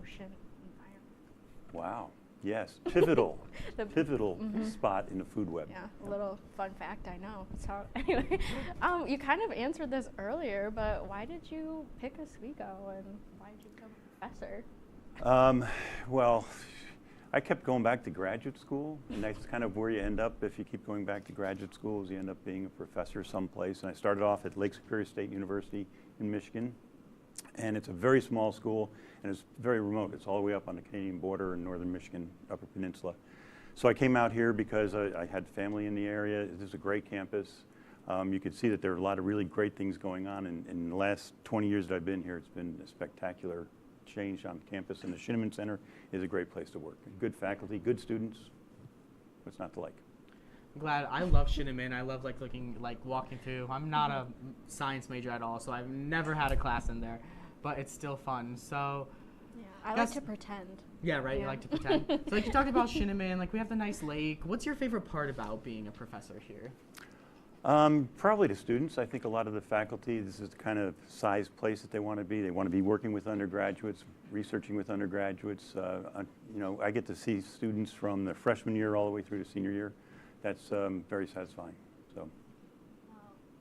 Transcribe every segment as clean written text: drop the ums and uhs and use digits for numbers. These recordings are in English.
ocean environment. Wow. Yes, pivotal spot in the food web. Yeah, a little fun fact, I know. So anyway, you kind of answered this earlier, but why did you pick Oswego and why did you become a professor? Well, I kept going back to graduate school, and that's kind of where you end up if you keep going back to graduate school, is you end up being a professor someplace. And I started off at Lake Superior State University in Michigan, and it's a very small school, and it's very remote. It's all the way up on the Canadian border in northern Michigan, Upper Peninsula. So I came out here because I had family in the area. This is a great campus. You could see that there are a lot of really great things going on, and in the last 20 years that I've been here, it's been a spectacular change on campus, and the Shinneman Center is a great place to work. Good faculty, good students. What's not to like? I'm glad. I love Shinneman. I love walking through. I'm not a science major at all, so I've never had a class in there, but it's still fun. So yeah, I like to pretend. Yeah, right. Yeah. You like to pretend. So like you talked about Shinneman, like we have the nice lake. What's your favorite part about being a professor here? Probably the students. I think a lot of the faculty, this is the kind of size place that they want to be. They want to be working with undergraduates, researching with undergraduates. You know, I get to see students from the freshman year all the way through to senior year. That's very satisfying. So.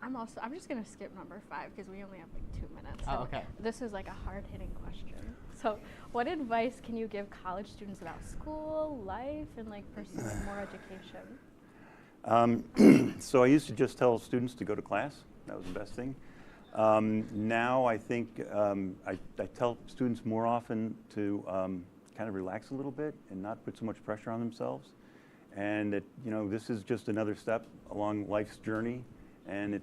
I'm just going to skip number 5 because we only have like 2 minutes. Oh, okay. This is like a hard-hitting question. So what advice can you give college students about school, life, and like pursuing more education? So I used to just tell students to go to class. That was the best thing. Now I think I tell students more often to kind of relax a little bit and not put so much pressure on themselves. And that, you know, this is just another step along life's journey, and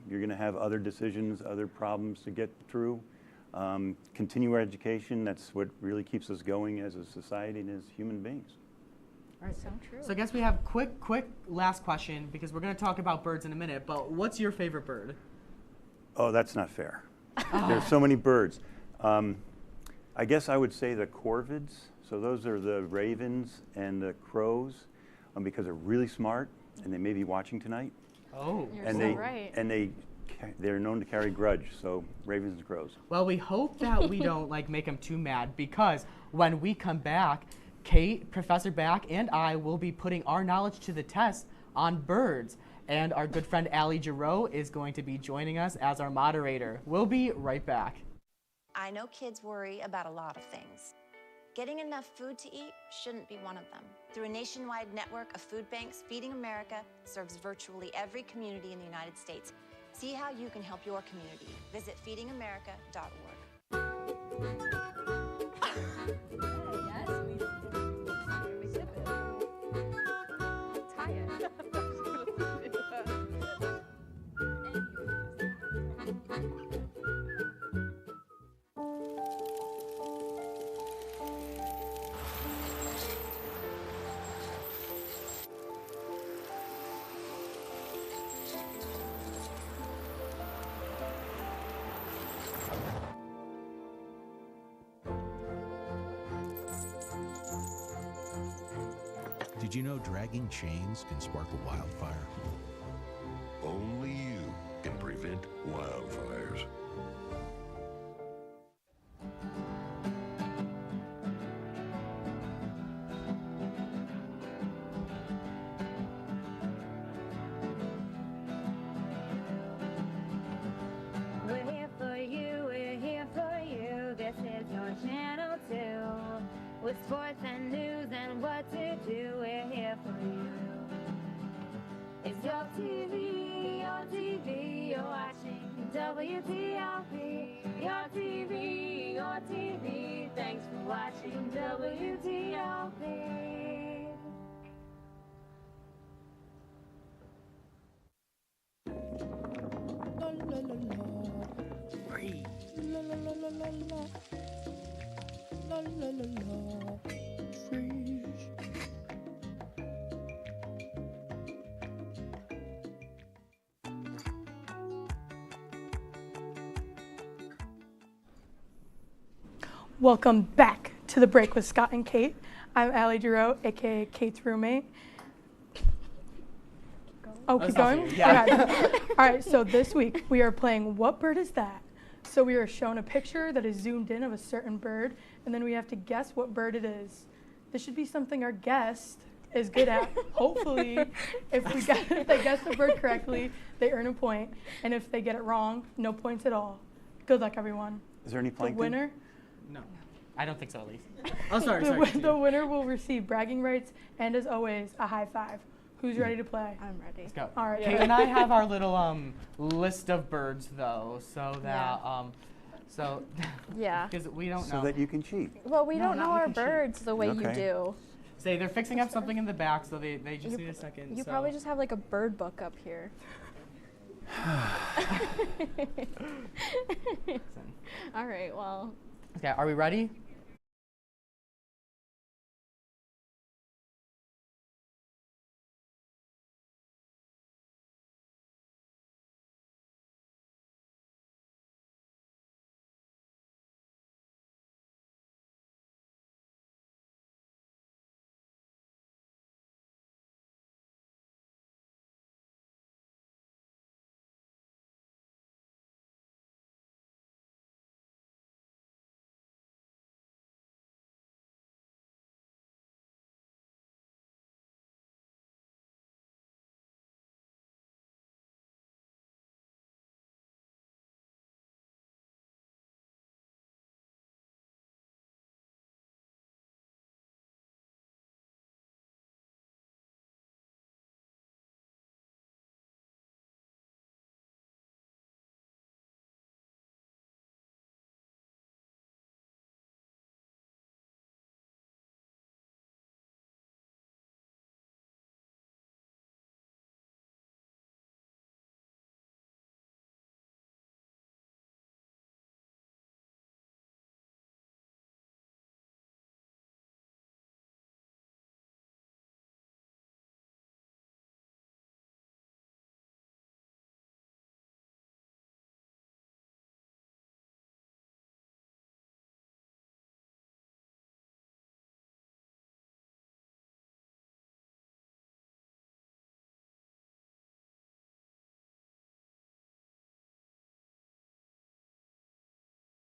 you're gonna have other decisions, other problems to get through. Continue our education. That's what really keeps us going as a society and as human beings. All right, so true. So I guess we have quick last question, because we're going to talk about birds in a minute, but what's your favorite bird? Oh, that's not fair. There's so many birds. I guess I would say the corvids. So those are the ravens and the crows, because they're really smart and they may be watching tonight. Oh, you're right. And they're known to carry grudge. So ravens and crows. Well, we hope that we don't make them too mad, because when we come back, Kate, Professor Back, and I will be putting our knowledge to the test on birds. And our good friend Allie Giroux is going to be joining us as our moderator. We'll be right back. I know kids worry about a lot of things. Getting enough food to eat shouldn't be one of them. Through a nationwide network of food banks, Feeding America serves virtually every community in the United States. See how you can help your community. Visit feedingamerica.org. Did you know dragging chains can spark a wildfire? Only you can prevent wildfires. We're here for you, we're here for you. This is your channel 2. With sports and news and what to do, we're here for you. It's your TV, you're watching WTOP. Your TV, thanks for watching WTOP. La la la la. Free. La la la la la la. La la la la. Freeze. Welcome back to The Break with Scott and Kate. I'm Allie Giroux, aka Kate's roommate. Oh, keep going? Yeah. Okay. All right, so this week we are playing What Bird Is That? So we are shown a picture that is zoomed in of a certain bird, and then we have to guess what bird it is. This should be something our guest is good at. Hopefully, if they guess the bird correctly, they earn a point, and if they get it wrong, no points at all. Good luck, everyone. Is there any plankton? The winner? No. I don't think so, at least. Oh, sorry. The winner will receive bragging rights, and as always, a high five. Who's ready to play? I'm ready. Let's go. All right. Kate and I have our little list of birds, though, so that Yeah. because we don't So know. that you can cheat. Well, we No, don't not know we our can cheat. birds the way you Okay. do. Say they're fixing up something in the back, so they just need a second. You so. probably just have like a bird book up here. All right, well. Okay, are we ready?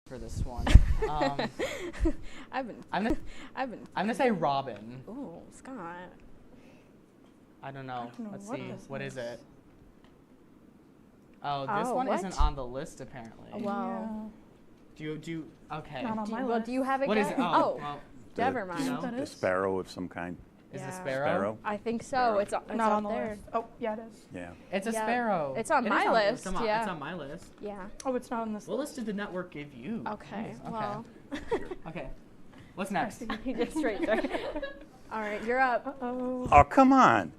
For this one, I've been. I'm gonna say robin. Ooh, Scott. I don't know. know Let's what see. this What is. is it? Oh, this Oh, one what? isn't on the list apparently. Well, Do you? Okay. Not on my well, list. do you have it? What is guys? it? Oh, Oh, well, never The- mind. know? That A is? sparrow of some kind. is Yeah. a sparrow? Sparrow? I think so. Sparrow. It's Not up on the there. list. Oh, yeah, it is. Yeah. It's a Yeah. sparrow. It's on It my is list, It's on, yeah. It's on my list. Yeah. Oh, it's not on this What list. list did the network give you? Okay. Jeez, Well. Okay. What's next? You get straight there. All right, you're up. Oh. Oh, come on.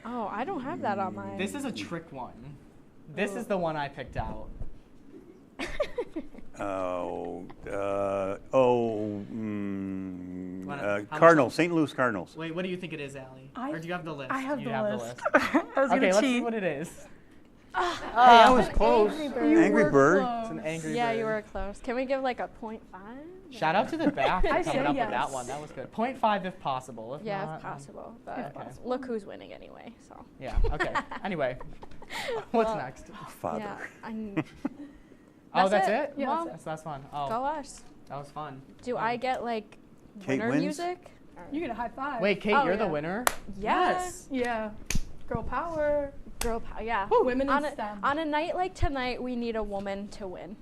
Oh, I don't have that on mine. This is a trick one. This is the one I picked out. Cardinals, St. Louis Cardinals. Wait, what do you think it is, Allie? Or do you have the list? I have you the have list. The I was list. gonna Okay, let's see cheat. what it is. Hey, I was close. Angry Bird. Angry Bird. It's an angry Yeah, bird. you were close. Can we give like a 0.5? Shout out to the back for I coming say up yes. with that one. That was good. 0.5 if possible. If Yeah, not, if possible. But Okay. look who's winning anyway. So. Yeah. Okay. Anyway, what's Well, next? Father. Yeah. Oh, that's That's it. it. Yeah. Well, that's fun. Oh, Go us. that was fun. Do I get like Kate winner wins? music? You get a high five. Wait, Kate, Oh, you're the yeah. winner. Yes. Yeah. Girl power. Girl power. Yeah. Women on in a, STEM. on a night like tonight, we need a woman to win.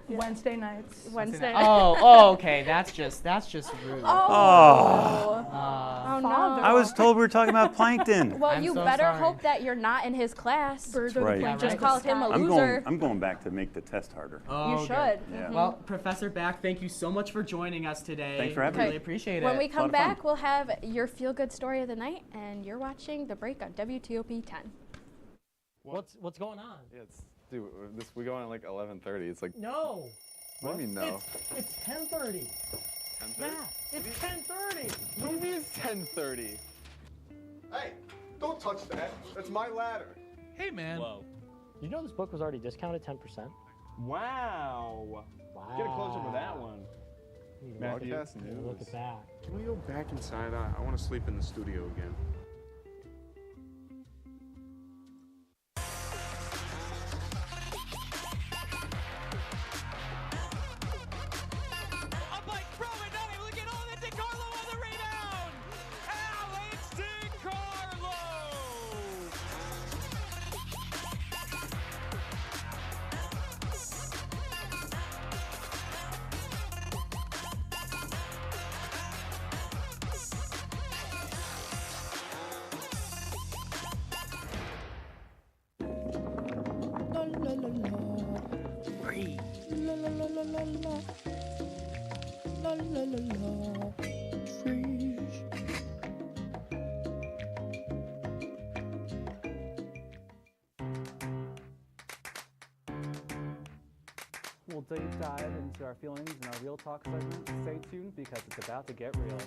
Wednesday nights. Wednesday. Oh, okay. That's just rude. Oh. Uh, Oh no. I was told we were talking about plankton. Well, I'm you so better sorry. hope that you're not in his class. Birds That's are right. the Yeah, plankton Just of call the him a sky. loser. I'm going back to make the test harder. oh, You good. should. Yeah. Well, Professor Back, thank you so much for joining us today. Thanks for having Really me. appreciate it. When we lot come of fun. back, we'll have your feel-good story of the night, and you're watching The Break on WTOP-10. What's going on? Yeah, dude, we go on at like 11:30. It's like, No. what do you mean no? It's 10:30. 10:30? Yeah, it's 10:30. What do you mean it's 10:30? Hey, don't touch that. That's my ladder. Hey, man. Whoa. You know this book was already discounted 10%? Wow. Wow. Get a close-up of that one. Matthew, Look at that. Can we go back inside? I want to sleep in the studio again. la la la, freeze. We'll deep dive into our feelings in our Real Talk segment. Stay tuned because it's about to get real.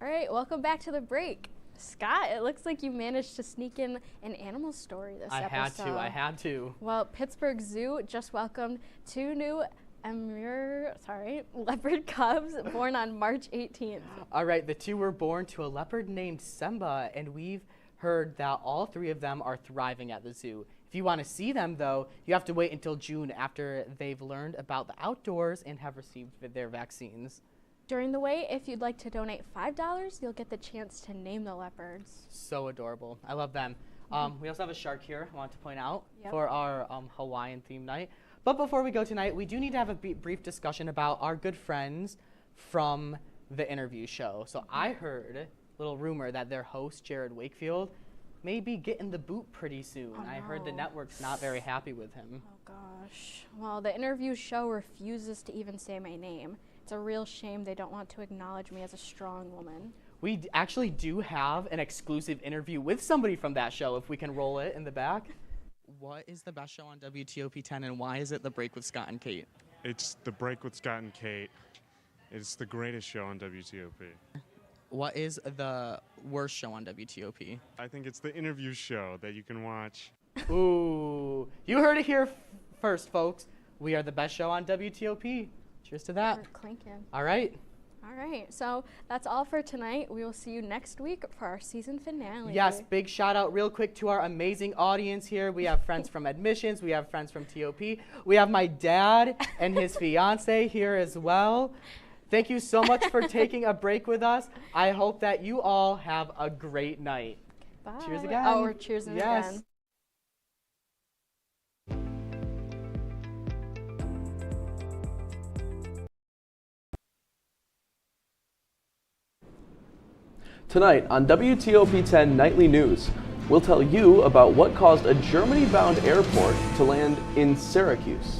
All right, welcome back to the break. Scott, it looks like you managed to sneak in an animal story this episode. I had to. Well, Pittsburgh Zoo just welcomed two new leopard cubs born on March 18th. All right, the two were born to a leopard named Simba, and we've heard that all three of them are thriving at the zoo. If you want to see them, though, you have to wait until June after they've learned about the outdoors and have received their vaccines. During the wait, if you'd like to donate $5, you'll get the chance to name the leopards. So adorable. I love them. We also have a shark here, I want to point out, Yep. for our Hawaiian theme night. But before we go tonight, we do need to have a brief discussion about our good friends from the interview show. So I heard a little rumor that their host, Jared Wakefield, may be getting the boot pretty soon. Oh, I heard the network's not very happy with him. Oh gosh. Well, the interview show refuses to even say my name. It's a real shame they don't want to acknowledge me as a strong woman. We actually do have an exclusive interview with somebody from that show, if we can roll it in the back. What is the best show on WTOP-10, and why is it The Break with Scott and Kate? It's The Break with Scott and Kate. It's the greatest show on WTOP. What is the worst show on WTOP? I think it's the interview show that you can watch. Ooh, you heard it here first, folks. We are the best show on WTOP. Cheers to that. We're clinking. All right. All right, so that's all for tonight. We will see you next week for our season finale. Yes, big shout out real quick to our amazing audience here. We have friends from admissions. We have friends from TOP. We have my dad and his fiance here as well. Thank you so much for taking a break with us. I hope that you all have a great night. Bye. Cheers again. Oh, we're cheersing again. Tonight on WTOP-10 Nightly News, we'll tell you about what caused a Germany-bound airport to land in Syracuse.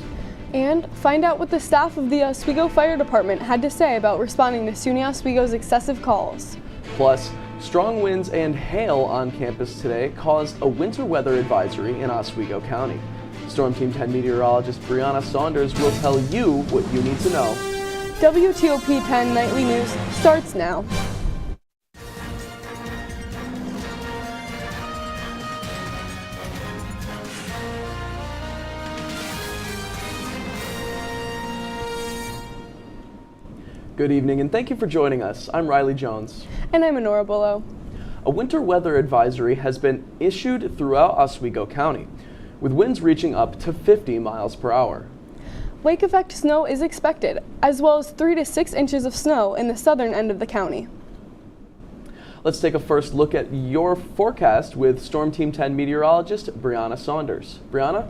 And find out what the staff of the Oswego Fire Department had to say about responding to SUNY Oswego's excessive calls. Plus, strong winds and hail on campus today caused a winter weather advisory in Oswego County. Storm Team 10 meteorologist Brianna Saunders will tell you what you need to know. WTOP-10 Nightly News starts now. Good evening and thank you for joining us. I'm Riley Jones. And I'm Honora Bullow. A winter weather advisory has been issued throughout Oswego County, with winds reaching up to 50 miles per hour. Lake effect snow is expected, as well as 3 to 6 inches of snow in the southern end of the county. Let's take a first look at your forecast with Storm Team 10 meteorologist Brianna Saunders. Brianna?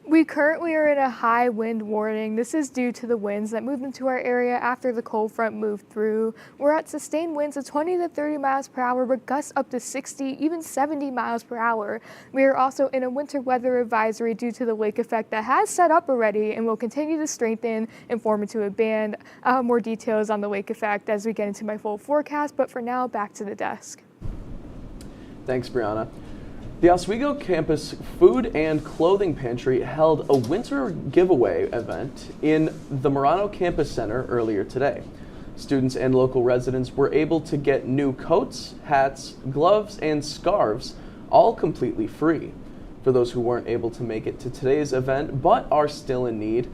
We currently are in a high wind warning. This is due to the winds that moved into our area after the cold front moved through. We're at sustained winds of 20 to 30 miles per hour, but gusts up to 60, even 70 miles per hour. We are also in a winter weather advisory due to the lake effect that has set up already and will continue to strengthen and form into a band. More details on the lake effect as we get into my full forecast, but for now, back to the desk. Thanks, Brianna. The Oswego campus food and clothing pantry held a winter giveaway event in the Marano Campus Center earlier today. Students and local residents were able to get new coats, hats, gloves, and scarves, all completely free. For those who weren't able to make it to today's event but are still in need,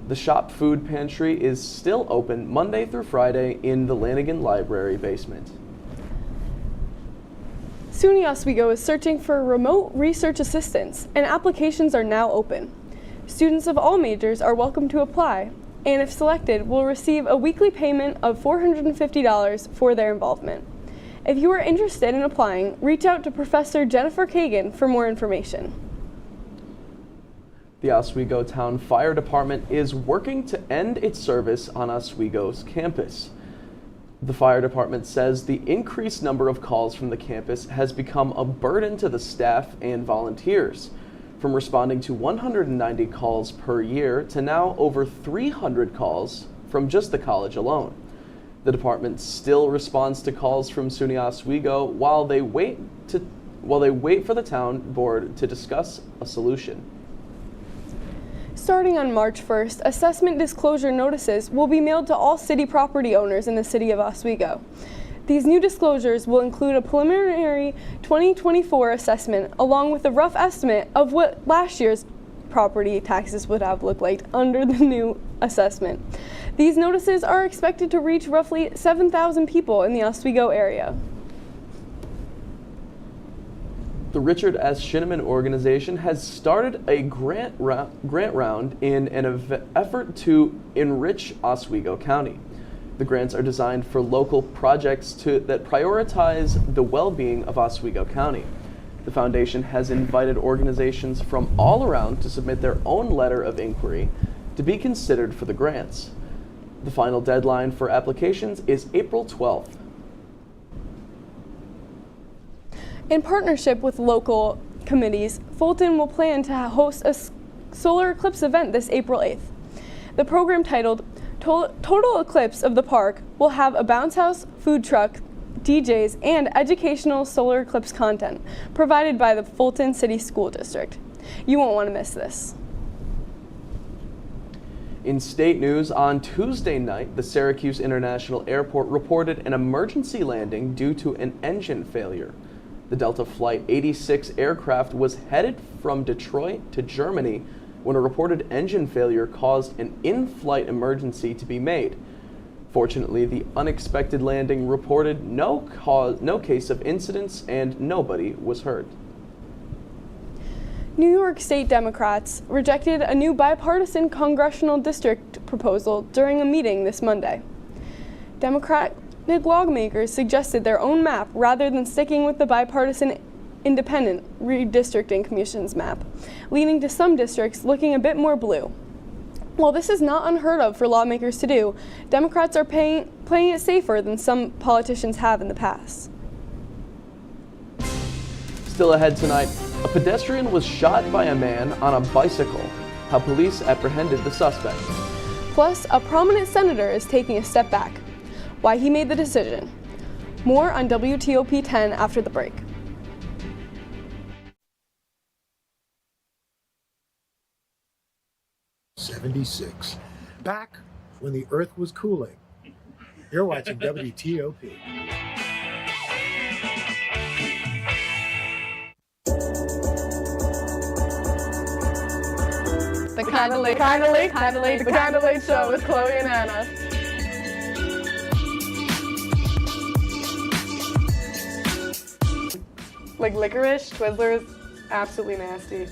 the shop food pantry is still open Monday through Friday in the Lanigan Library basement. SUNY Oswego is searching for remote research assistants, and applications are now open. Students of all majors are welcome to apply, and if selected, will receive a weekly payment of $450 for their involvement. If you are interested in applying, reach out to Professor Jennifer Kagan for more information. The Oswego Town Fire Department is working to end its service on Oswego's campus. The fire department says the increased number of calls from the campus has become a burden to the staff and volunteers, from responding to 190 calls per year to now over 300 calls from just the college alone. The department still responds to calls from SUNY Oswego while they wait for the town board to discuss a solution. Starting on March 1st, assessment disclosure notices will be mailed to all city property owners in the city of Oswego. These new disclosures will include a preliminary 2024 assessment along with a rough estimate of what last year's property taxes would have looked like under the new assessment. These notices are expected to reach roughly 7,000 people in the Oswego area. The Richard S. Shinneman organization has started a grant round in an effort to enrich Oswego County. The grants are designed for local projects that prioritize the well-being of Oswego County. The foundation has invited organizations from all around to submit their own letter of inquiry to be considered for the grants. The final deadline for applications is April 12th. In partnership with local committees, Fulton will plan to host a solar eclipse event this April 8th. The program, titled Total Eclipse of the Park, will have a bounce house, food truck, DJs, and educational solar eclipse content provided by the Fulton City School District. You won't want to miss this. In state news, on Tuesday night, the Syracuse International Airport reported an emergency landing due to an engine failure. The Delta Flight 86 aircraft was headed from Detroit to Germany when a reported engine failure caused an in-flight emergency to be made. Fortunately, the unexpected landing reported no case of incidents and nobody was hurt. New York State Democrats rejected a new bipartisan congressional district proposal during a meeting this Monday. Democratic lawmakers suggested their own map rather than sticking with the bipartisan independent redistricting commission's map, leading to some districts looking a bit more blue. While this is not unheard of for lawmakers to do, Democrats are playing it safer than some politicians have in the past. Still ahead tonight, a pedestrian was shot by a man on a bicycle. How police apprehended the suspect. Plus, a prominent senator is taking a step back. Why he made the decision. More on WTOP-10 after the break. '76, back when the Earth was cooling. You're watching WTOP. The Kinda Late Show with Chloe and Anna. Like licorice, Twizzlers, absolutely nasty.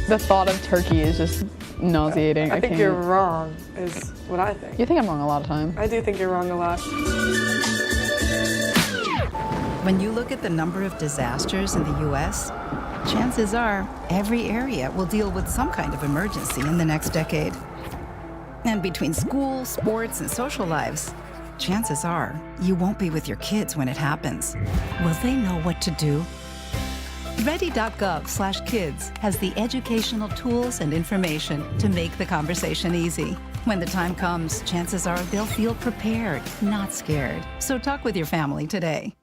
The thought of turkey is just nauseating. I think you're wrong, is what I think. You think I'm wrong a lot of time. I do think you're wrong a lot. When you look at the number of disasters in the U.S., chances are every area will deal with some kind of emergency in the next decade. And between school, sports, and social lives, chances are you won't be with your kids when it happens. Will they know what to do? Ready.gov/kids has the educational tools and information to make the conversation easy. When the time comes, chances are they'll feel prepared, not scared. So talk with your family today.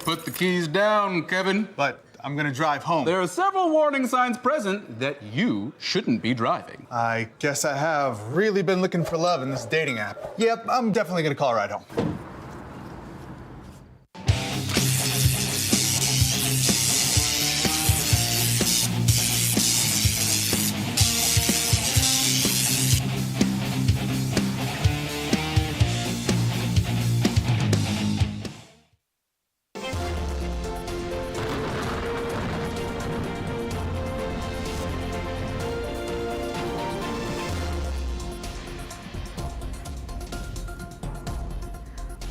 Put the keys down, Kevin. But I'm gonna drive home. There are several warning signs present that you shouldn't be driving. I guess I have really been looking for love in this dating app. Yep, I'm definitely gonna call a ride home.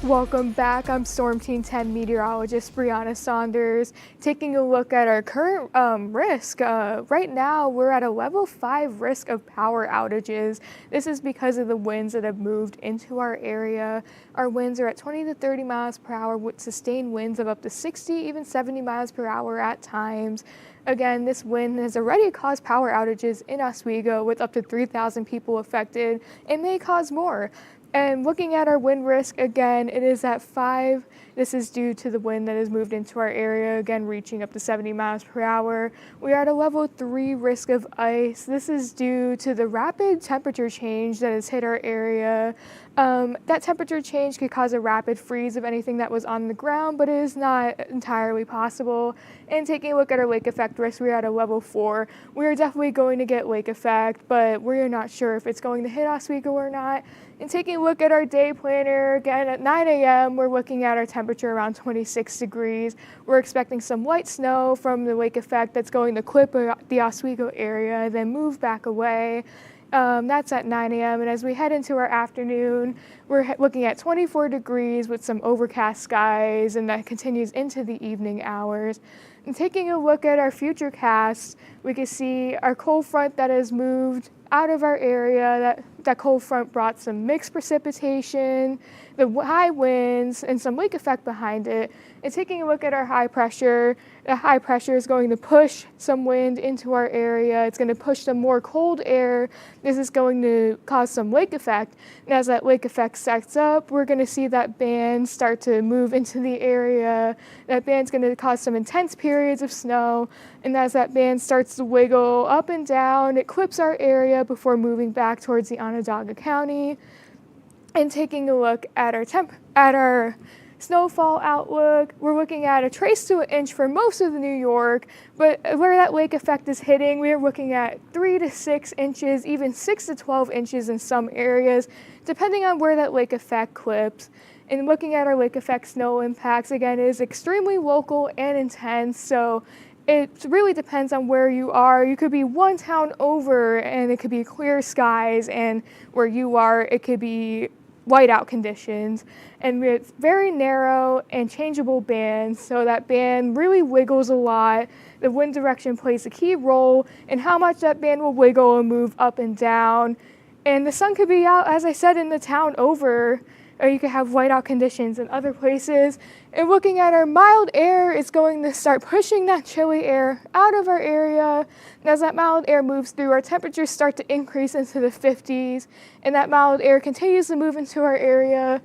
Welcome back. I'm Storm Team 10 meteorologist Brianna Saunders. Taking a look at our current risk. Right now, we're at a level 5 risk of power outages. This is because of the winds that have moved into our area. Our winds are at 20 to 30 miles per hour with sustained winds of up to 60, even 70 miles per hour at times. Again, this wind has already caused power outages in Oswego with up to 3,000 people affected and may cause more. And looking at our wind risk, again, it is at 5. This is due to the wind that has moved into our area, again, reaching up to 70 miles per hour. We are at a level 3 risk of ice. This is due to the rapid temperature change that has hit our area. That temperature change could cause a rapid freeze of anything that was on the ground, but it is not entirely possible. And taking a look at our lake effect risk, we are at a level 4. We are definitely going to get lake effect, but we are not sure if it's going to hit Oswego or not. And taking a look at our day planner, again at 9 a.m., we're looking at our temperature around 26 degrees. We're expecting some light snow from the lake effect that's going to clip the Oswego area, then move back away. That's at 9 a.m. And as we head into our afternoon, we're looking at 24 degrees with some overcast skies, and that continues into the evening hours. And taking a look at our future casts, we can see our cold front that has moved out of our area. That cold front brought some mixed precipitation, the high winds, and some lake effect behind it. And taking a look at our high pressure, the high pressure is going to push some wind into our area. It's going to push some more cold air. This is going to cause some lake effect. And as that lake effect sets up, we're going to see that band start to move into the area. That band's going to cause some intense periods of snow. And as that band starts to wiggle up and down, it clips our area before moving back towards the Onondaga County. And taking a look at our snowfall outlook, we're looking at a trace to an inch for most of New York, but where that lake effect is hitting, we are looking at 3 to 6 inches, even 6 to 12 inches in some areas, depending on where that lake effect clips. And looking at our lake effect snow impacts, again, it is extremely local and intense, so it really depends on where you are. You could be one town over and it could be clear skies, and where you are, it could be whiteout conditions. And it's very narrow and changeable bands, so that band really wiggles a lot. The wind direction plays a key role in how much that band will wiggle and move up and down. And the sun could be out, as I said, in the town over, or you could have whiteout conditions in other places. And looking at our mild air, it's going to start pushing that chilly air out of our area. And as that mild air moves through, our temperatures start to increase into the 50s. And that mild air continues to move into our area,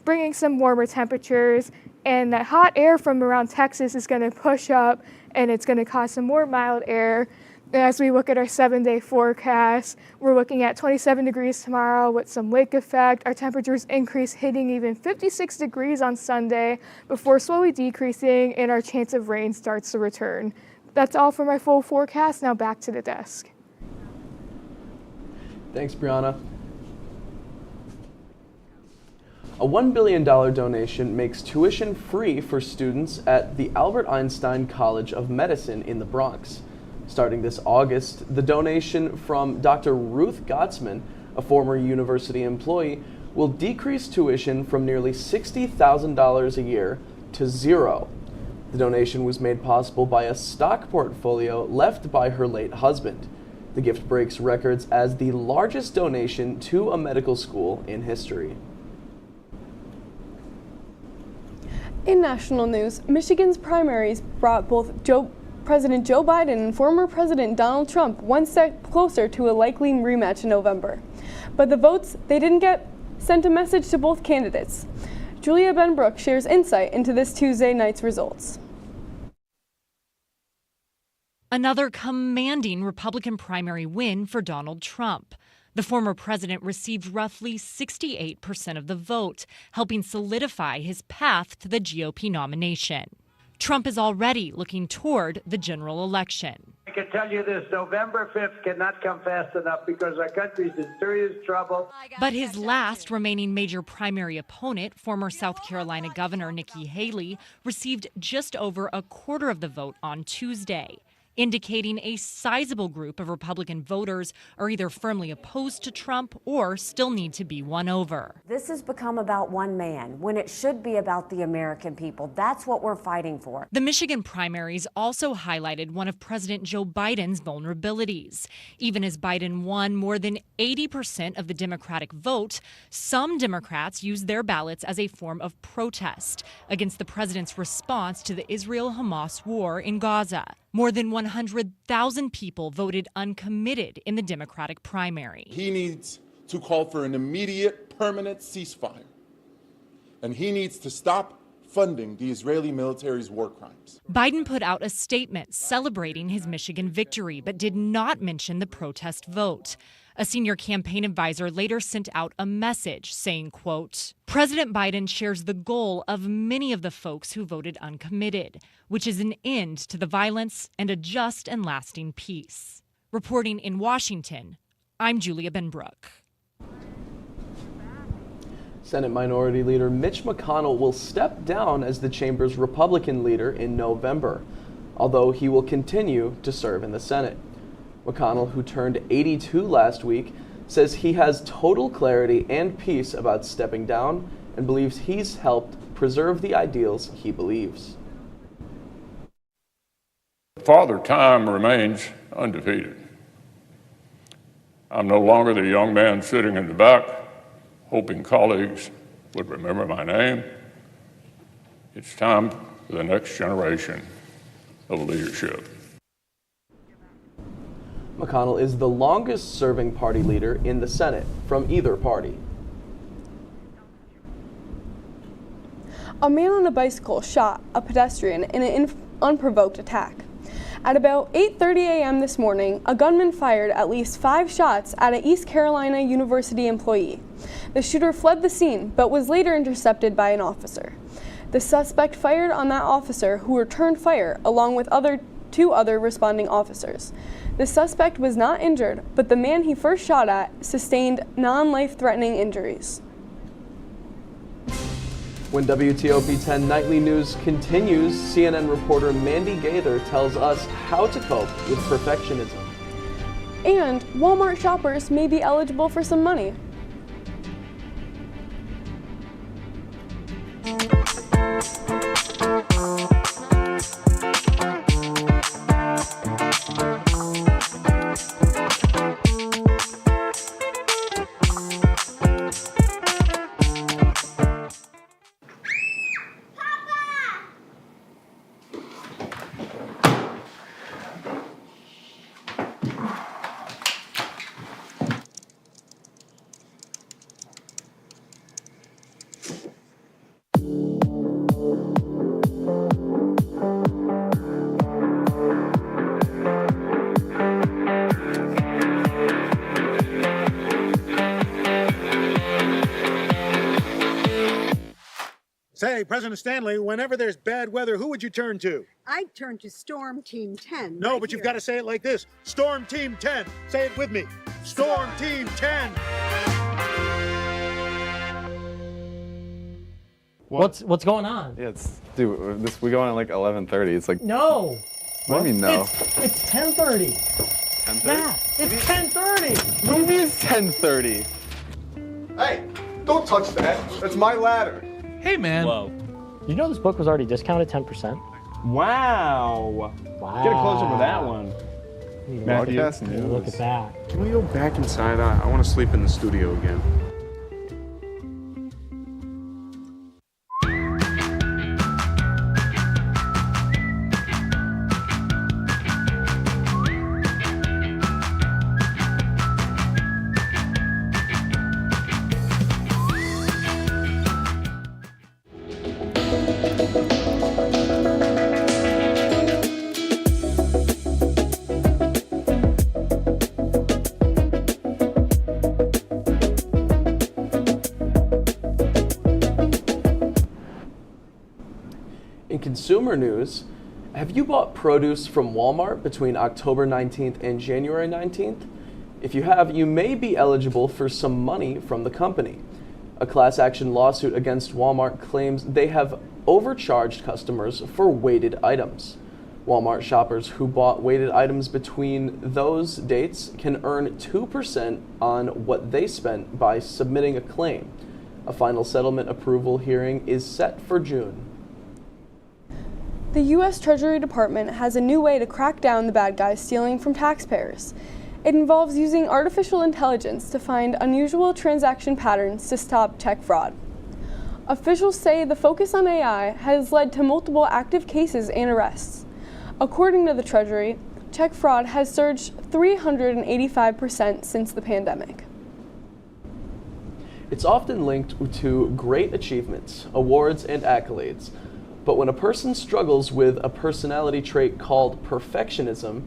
bringing some warmer temperatures. And that hot air from around Texas is going to push up, and it's going to cause some more mild air. And as we look at our 7-day forecast, we're looking at 27 degrees tomorrow with some lake effect. Our temperatures increase, hitting even 56 degrees on Sunday before slowly decreasing, and our chance of rain starts to return. That's all for my full forecast. Now back to the desk. Thanks, Brianna. A $1 billion donation makes tuition free for students at the Albert Einstein College of Medicine in the Bronx. Starting this August, the donation from Dr. Ruth Gottsman, a former university employee, will decrease tuition from nearly $60,000 a year to $0. The donation was made possible by a stock portfolio left by her late husband. The gift breaks records as the largest donation to a medical school in history. In national news, Michigan's primaries brought both President Joe Biden and former President Donald Trump one step closer to a likely rematch in November. But the votes they didn't get sent a message to both candidates. Julia Benbrook shares insight into this Tuesday night's results. Another commanding Republican primary win for Donald Trump. The former president received roughly 68% of the vote, helping solidify his path to the GOP nomination. Trump is already looking toward the general election. I can tell you this, November 5th cannot come fast enough because our country's in serious trouble. But his last remaining major primary opponent, former South Carolina Governor Nikki Haley, received just over a quarter of the vote on Tuesday. indicating a sizable group of Republican voters are either firmly opposed to Trump or still need to be won over. This has become about one man when it should be about the American people. That's what we're fighting for. The Michigan primaries also highlighted one of President Joe Biden's vulnerabilities. Even as Biden won more than 80% of the Democratic vote, some Democrats used their ballots as a form of protest against the president's response to the Israel-Hamas war in Gaza. More than 100,000 people voted uncommitted in the Democratic primary. He needs to call for an immediate, permanent ceasefire. And he needs to stop funding the Israeli military's war crimes. Biden put out a statement celebrating his Michigan victory, but did not mention the protest vote. A senior campaign advisor later sent out a message saying, quote, President Biden shares the goal of many of the folks who voted uncommitted, which is an end to the violence and a just and lasting peace. Reporting in Washington, I'm Julia Benbrook. Senate Minority Leader Mitch McConnell will step down as the chamber's Republican leader in November, although he will continue to serve in the Senate. McConnell, who turned 82 last week, says he has total clarity and peace about stepping down and believes he's helped preserve the ideals he believes. Father Time remains undefeated. I'm no longer the young man sitting in the back, hoping colleagues would remember my name. It's time for the next generation of leadership. McConnell is the longest serving party leader in the Senate from either party. A man on a bicycle shot a pedestrian in an unprovoked attack. At about 8:30 a.m. this morning, a gunman fired at least 5 shots at an East Carolina University employee. The shooter fled the scene, but was later intercepted by an officer. The suspect fired on that officer, who returned fire, along with two other responding officers. The suspect was not injured, but the man he first shot at sustained non-life-threatening injuries. When WTOP-10 Nightly News continues, CNN reporter Mandy Gaither tells us how to cope with perfectionism. And Walmart shoppers may be eligible for some money. Say, President Stanley, whenever there's bad weather, who would you turn to? I'd turn to Storm Team 10. No, but you've got to say it like this. Storm Team 10. Say it with me. Storm Team 10. What's going on? Yeah, dude, we go on at like 11:30. It's like No. What do you mean no? It's 10:30. 10:30? Yeah, it's 10:30. What do you mean it's 10:30? Hey, don't touch that. That's my ladder. Hey, man. Whoa. You know this book was already discounted 10%? Wow. Get a close up of that one. Broadcast news. Look at that. Can we go back inside? I want to sleep in the studio again. Consumer news, have you bought produce from Walmart between October 19th and January 19th? If you have, you may be eligible for some money from the company. A class action lawsuit against Walmart claims they have overcharged customers for weighted items. Walmart shoppers who bought weighted items between those dates can earn 2% on what they spent by submitting a claim. A final settlement approval hearing is set for June. The U.S. Treasury Department has a new way to crack down the bad guys stealing from taxpayers. It involves using artificial intelligence to find unusual transaction patterns to stop tech fraud. Officials say the focus on AI has led to multiple active cases and arrests. According to the Treasury, tech fraud has surged 385% since the pandemic. It's often linked to great achievements, awards, and accolades. But when a person struggles with a personality trait called perfectionism,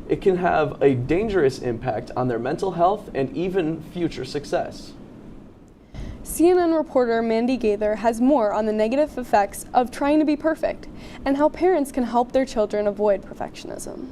it can have a dangerous impact on their mental health and even future success. CNN reporter Mandy Gaither has more on the negative effects of trying to be perfect and how parents can help their children avoid perfectionism.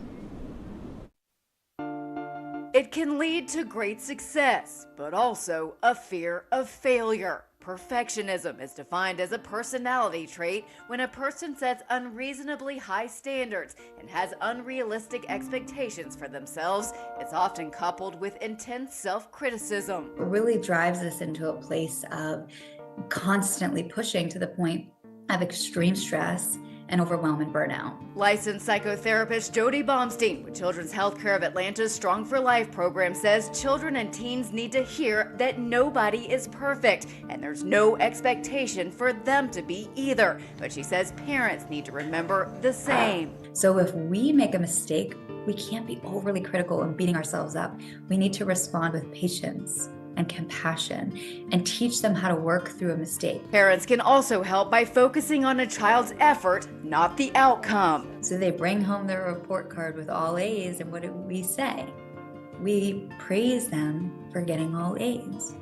It can lead to great success, but also a fear of failure. Perfectionism is defined as a personality trait when a person sets unreasonably high standards and has unrealistic expectations for themselves. It's often coupled with intense self-criticism. It really drives us into a place of constantly pushing to the point of extreme stress and overwhelm and burnout. Licensed psychotherapist Jody Baumstein with Children's Healthcare of Atlanta's Strong for Life program says children and teens need to hear that nobody is perfect and there's no expectation for them to be either. But she says parents need to remember the same. So if we make a mistake, we can't be overly critical and beating ourselves up. We need to respond with patience and compassion and teach them how to work through a mistake. Parents can also help by focusing on a child's effort, not the outcome. So they bring home their report card with all A's, and what do we say? We praise them for getting all A's.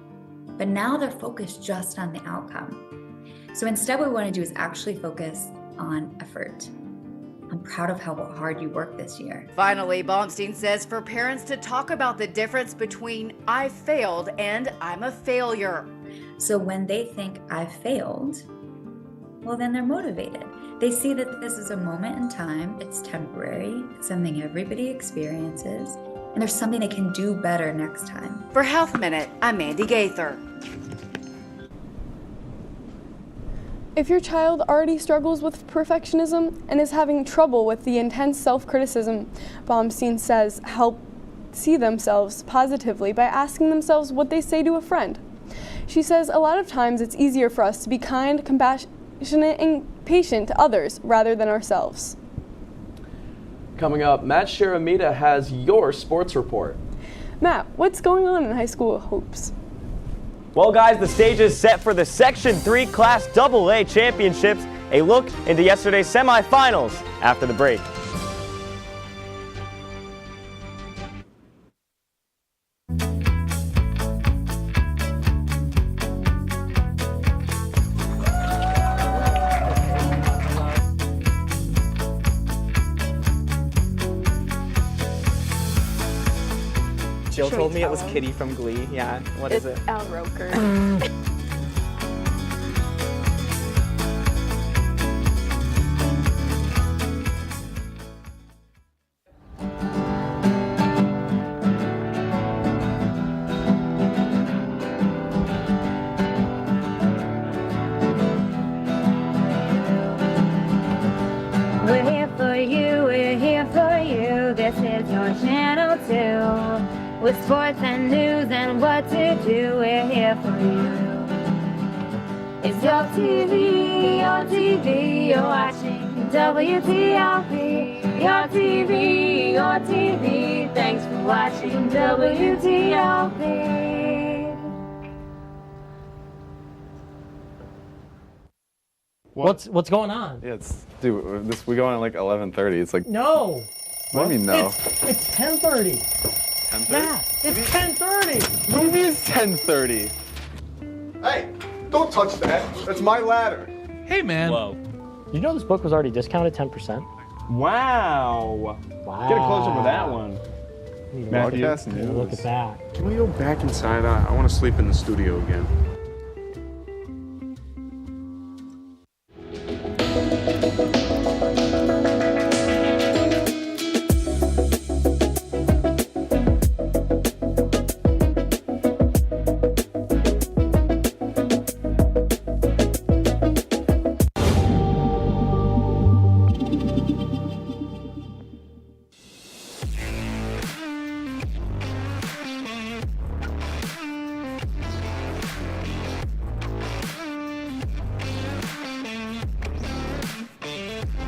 But now they're focused just on the outcome. So instead what we want to do is actually focus on effort. I'm proud of how hard you worked this year. Finally, Baumstein says for parents to talk about the difference between I failed and I'm a failure. So when they think I failed, well, then they're motivated. They see that this is a moment in time, it's temporary, it's something everybody experiences, and there's something they can do better next time. For Health Minute, I'm Mandy Gaither. If your child already struggles with perfectionism and is having trouble with the intense self-criticism, Baumstein says help see themselves positively by asking themselves what they say to a friend. She says a lot of times it's easier for us to be kind, compassionate, and patient to others rather than ourselves. Coming up, Matt Sharamita has your sports report. Matt, what's going on in high school hoops? Well, guys, the stage is set for the Section 3 Class AA Championships. A look into yesterday's semifinals after the break. Jill told me it was Kitty from Glee. Yeah, what is it? Al Roker. We're here for you, we're here for you. This is your channel 2. With sports and news and what to do, we're here for you. It's your TV, you're watching WTOP. Your TV, thanks for watching WTOP. What's going on? Yeah, dude, we go on at like 11:30. It's like No. What do you mean no? It's 10:30. 10:30? Yeah, it's 10:30. What do you mean it's 10:30? Hey, don't touch that. That's my ladder. Hey, man. Whoa. You know this book was already discounted 10%? Wow. Get a closer with that one. Matthew, Look at that. Can we go back inside? I want to sleep in the studio again.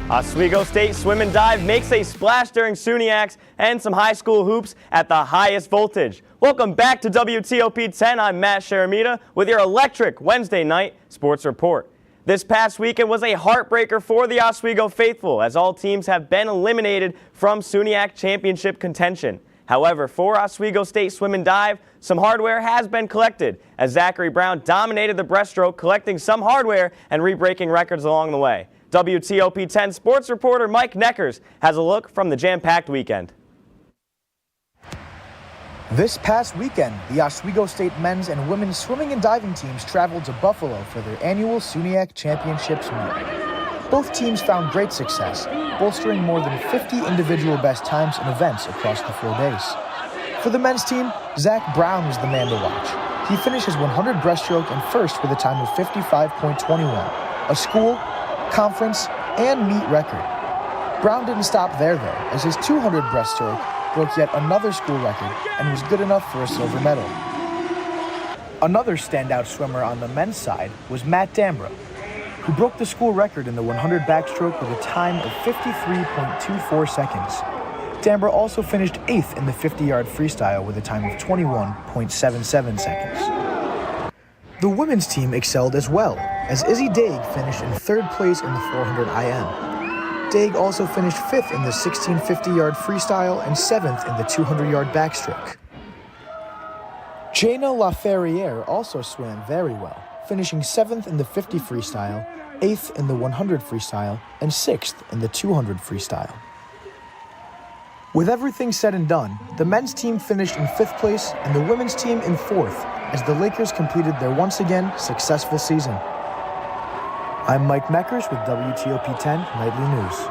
Oswego State Swim and Dive makes a splash during SUNYACs and some high school hoops at the highest voltage. Welcome back to WTOP-10. I'm Matt Sharamita with your electric Wednesday night sports report. This past weekend was a heartbreaker for the Oswego faithful, as all teams have been eliminated from SUNYAC championship contention. However, for Oswego State Swim and Dive, some hardware has been collected, as Zachary Brown dominated the breaststroke, collecting some hardware and re-breaking records along the way. WTOP-10 sports reporter Mike Neckers has a look from the jam-packed weekend. This past weekend, the Oswego State men's and women's swimming and diving teams traveled to Buffalo for their annual SUNYAC Championships meet. Both teams found great success, bolstering more than 50 individual best times and events across the 4 days. For the men's team, Zach Brown was the man to watch. He finished his 100 breaststroke and first with a time of 55.21, a school, conference, and meet record. Brown didn't stop there, though, as his 200 breaststroke broke yet another school record and was good enough for a silver medal. Another standout swimmer on the men's side was Matt Dambra, who broke the school record in the 100 backstroke with a time of 53.24 seconds. Dambra also finished 8th in the 50-yard freestyle with a time of 21.77 seconds. The women's team excelled as well, as Izzy Daig finished in 3rd place in the 400 IM. Daig also finished 5th in the 1650-yard freestyle and 7th in the 200-yard backstroke. Jana Laferriere also swam very well, finishing 7th in the 50 freestyle, 8th in the 100 freestyle, and 6th in the 200 freestyle. With everything said and done, the men's team finished in 5th place and the women's team in 4th, as the Lakers completed their once again successful season. I'm Mike Meckers with WTOP-10 Nightly News.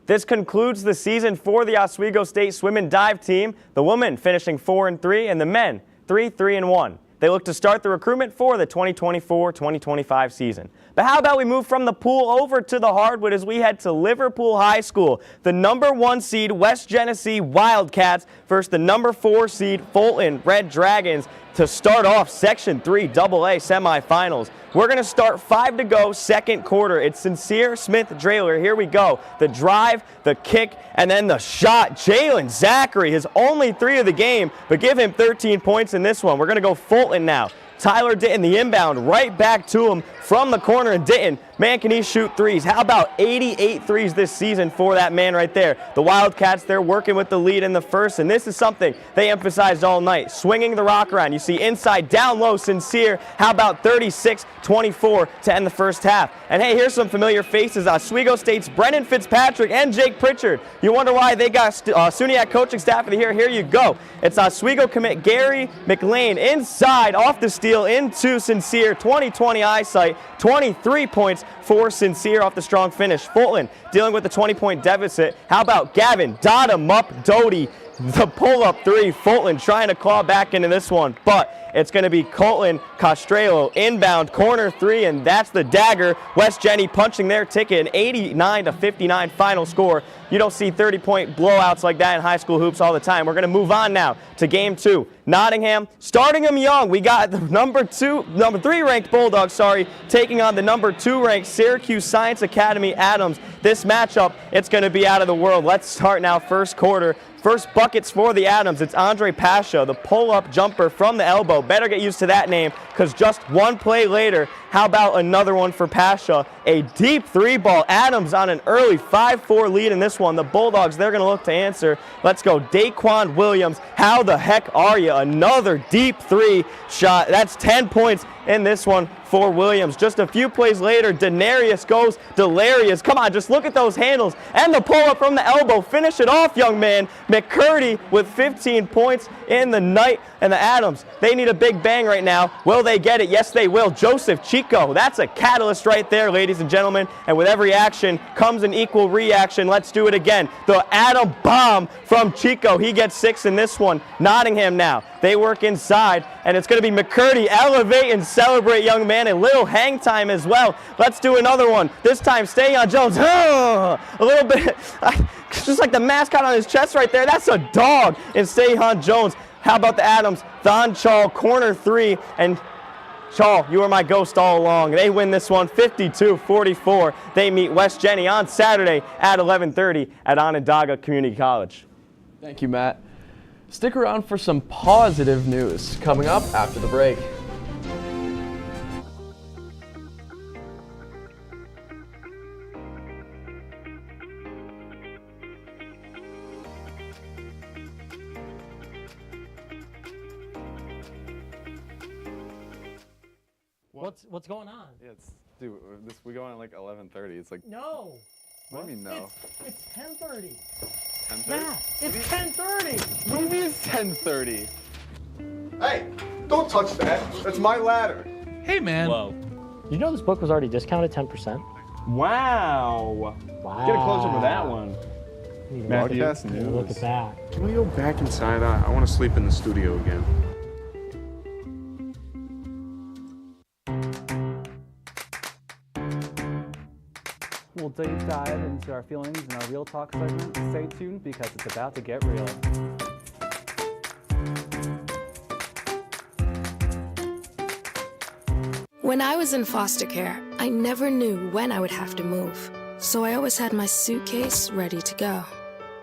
This concludes the season for the Oswego State Swim and Dive team, the women finishing 4-3 and the men 3-1. They look to start the recruitment for the 2024-2025 season. But how about we move from the pool over to the hardwood as we head to Liverpool High School. The #1 seed West Genesee Wildcats versus the #4 seed Fulton Red Dragons to start off Section 3 AA semifinals. We're going to start 5 to go, second quarter. It's Sincere Smith-Drayler. Here we go. The drive, the kick, and then the shot. Jalen Zachary, his only 3 of the game, but give him 13 points in this one. We're going to go Fulton now. Tyler Ditton, the inbound, right back to him from the corner, and Ditton, man, can he shoot threes. How about 88 threes this season for that man right there? The Wildcats, they're working with the lead in the first, and this is something they emphasized all night, swinging the rock around. You see inside, down low, Sincere. How about 36-24 to end the first half? And hey, here's some familiar faces. Oswego State's Brennan Fitzpatrick and Jake Pritchard. You wonder why they got SUNYAC coaching staff of the year? Here you go. It's Oswego commit Gary McLean inside, off the steal into Sincere. 20/20 eyesight, 23 points for Sincere off the strong finish. Fulton dealing with the 20-point deficit. How about Gavin? Dot him up, Doty. The pull-up 3, Fulton trying to claw back into this one, but it's going to be Colton Castrello inbound, corner 3, and that's the dagger. West Jenny punching their ticket, an 89-59 final score. You don't see 30-point blowouts like that in high school hoops all the time. We're going to move on now to game 2. Nottingham starting them young. We got the number 3 ranked Bulldogs, taking on the number 2 ranked Syracuse Science Academy Adams. This matchup, it's going to be out of the world. Let's start now, first quarter. First buckets for the Adams. It's Andre Pasha, the pull-up jumper from the elbow. Better get used to that name, because just one play later, how about another one for Pasha? A deep 3 ball. Adams on an early 5-4 lead in this one. The Bulldogs, they're going to look to answer. Let's go. Daquan Williams, how the heck are you? Another deep 3 shot. That's 10 points in this one for Williams. Just a few plays later, Denarius goes delirious. Come on, just look at those handles. And the pull-up from the elbow. Finish it off, young man. McCurdy with 15 points in the night. And the Adams, they need a big bang right now. Will they get it? Yes, they will. Joseph Chico, that's a catalyst right there, ladies and gentlemen. And with every action comes an equal reaction. Let's do it again. The Adam bomb from Chico. He gets 6 in this one. Nottingham now. They work inside, and it's going to be McCurdy. Elevate and celebrate, young man. A little hang time as well. Let's do another one. This time, staying on Jones. A little bit, just like the mascot on his chest right there. That's a dog in Stayhan Jones. How about the Adams? Thon Chall, corner 3, and Shaw, you were my ghost all along. They win this one 52-44. They meet West Jenny on Saturday at 11:30 at Onondaga Community College. Thank you, Matt. Stick around for some positive news coming up after the break. What's going on? Yeah, dude, we go on at like 11:30. It's like, No. what do you mean no? It's 10:30. 10:30? Matt, it's 10:30. What do you mean it's 10:30? Hey, don't touch that. That's my ladder. Hey, man. Whoa. You know this book was already discounted 10%? Wow. Get a close up with that one. Broadcast news. Look at that. Can we go back inside? I want to sleep in the studio again. We'll deep dive into our feelings in our Real Talk segment. Stay tuned because it's about to get real. When I was in foster care, I never knew when I would have to move. So I always had my suitcase ready to go.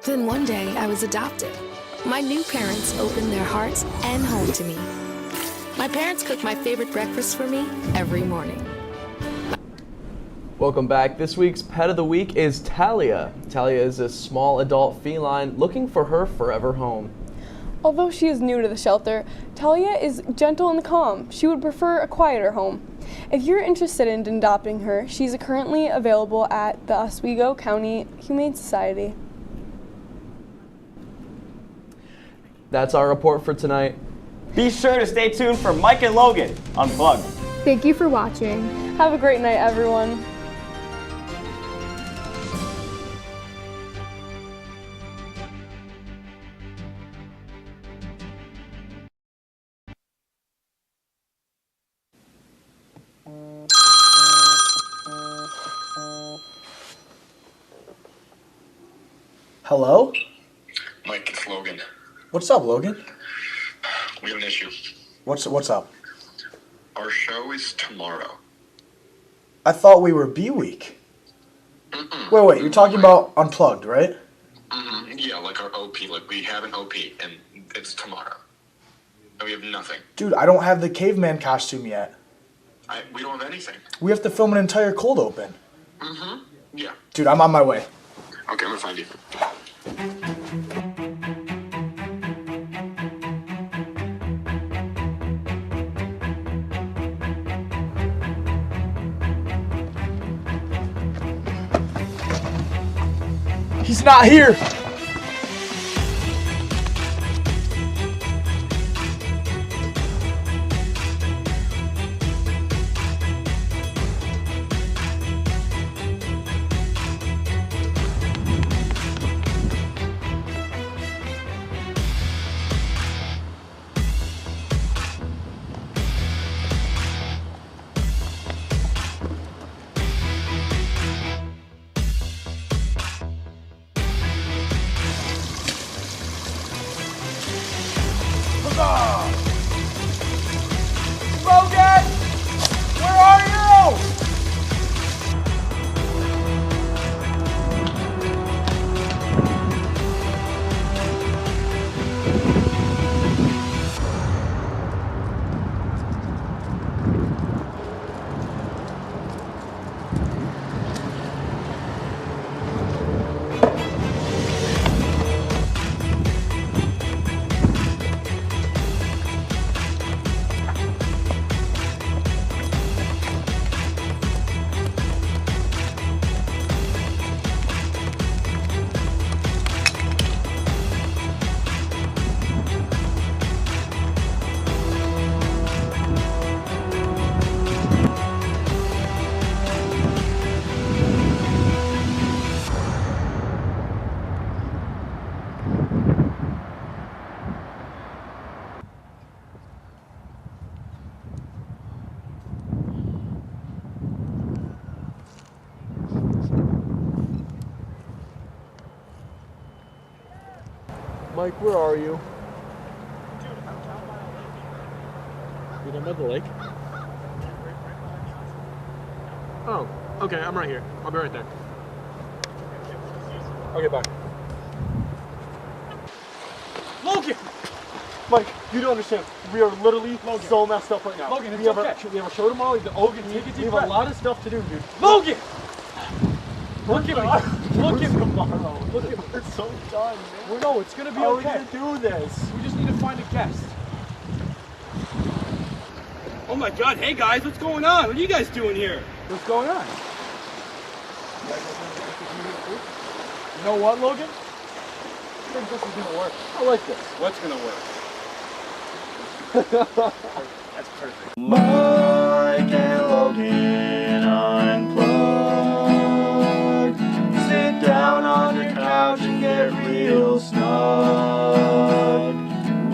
Then one day I was adopted. My new parents opened their hearts and home to me. My parents cook my favorite breakfast for me every morning. Welcome back. This week's Pet of the Week is Talia. Talia is a small adult feline looking for her forever home. Although she is new to the shelter, Talia is gentle and calm. She would prefer a quieter home. If you're interested in adopting her, she's currently available at the Oswego County Humane Society. That's our report for tonight. Be sure to stay tuned for Mike and Logan Unplugged. Thank you for watching. Have a great night, everyone. Hello? Mike, it's Logan. What's up, Logan? We have an issue. What's up? Our show is tomorrow. I thought we were B-Week. Wait, you're talking about Unplugged, right? Mm-hmm. Yeah, like our OP. Like, we have an OP, and it's tomorrow. And we have nothing. Dude, I don't have the caveman costume yet. We don't have anything. We have to film an entire cold open. Mm-hmm. Yeah. Dude, I'm on my way. Okay, I'm gonna find you. He's not here! Logan! Where are you? Mike, where are you? You done by the lake? Oh, okay, I'm right here. I'll be right there. Okay, bye. Logan! Mike, you don't understand. We are literally so messed up right now. Logan, it's we have okay. We have a show tomorrow. Logan, take a deep breath. We have a lot of stuff to do, dude. Logan! Look at me. Look at tomorrow. Look at we're so done, man. No, it's gonna be okay. How are we gonna do this? We just need to find a guest. Oh my God! Hey guys, what's going on? What are you guys doing here? What's going on? You know what, Logan? I think this is gonna work. I like this. What's gonna work? That's perfect. Mike and Logan Unplugged. Sit down on the couch and get real snug.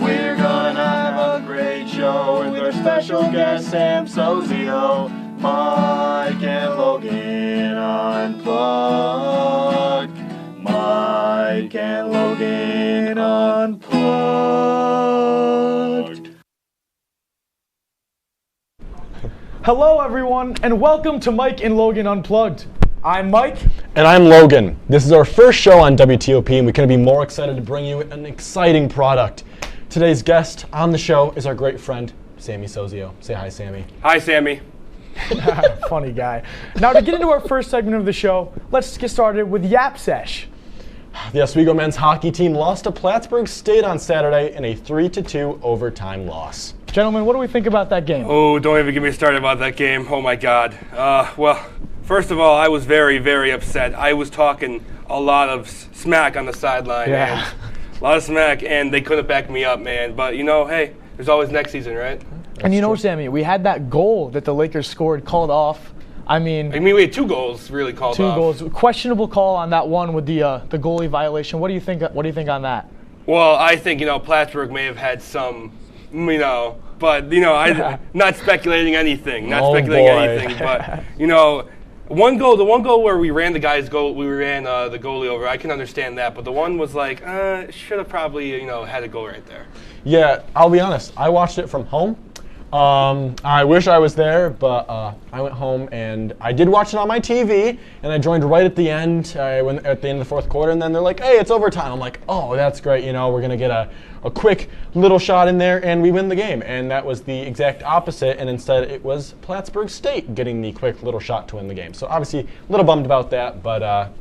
We're gonna have a great show with our special guest Sam Sozio. Mike and Logan Unplugged. Mike and Logan Unplugged. Hello, everyone, and welcome to Mike and Logan Unplugged. I'm Mike. And I'm Logan. This is our first show on WTOP, and we couldn't be more excited to bring you an exciting product. Today's guest on the show is our great friend, Sammy Sozio. Say hi, Sammy. Hi, Sammy. Funny guy. Now, to get into our first segment of the show, let's get started with Yap Sesh. The Oswego men's hockey team lost to Plattsburgh State on Saturday in a 3-2 overtime loss. Gentlemen, what do we think about that game? Oh, don't even get me started about that game. Oh my God. Well, first of all, I was very, very upset. I was talking a lot of smack on the sideline. Yeah. And a lot of smack, and they couldn't back me up, man. But you know, hey, there's always next season, right? And you know, Sammy, we had that goal that the Lakers scored called off. I mean, we had 2 goals really called off. 2 goals. Questionable call on that one with the goalie violation. What do you think? What do you think on that? Well, I think Plattsburgh may have had some, but I not speculating anything. Not speculating anything. But the one goal where we ran the guy's goal, we ran the goalie over. I can understand that, but the one was like, should have probably had a goal right there. Yeah, I'll be honest. I watched it from home. I wish I was there, but I went home and I did watch it on my TV, and I joined right at the end, at the end of the fourth quarter, and then they're like, hey, it's overtime. I'm like, oh, that's great. We're going to get a quick little shot in there, and we win the game. And that was the exact opposite, and instead it was Plattsburgh State getting the quick little shot to win the game. So obviously a little bummed about that, but,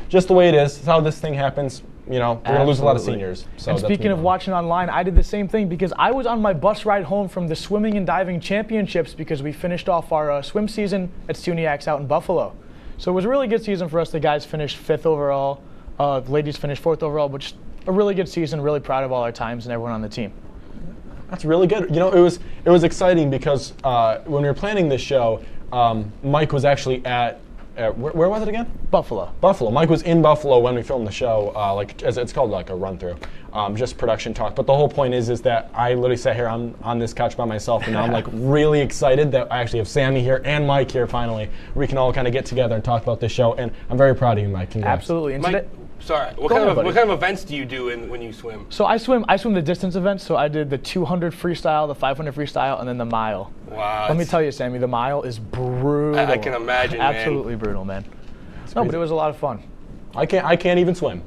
just the way it is. It's how this thing happens. We're going to lose a lot of seniors. So and speaking of watching online, I did the same thing because I was on my bus ride home from the swimming and diving championships because we finished off our swim season at SUNY Oswego out in Buffalo. So it was a really good season for us. The guys finished 5th overall. The ladies finished 4th overall, but just a really good season. Really proud of all our times and everyone on the team. That's really good. It was exciting because when we were planning this show, Mike was actually at where was it again? Buffalo. Mike was in Buffalo when we filmed the show, as it's called like a run through, just production talk. But the whole point is that I literally sat here on this couch by myself, and now I'm like really excited that I actually have Sammy here and Mike here finally. We can all kind of get together and talk about this show, and I'm very proud of you, Mike. Congrats. Absolutely. And Mike, sorry. What kind of events do you do when you swim? So I swim the distance events. So I did the 200 freestyle, the 500 freestyle, and then the mile. Wow. Let me tell you, Sammy, the mile is brutal. I can imagine, man. Absolutely brutal, man. No, but it was a lot of fun. I can't even swim.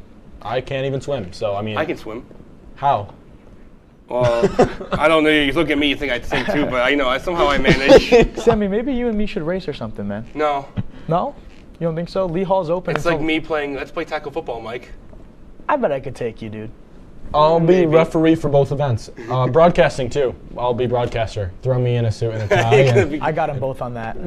So I mean. I can swim. How? Well, I don't know. You look at me, you think I'd sink too, but somehow I manage. Sammy, maybe you and me should race or something, man. No. No? You don't think so? Lee Hall's open. It's like me playing. Let's play tackle football, Mike. I bet I could take you, dude. I'll be referee for both events. Broadcasting too. I'll be broadcaster. Throw me in a suit and a tie. I got them both on that.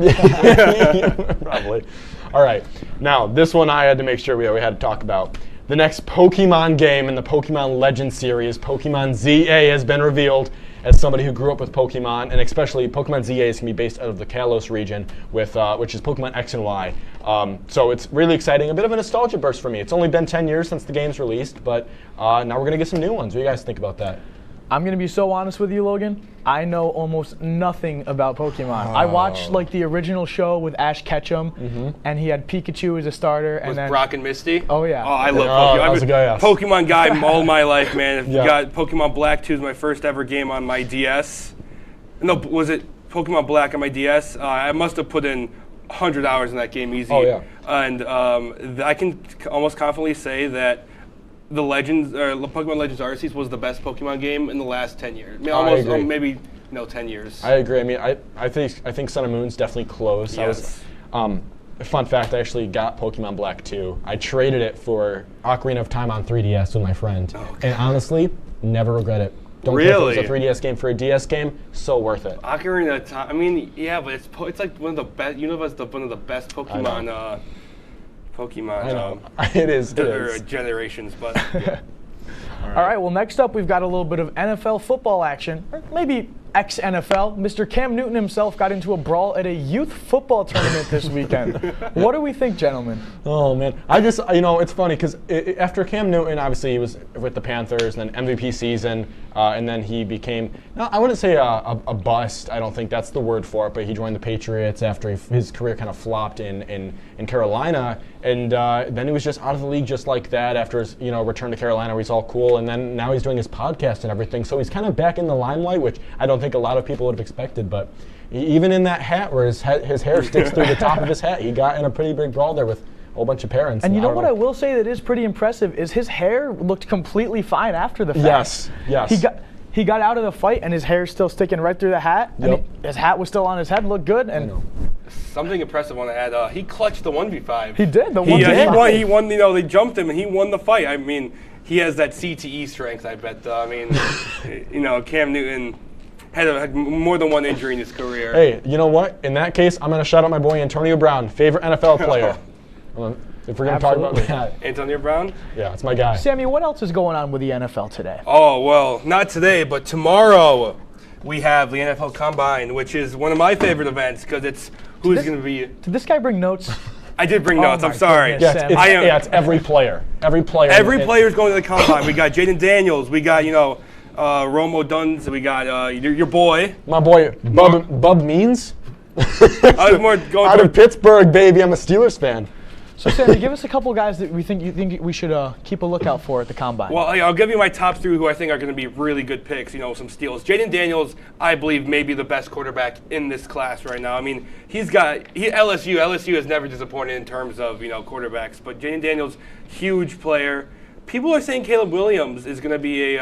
Probably. All right. Now, this one I had to make sure we had to talk about. The next Pokemon game in the Pokemon Legends series, Pokemon ZA, has been revealed. As somebody who grew up with Pokemon, and especially Pokemon ZA is going to be based out of the Kalos region, which is Pokemon X and Y. So it's really exciting, a bit of a nostalgia burst for me. It's only been 10 years since the game's released, but now we're going to get some new ones. What do you guys think about that? I'm going to be so honest with you, Logan. I know almost nothing about Pokemon. I watched the original show with Ash Ketchum, and he had Pikachu as a starter. With Brock and Misty? Oh, yeah. Oh, I love Pokemon. Pokemon guy all my life, man. You got Pokemon Black 2 is my first ever game on my DS. No, was it Pokemon Black on my DS? I must have put in 100 hours in that game easy. Oh, yeah. And I can almost confidently say that the Legends, or Pokemon Legends Arceus was the best Pokemon game in the last 10 years. I mean, almost, agree. maybe 10 years. I agree. I mean, I think Sun and Moon's definitely close. Yes. Fun fact, I actually got Pokemon Black 2. I traded it for Ocarina of Time on 3DS with my friend. And honestly, never regret it. Don't care if it was a 3DS game for a DS game, so worth it. Ocarina of Time, I mean, yeah, but it's like one of the best, one of the best Pokemon, I know. It is. Generations, but yeah. All right, well, next up, we've got a little bit of NFL football action, or maybe ex-NFL. Mr. Cam Newton himself got into a brawl at a youth football tournament this weekend. What do we think, gentlemen? Oh, man. I just, it's funny because after Cam Newton, obviously, he was with the Panthers, and then MVP season, and then he became, I wouldn't say a bust. I don't think that's the word for it, but he joined the Patriots after his career kind of flopped in Carolina, and then he was just out of the league just like that after his, return to Carolina where he's all cool, and then now he's doing his podcast and everything, so he's kind of back in the limelight, which I don't think a lot of people would have expected, but even in that hat where his hair sticks through the top of his hat, he got in a pretty big brawl there with a whole bunch of parents. And you know what I will say that is pretty impressive is his hair looked completely fine after the fact. Yes. He got out of the fight and his hair's still sticking right through the hat. Yep. And his hat was still on his head, looked good. And Something impressive I want to add. He clutched the 1v5. He did, the 1v5. He won, they jumped him and he won the fight. I mean, he has that CTE strength, I bet. I mean, Cam Newton had more than one injury in his career. Hey, you know what? In that case, I'm going to shout out my boy Antonio Brown, favorite NFL player. If we're going to talk about that. Antonio Brown? Yeah, it's my guy. Sammy, what else is going on with the NFL today? Oh, well, not today, but tomorrow we have the NFL Combine, which is one of my favorite events because it's who's going to be. Did this guy bring notes? I did bring notes. I'm sorry. It's every player. Every player. Every player's going to the Combine. We got Jaden Daniels. We got, Romo Duns. We got your boy. My boy, Bub Means. I was more going out of Pittsburgh, baby. I'm a Steelers fan. So, Sammy, give us a couple guys that you think we should keep a lookout for at the Combine. Well, I'll give you my top three who I think are going to be really good picks, some steals. Jaden Daniels, I believe, may be the best quarterback in this class right now. I mean, LSU. LSU has never disappointed in terms of, quarterbacks. But Jaden Daniels, huge player. People are saying Caleb Williams is going to be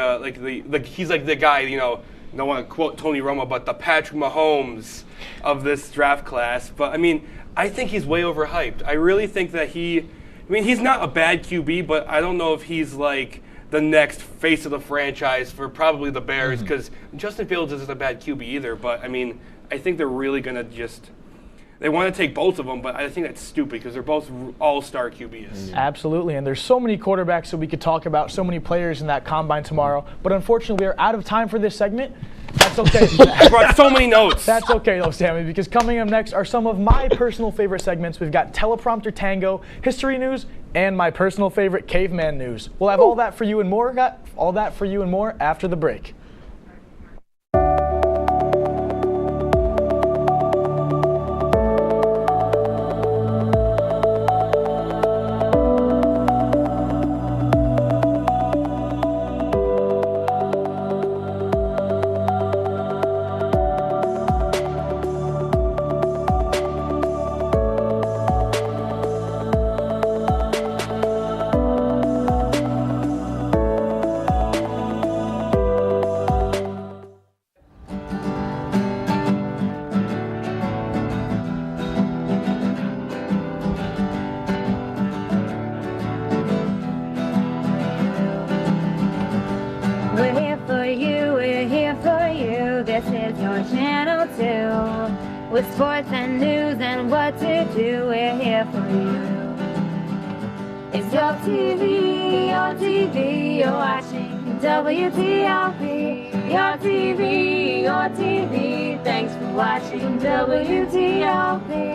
he's like the guy, don't want to quote Tony Romo, but the Patrick Mahomes of this draft class. But, I mean, I think he's way overhyped. I really think that he's not a bad QB, but I don't know if he's like the next face of the franchise for probably the Bears because Justin Fields isn't a bad QB either. But, I mean, I think they're really going to they want to take both of them, but I think that's stupid because they're both all-star QBs. Absolutely, and there's so many quarterbacks that we could talk about, so many players in that Combine tomorrow. But unfortunately, we are out of time for this segment. That's okay. I brought so many notes. That's okay, though, Sammy, because coming up next are some of my personal favorite segments. We've got Teleprompter Tango, History News, and my personal favorite, Caveman News. We'll have all that for you and more. After the break. With sports and news and what to do, we're here for you. It's your TV, you're watching WTOP. Your TV, thanks for watching WTOP.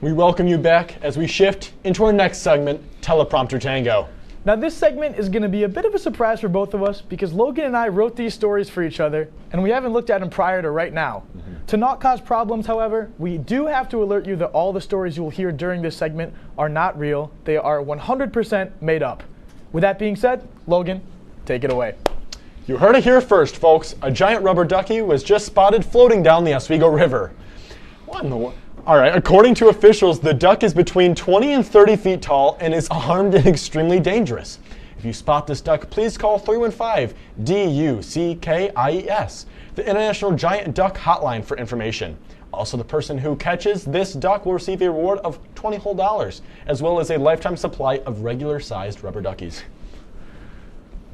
We welcome you back as we shift into our next segment, Teleprompter Tango. Now this segment is going to be a bit of a surprise for both of us because Logan and I wrote these stories for each other and we haven't looked at them prior to right now. To not cause problems, however, we do have to alert you that all the stories you will hear during this segment are not real. They are 100% made up. With that being said, Logan, take it away. You heard it here first, folks. A giant rubber ducky was just spotted floating down the Oswego River. What in the world? All right, according to officials, the duck is between 20 and 30 feet tall and is armed and extremely dangerous. If you spot this duck, please call 315-DUCKIES, the International Giant Duck Hotline, for information. Also, the person who catches this duck will receive a reward of $20 whole, as well as a lifetime supply of regular-sized rubber duckies.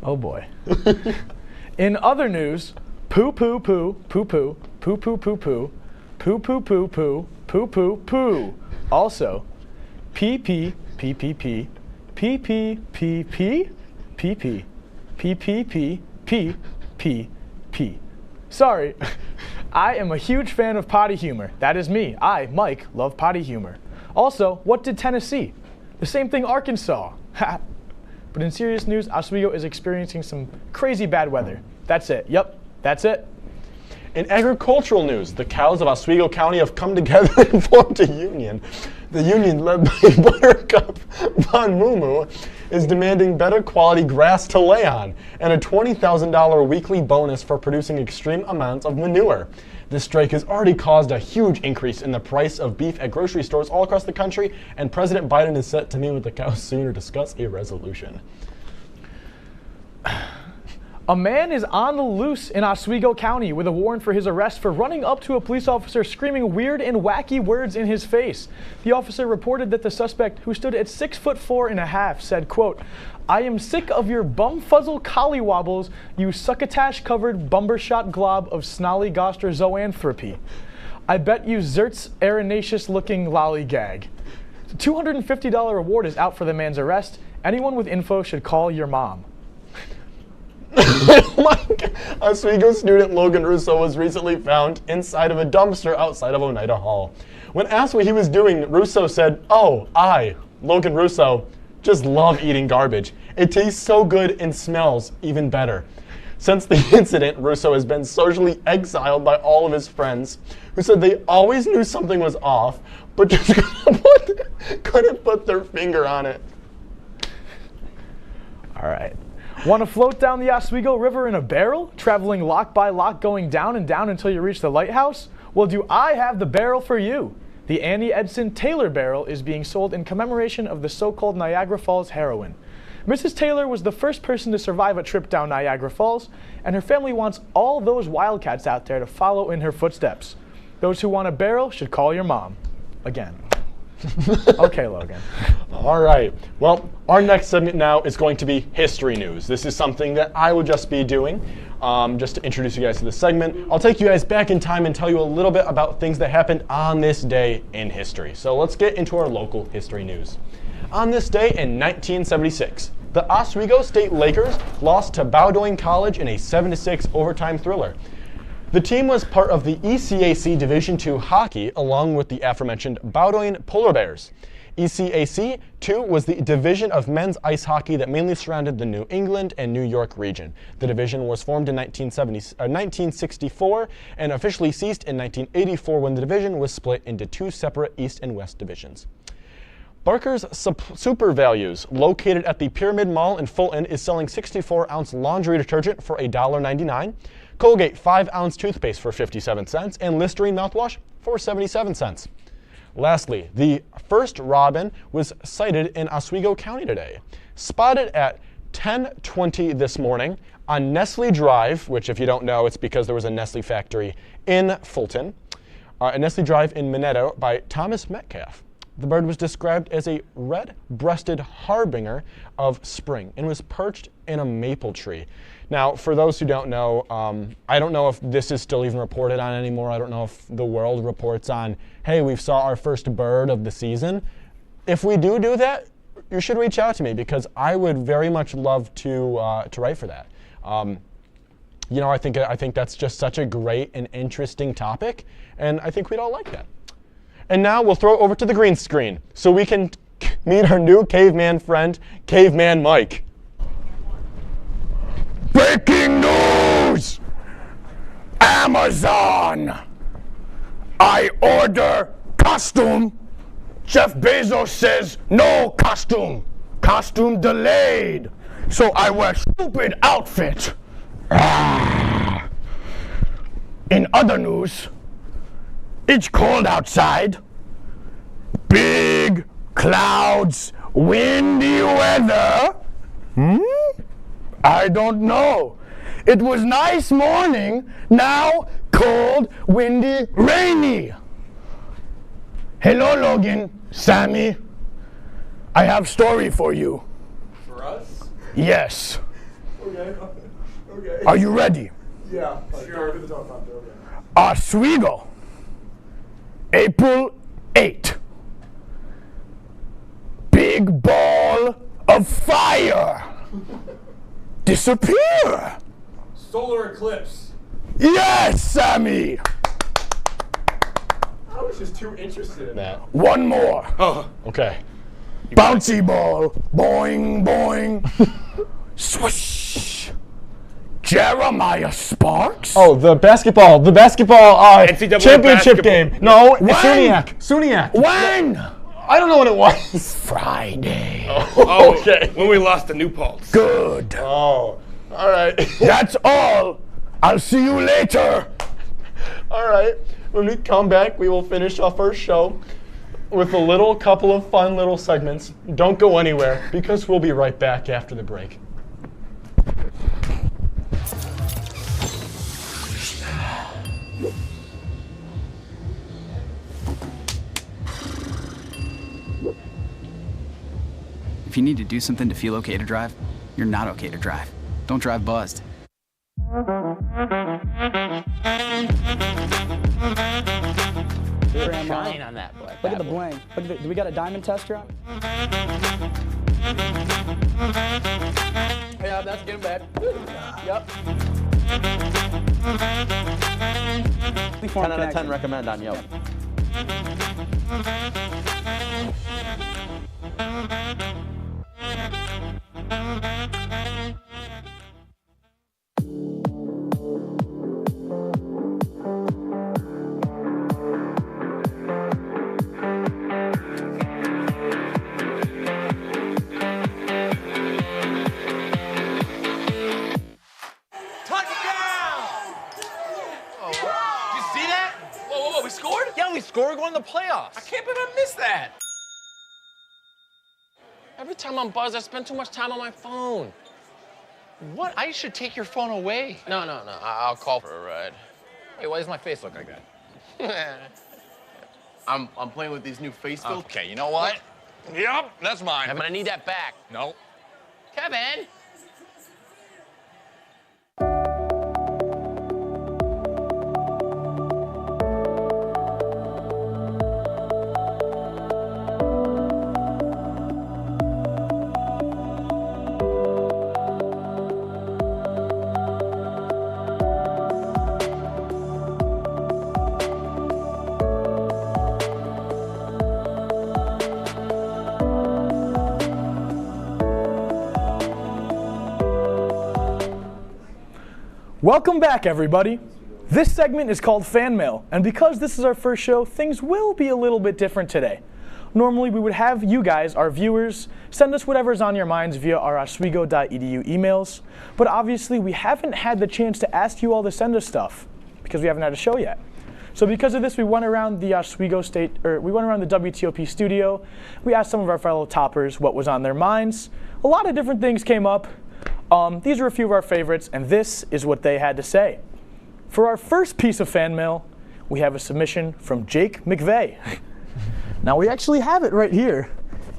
Oh boy. In other news, poo poo poo poo poo poo poo poo poo poo poo poo poo poo poo poo. Also, pee pee pee pee pee pee pee pee pee pee pee pee pee pee pee pee pee. Sorry, I am a huge fan of potty humor. That is me. I, Mike, love potty humor. Also, what did Tennessee? The same thing Arkansas. But in serious news, Oswego is experiencing some crazy bad weather. That's it. Yep, that's it. In agricultural news, the cows of Oswego County have come together and formed a union. The union, led by Buttercup Von Mumu, is demanding better quality grass to lay on and a $20,000 weekly bonus for producing extreme amounts of manure. This strike has already caused a huge increase in the price of beef at grocery stores all across the country, and President Biden is set to meet with the cows soon to discuss a resolution. A man is on the loose in Oswego County with a warrant for his arrest for running up to a police officer screaming weird and wacky words in his face. The officer reported that the suspect, who stood at 6'4.5", said, quote, "I am sick of your bumfuzzle collywobbles, you succotash-covered bumbershot glob of snollygoster zoanthropy. I bet you zerts arenaceous-looking lollygag." The $250 reward is out for the man's arrest. Anyone with info should call your mom. Oswego student Logan Russo was recently found inside of a dumpster outside of Oneida Hall. When asked what he was doing, Russo said, "Oh, I, Logan Russo, just love eating garbage. It tastes so good and smells even better." Since the incident, Russo has been socially exiled by all of his friends, who said they always knew something was off, but just couldn't put their finger on it. All right. Want to float down the Oswego River in a barrel, traveling lock by lock, going down and down until you reach the lighthouse? Well, do I have the barrel for you? The Annie Edson Taylor barrel is being sold in commemoration of the so-called Niagara Falls heroine. Mrs. Taylor was the first person to survive a trip down Niagara Falls, and her family wants all those wildcats out there to follow in her footsteps. Those who want a barrel should call your mom. Again. Okay, Logan. All right. Well, our next segment now is going to be history news. This is something that I will just be doing, just to introduce you guys to the segment. I'll take you guys back in time and tell you a little bit about things that happened on this day in history. So let's get into our local history news. On this day in 1976, the Oswego State Lakers lost to Bowdoin College in a 7-6 overtime thriller. The team was part of the ECAC Division II hockey, along with the aforementioned Bowdoin Polar Bears. ECAC, too, was the division of men's ice hockey that mainly surrounded the New England and New York region. The division was formed in 1964 and officially ceased in 1984 when the division was split into two separate East and West divisions. Barker's Super Values, located at the Pyramid Mall in Fulton, is selling 64-ounce laundry detergent for $1.99. Colgate 5-ounce toothpaste for 57 cents, and Listerine mouthwash for 77 cents. Lastly, the first robin was sighted in Oswego County today. Spotted at 10:20 this morning on Nestle Drive, which if you don't know, it's because there was a Nestle factory in Fulton, a Nestle Drive in Minetto by Thomas Metcalf. The bird was described as a red-breasted harbinger of spring and was perched in a maple tree. Now, for those who don't know, I don't know if this is still even reported on anymore. I don't know if the world reports on, hey, we've saw our first bird of the season. If we do that, you should reach out to me because I would very much love to write for that. You know, I think that's just such a great and interesting topic, and I think we'd all like that. And now we'll throw it over to the green screen so we can meet our new caveman friend, Caveman Mike. Breaking news! Amazon! I order costume. Jeff Bezos says no costume. Costume delayed. So I wear stupid outfit. Ah. In other news, it's cold outside. Big clouds, windy weather. I don't know. It was nice morning, now cold, windy, rainy. Hello, Logan, Sammy. I have story for you. For us? Yes. Okay. Okay. Are you ready? Yeah. Sure. Oswego, April 8. Big ball of fire. Disappear. Solar eclipse. Yes, Sammy. I was just too interested in that. One more. Oh. Okay. Bouncy ball. Boing, boing. Swish. Jeremiah Sparks. Oh, the basketball NCAA championship basketball. game. No, When? SUNYAC. When? I don't know what it was. Friday. Oh, okay. When we lost to New Paltz. Good. Oh, all right. That's all. I'll see you later. All right. When we come back, we will finish off our show with a couple of fun little segments. Don't go anywhere because we'll be right back after the break. If you need to do something to feel okay to drive, you're not okay to drive. Don't drive buzzed. Shine on that boy. Look at the bling. Look at do we got a diamond tester on? Yeah, that's getting bad. Yep. 10 out of 10 recommend on Yelp. We're going to the playoffs. I can't believe I missed that. Every time I'm buzzed, I spend too much time on my phone. What? I should take your phone away. No. I'll call for a ride. Hey, why does my face look like that? I'm playing with these new face filters. Okay, you know what? Yep, that's mine. I'm gonna need that back. No. Kevin! Welcome back, everybody. This segment is called Fan Mail, and because this is our first show, things will be a little bit different today. Normally, we would have you guys, our viewers, send us whatever's on your minds via our oswego.edu emails, but obviously we haven't had the chance to ask you all to send us stuff because we haven't had a show yet. So because of this, we went around the WTOP studio. We asked some of our fellow toppers what was on their minds. A lot of different things came up. These are a few of our favorites, and this is what they had to say. For our first piece of fan mail, we have a submission from Jake McVeigh. Now, we actually have it right here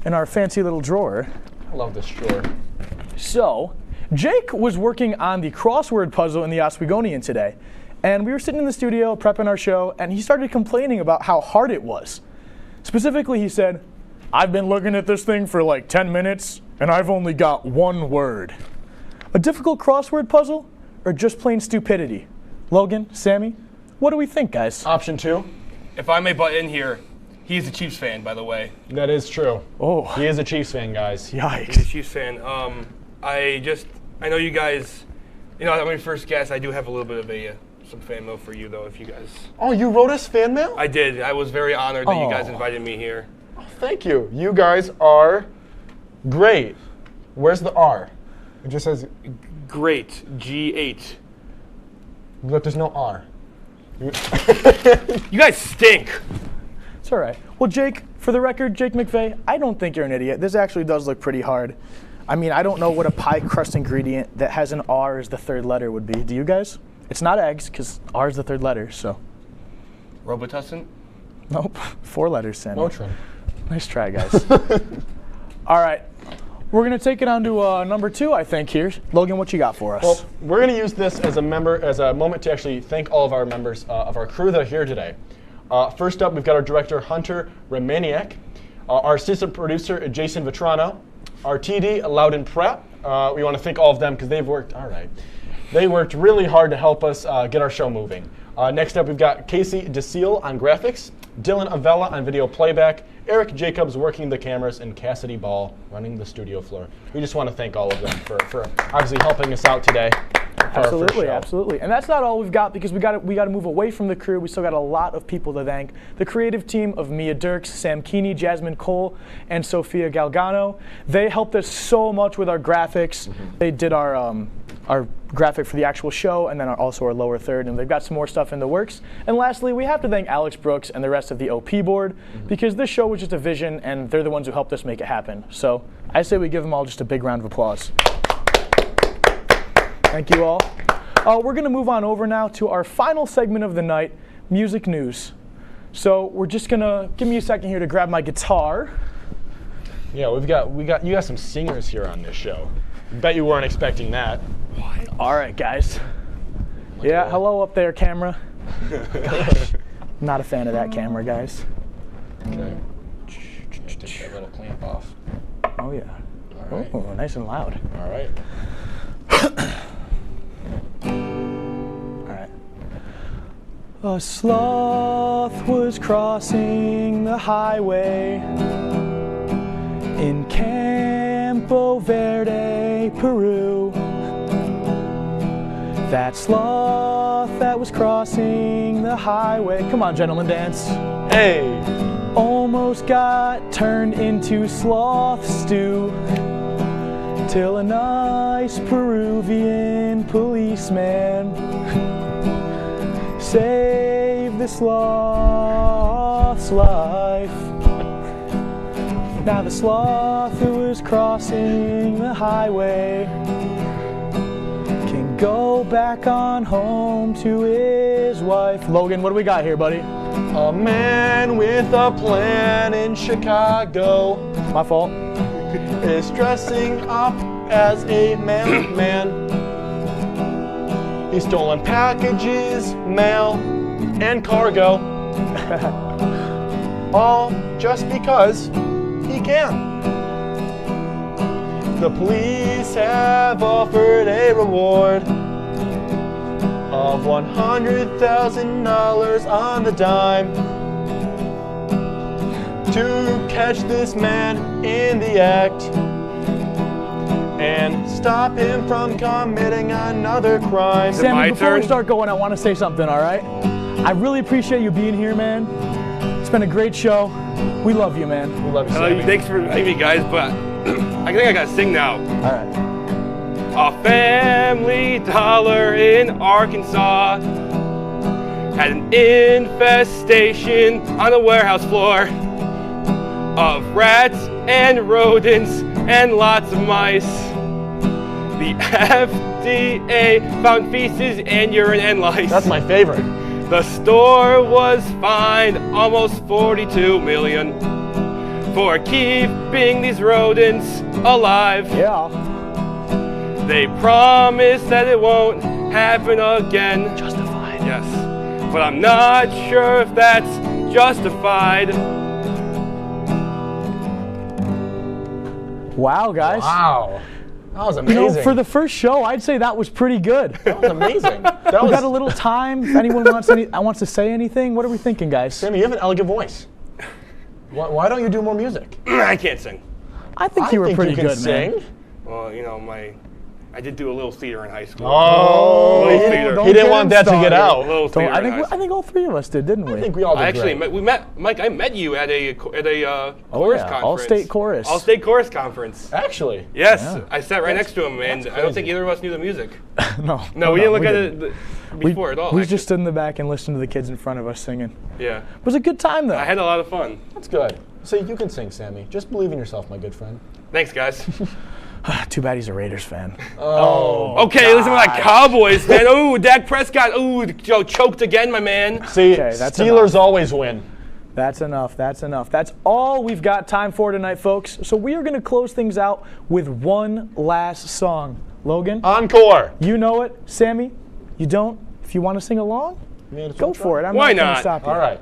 in our fancy little drawer. I love this drawer. So, Jake was working on the crossword puzzle in the Oswegonian today, and we were sitting in the studio prepping our show, and he started complaining about how hard it was. Specifically, he said, "I've been looking at this thing for like 10 minutes, and I've only got one word." A difficult crossword puzzle, or just plain stupidity? Logan, Sammy, what do we think, guys? Option 2. If I may butt in here, He's a Chiefs fan, by the way. That is true. Oh. He is a Chiefs fan, guys. Yikes. He's a Chiefs fan. I know you guys, when we first guessed, I do have a little bit of some fan mail for you, though, if you guys. Oh, you wrote us fan mail? I did. I was very honored that you guys invited me here. Oh, thank you. You guys are great. Where's the R? It just says great. G8. Look, there's no R. You guys stink. It's all right. Well, Jake, for the record, Jake McVeigh, I don't think you're an idiot. This actually does look pretty hard. I mean, I don't know what a pie crust ingredient that has an R as the third letter would be. Do you guys? It's not eggs, because R is the third letter, so. Robitussin? Nope. 4 letters, Sammy. Motrin. Nice try, guys. All right. We're going to take it on to number 2, I think, here. Logan, what you got for us? Well, we're going to use this as a moment to actually thank all of our members of our crew that are here today. First up, we've got our director, Hunter Romaniak, our assistant producer, Jason Vetrano, our TD, Loudon Pratt. We want to thank all of them because they've worked really hard to help us get our show moving. Next up, we've got Casey DeSeal on graphics, Dylan Avella on video playback, Eric Jacobs working the cameras, and Cassidy Ball running the studio floor. We just want to thank all of them for obviously helping us out today. Absolutely, absolutely. And that's not all we've got, because we got to move away from the crew. We still got a lot of people to thank. The creative team of Mia Dirks, Sam Keeney, Jasmine Cole, and Sophia Galgano. They helped us so much with our graphics. They did our graphic for the actual show, and then also our lower third, and they've got some more stuff in the works. And lastly, we have to thank Alex Brooks and the rest of the OP board, because this show was just a vision, and they're the ones who helped us make it happen. So I say we give them all just a big round of applause. Thank you all. We're going to move on over now to our final segment of the night, music news. So we're just going to, give me a second here to grab my guitar. Yeah, you got some singers here on this show. Bet you weren't expecting that. What? All right, guys. Yeah, hello up there, camera. Gosh, not a fan of that camera, guys. Okay. Take that little clamp off. Oh, yeah. All right. Oh, nice and loud. All right. All right. A sloth was crossing the highway in Campo Verde, Peru. That sloth that was crossing the highway. Come on, gentlemen, dance. Hey! Almost got turned into sloth stew, till a nice Peruvian policeman saved the sloth's life. Now the sloth who was crossing the highway can go back on home to his wife. Logan, what do we got here, buddy? A man with a plan in Chicago. My fault. Is dressing up as a mailman. He's stolen packages, mail, and cargo. All just because he can. The police have offered a reward of $100,000 on the dime to catch this man in the act and stop him from committing another crime. Sammy, before we start going, I want to say something, all right? I really appreciate you being here, man. It's been a great show. We love you, man. We love you, Sammy. Thanks for having me, guys, but I think I gotta sing now. All right. A Family Dollar in Arkansas had an infestation on the warehouse floor of rats and rodents and lots of mice. The FDA found feces and urine and lice. That's my favorite. The store was fined almost $42 million for keeping these rodents alive. Yeah. They promise that it won't happen again. Justified. Yes. But I'm not sure if that's justified. Wow, guys. Wow. That was amazing. You know, for the first show, I'd say that was pretty good. That was amazing. We got a little time. If anyone wants to say anything, what are we thinking, guys? Sammy, you have an elegant voice. Why don't you do more music? I can't sing. I think you were pretty can good, man. sing. Well, you know, I did do a little theater in high school. Oh, Little theater. he didn't want that to get out. Little theater I in high think school. I think all three of us did, didn't we? I think we all did. I actually great. we met Mike. I met you at a chorus conference. All-state chorus. All-state chorus conference. Actually. Yes, Yeah. I sat right next to him, and I don't think either of us knew the music. No, we didn't look at it before at all. We actually. just stood in the back and listened to the kids in front of us singing. Yeah. It was a good time, though. I had a lot of fun. That's good. See, you can sing, Sammy. Just believe in yourself, my good friend. Thanks, guys. Too bad he's a Raiders fan. Oh. Okay, listen to that Cowboys, man. Oh, Dak Prescott. Oh, choked again, my man. See, that's Steelers enough. always win. That's enough. That's enough. That's all we've got time for tonight, folks. So we are going to close things out with one last song. Logan? Encore. You know it. Sammy? You don't? If you want to sing along, go for it. I'm Why not going not? to stop you. All right.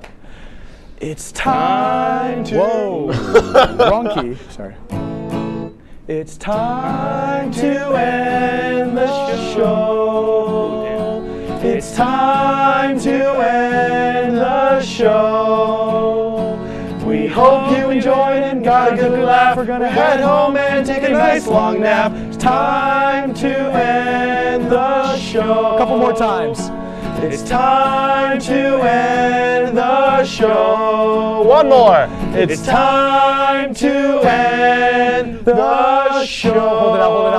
It's time to... Whoa. Wrong key. Sorry. It's time to end the show. It's time to end the show. We hope you enjoyed and got a good laugh. We're gonna head home and take a nice long nap. It's time to end the show. A couple more times. It's time to end the show. One more. It's time to end the show. Hold it out, hold it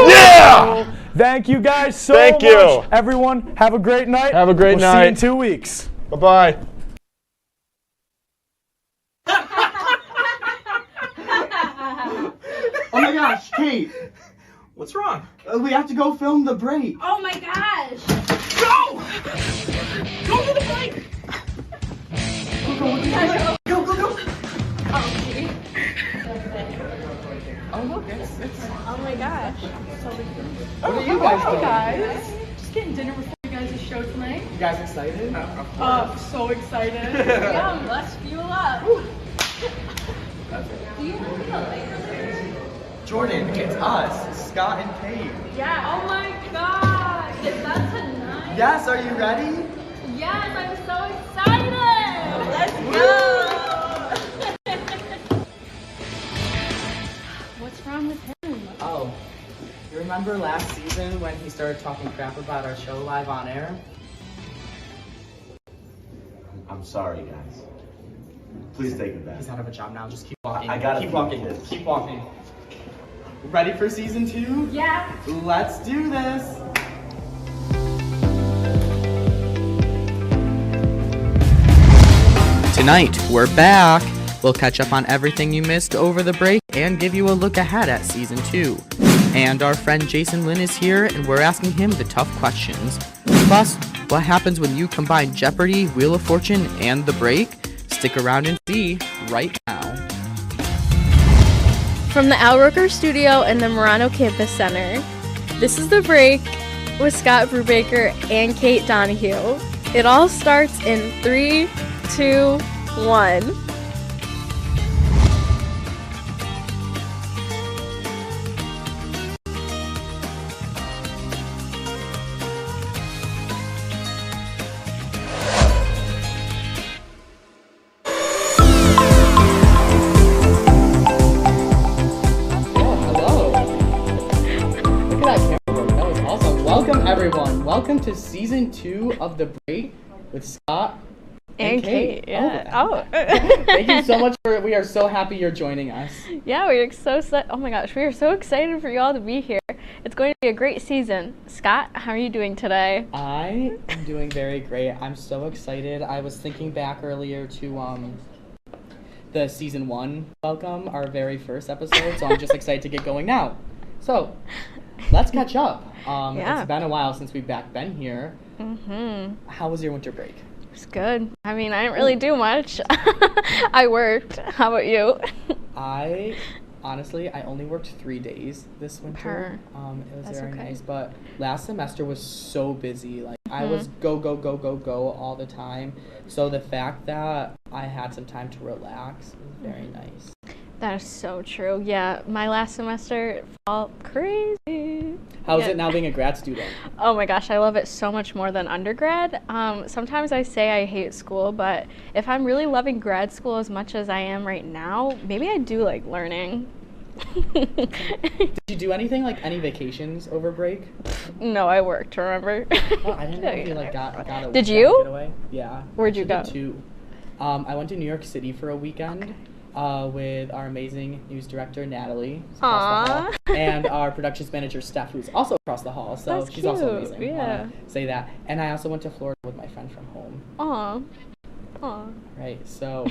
out. Yeah! Thank you guys so Thank much. you. Everyone, have a great night. Have a great We'll night. see you in 2 weeks. Bye-bye. Oh my gosh, Kate. What's wrong? We have to go film the break. Oh my gosh! Go! Go to the break! Go, go, go! Okay. Oh look, it's Oh my gosh. What are you guys doing? Guys, just getting dinner before you guys' show tonight. You guys excited? So excited. Yeah, let's fuel up. Do you know the later? Jordan, it's us, Scott and Kate. Yeah. Oh my gosh. Is that tonight? Yes, are you ready? Yes, I'm so excited. Let's go. What's wrong with him? Oh, you remember last season when he started talking crap about our show live on air? I'm sorry, guys. Please take it back. He's out of a job now, just keep walking. I gotta keep keep walking. this. Keep walking. Ready for season 2? Yeah. Let's do this. Tonight, we're back. We'll catch up on everything you missed over the break and give you a look ahead at season 2. And our friend Jason Lynn is here, and we're asking him the tough questions. Plus, what happens when you combine Jeopardy, Wheel of Fortune, and the break? Stick around and see right now. From the Al Roker Studio and the Murano Campus Center, this is The Break with Scott Brubaker and Kate Donahue. It all starts in 3, 2, 1. Welcome to season 2 of The Break with Scott And Kate, yeah. Oh. Thank you so much we are so happy you're joining us. Yeah, we are oh my gosh, we are so excited for you all to be here. It's going to be a great season. Scott, how are you doing today? I am doing very great. I'm so excited. I was thinking back earlier to the season 1 welcome, our very first episode, so I'm just excited to get going now. So, let's catch up. Yeah. It's been a while since we've been here. Mm-hmm. How was your winter break? It's good. I mean, I didn't really do much. I worked. How about you? Honestly, I only worked 3 days this winter. It was That's very okay. nice, but last semester was so busy. Like I Mhm. was go all the time. So the fact that I had some time to relax was very nice. That is so true. Yeah, my last semester felt crazy. How's it now being a grad student? Oh my gosh, I love it so much more than undergrad. Sometimes I say I hate school, but if I'm really loving grad school as much as I am right now, maybe I do like learning. Did you do anything, like any vacations over break? No, I worked, remember? Oh, I didn't know if you like got a Did you? getaway. Yeah. Where'd you go? I went to New York City for a weekend. With our amazing news director, Natalie, Aww. across the hall, and our productions manager, Steph, who's also across the hall, so That's she's also cute, amazing. yeah. Wanna say that. And I also went to Florida with my friend from home. Aw. Right, so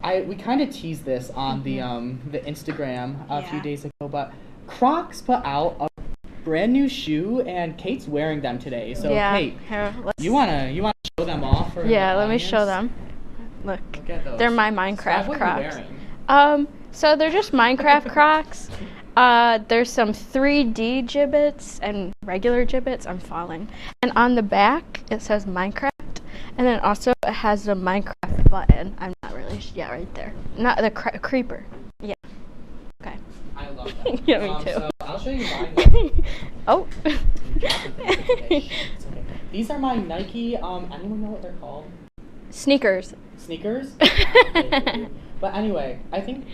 we kind of teased this on the Instagram a few days ago, but Crocs put out a brand new shoe, and Kate's wearing them today. So Kate, here, you wanna show them off? For let me show them. Look at those. They're my So Minecraft what are you Crocs. wearing? So they're just Minecraft Crocs. There's some 3D gibbets and regular gibbets. I'm falling. And on the back it says Minecraft, and then also it has the Minecraft button. I'm not really right there. Not the creeper. Yeah. Okay. I love that. Yeah, me too. So I'll show you mine. Oh. Okay. These are my Nike. Anyone know what they're called? Sneakers. Sneakers? Okay. But anyway, I think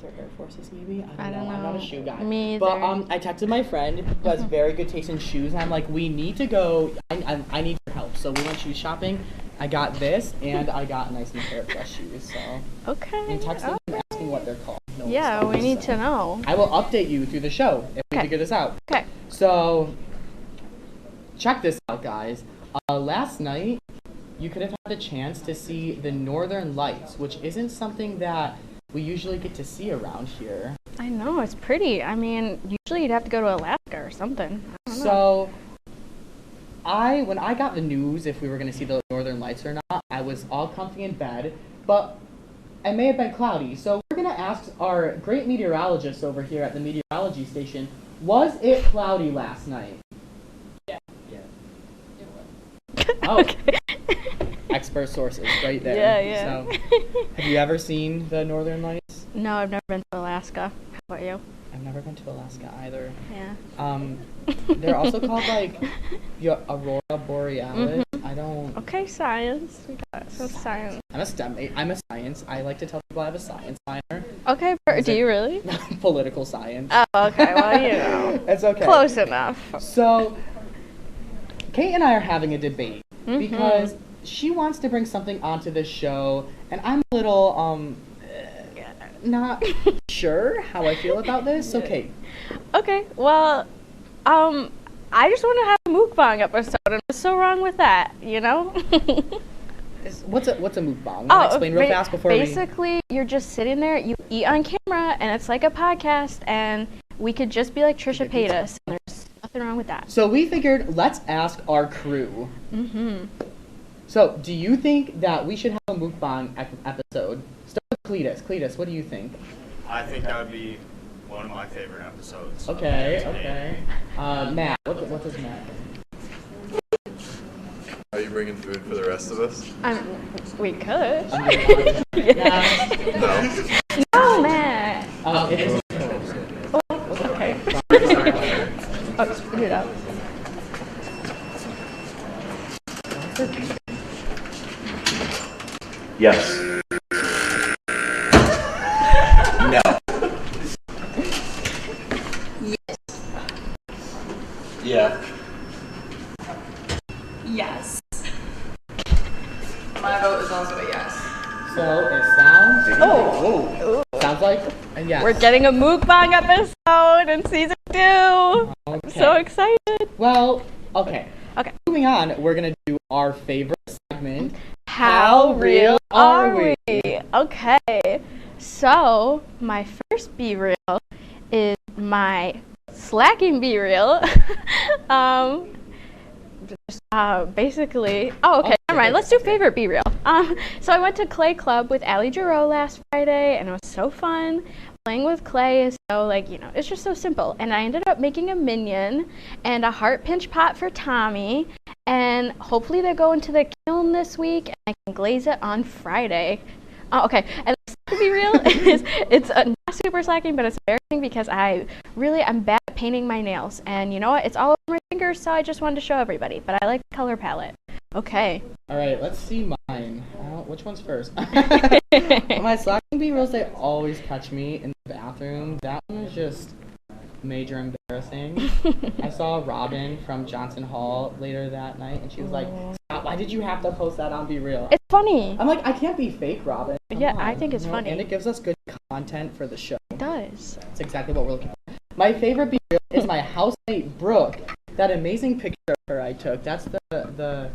they're Air Forces maybe? I don't know. I'm not a shoe guy. Me but either. I texted my friend who has very good taste in shoes, and I'm like, we need to go. I need your help. So we went shoe shopping. I got this, and I got a nice new pair of fresh shoes. So okay. And texting them asking what they're called. No Yeah, response, we need to know. I will update you through the show if we figure this out. Okay. So check this out, guys. Last night, you could have had a chance to see the Northern Lights, which isn't something that we usually get to see around here. I know, it's pretty. I mean, usually you'd have to go to Alaska or something. I don't know. So, when I got the news if we were going to see the Northern Lights or not, I was all comfy in bed, but it may have been cloudy. So we're going to ask our great meteorologist over here at the meteorology station, was it cloudy last night? Yeah. Oh. Okay. Expert sources right there. Yeah. So, have you ever seen the Northern Lights? No, I've never been to Alaska. How about you? I've never been to Alaska either. Yeah. They're also called like the Aurora Borealis. Mm-hmm. I don't. Okay, science. We got some science. I'm a STEM. I'm a science. I like to tell people I have a science minor. Okay, do you really? Political science. Oh, okay. Well, you know. It's okay. Close enough. So, Kate and I are having a debate Mm-hmm. because she wants to bring something onto this show, and I'm a little not sure how I feel about this. So, Kate. Okay. Well, I just want to have a mukbang episode, and what's so wrong with that? You know? What's a mukbang? Wanna explain real fast before basically, you're just sitting there, you eat on camera, and it's like a podcast, and we could just be like Trisha Paytas, and there's nothing wrong with that. So we figured, let's ask our crew. Mm-hmm. So, do you think that we should have a mukbang episode? Start with Cletus. Cletus, what do you think? I think that would be one of my favorite episodes. Okay. Matt, what does Matt think? Are you bringing food for the rest of us? We could. No. No, Matt. It is. Okay. Oh, screw it up. Yes. No. Yes. Yeah. Yes. My vote is also a yes. So it sounds. Oh. Sounds like a yes. We're getting a mukbang episode in season 2. Okay. I'm so excited. Well, okay. Okay. Moving on, we're gonna do our favorite segment. How real are we? Okay. So my first Be Real is my slacking Be Real. Basically, okay, never mind. Let's do favorite Be Real. So I went to Clay Club with Allie Giroux last Friday, and it was so fun. Playing with clay is so, it's just so simple. And I ended up making a minion and a heart pinch pot for Tommy. And hopefully they go into the kiln this week, and I can glaze it on Friday. Okay, and the to be real, it's not super slacking, but it's embarrassing because I'm bad at painting my nails. And you know what? It's all over my fingers, so I just wanted to show everybody. But I like the color palette. Okay. All right, let's see mine. Which one's first? My slacking B-rolls, they always catch me in the bathroom. That one is just major embarrassing. I saw Robin from Johnson Hall later that night, and she was like, "Stop, why did you have to post that on Be Real?" It's funny. I'm like, I can't be fake, Robin. Come Yeah, on, I think it's funny. And it gives us good content for the show. It does. That's exactly what we're looking for. My favorite Be Real is my housemate Brooke. That amazing picture of her I took. That's the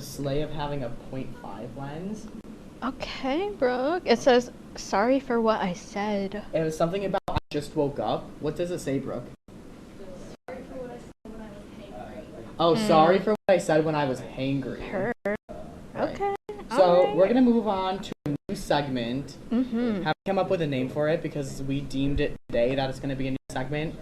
sleigh of having a 0.5 lens. Okay, Brooke. It says, "Sorry for what I said." It was something about I just woke up. What does it say, Brooke? Oh, sorry for what I said when I was hangry. Her. Okay. So we're gonna move on to a new segment. Mm-hmm. Have come up with a name for it because we deemed it today that it's gonna be a new segment.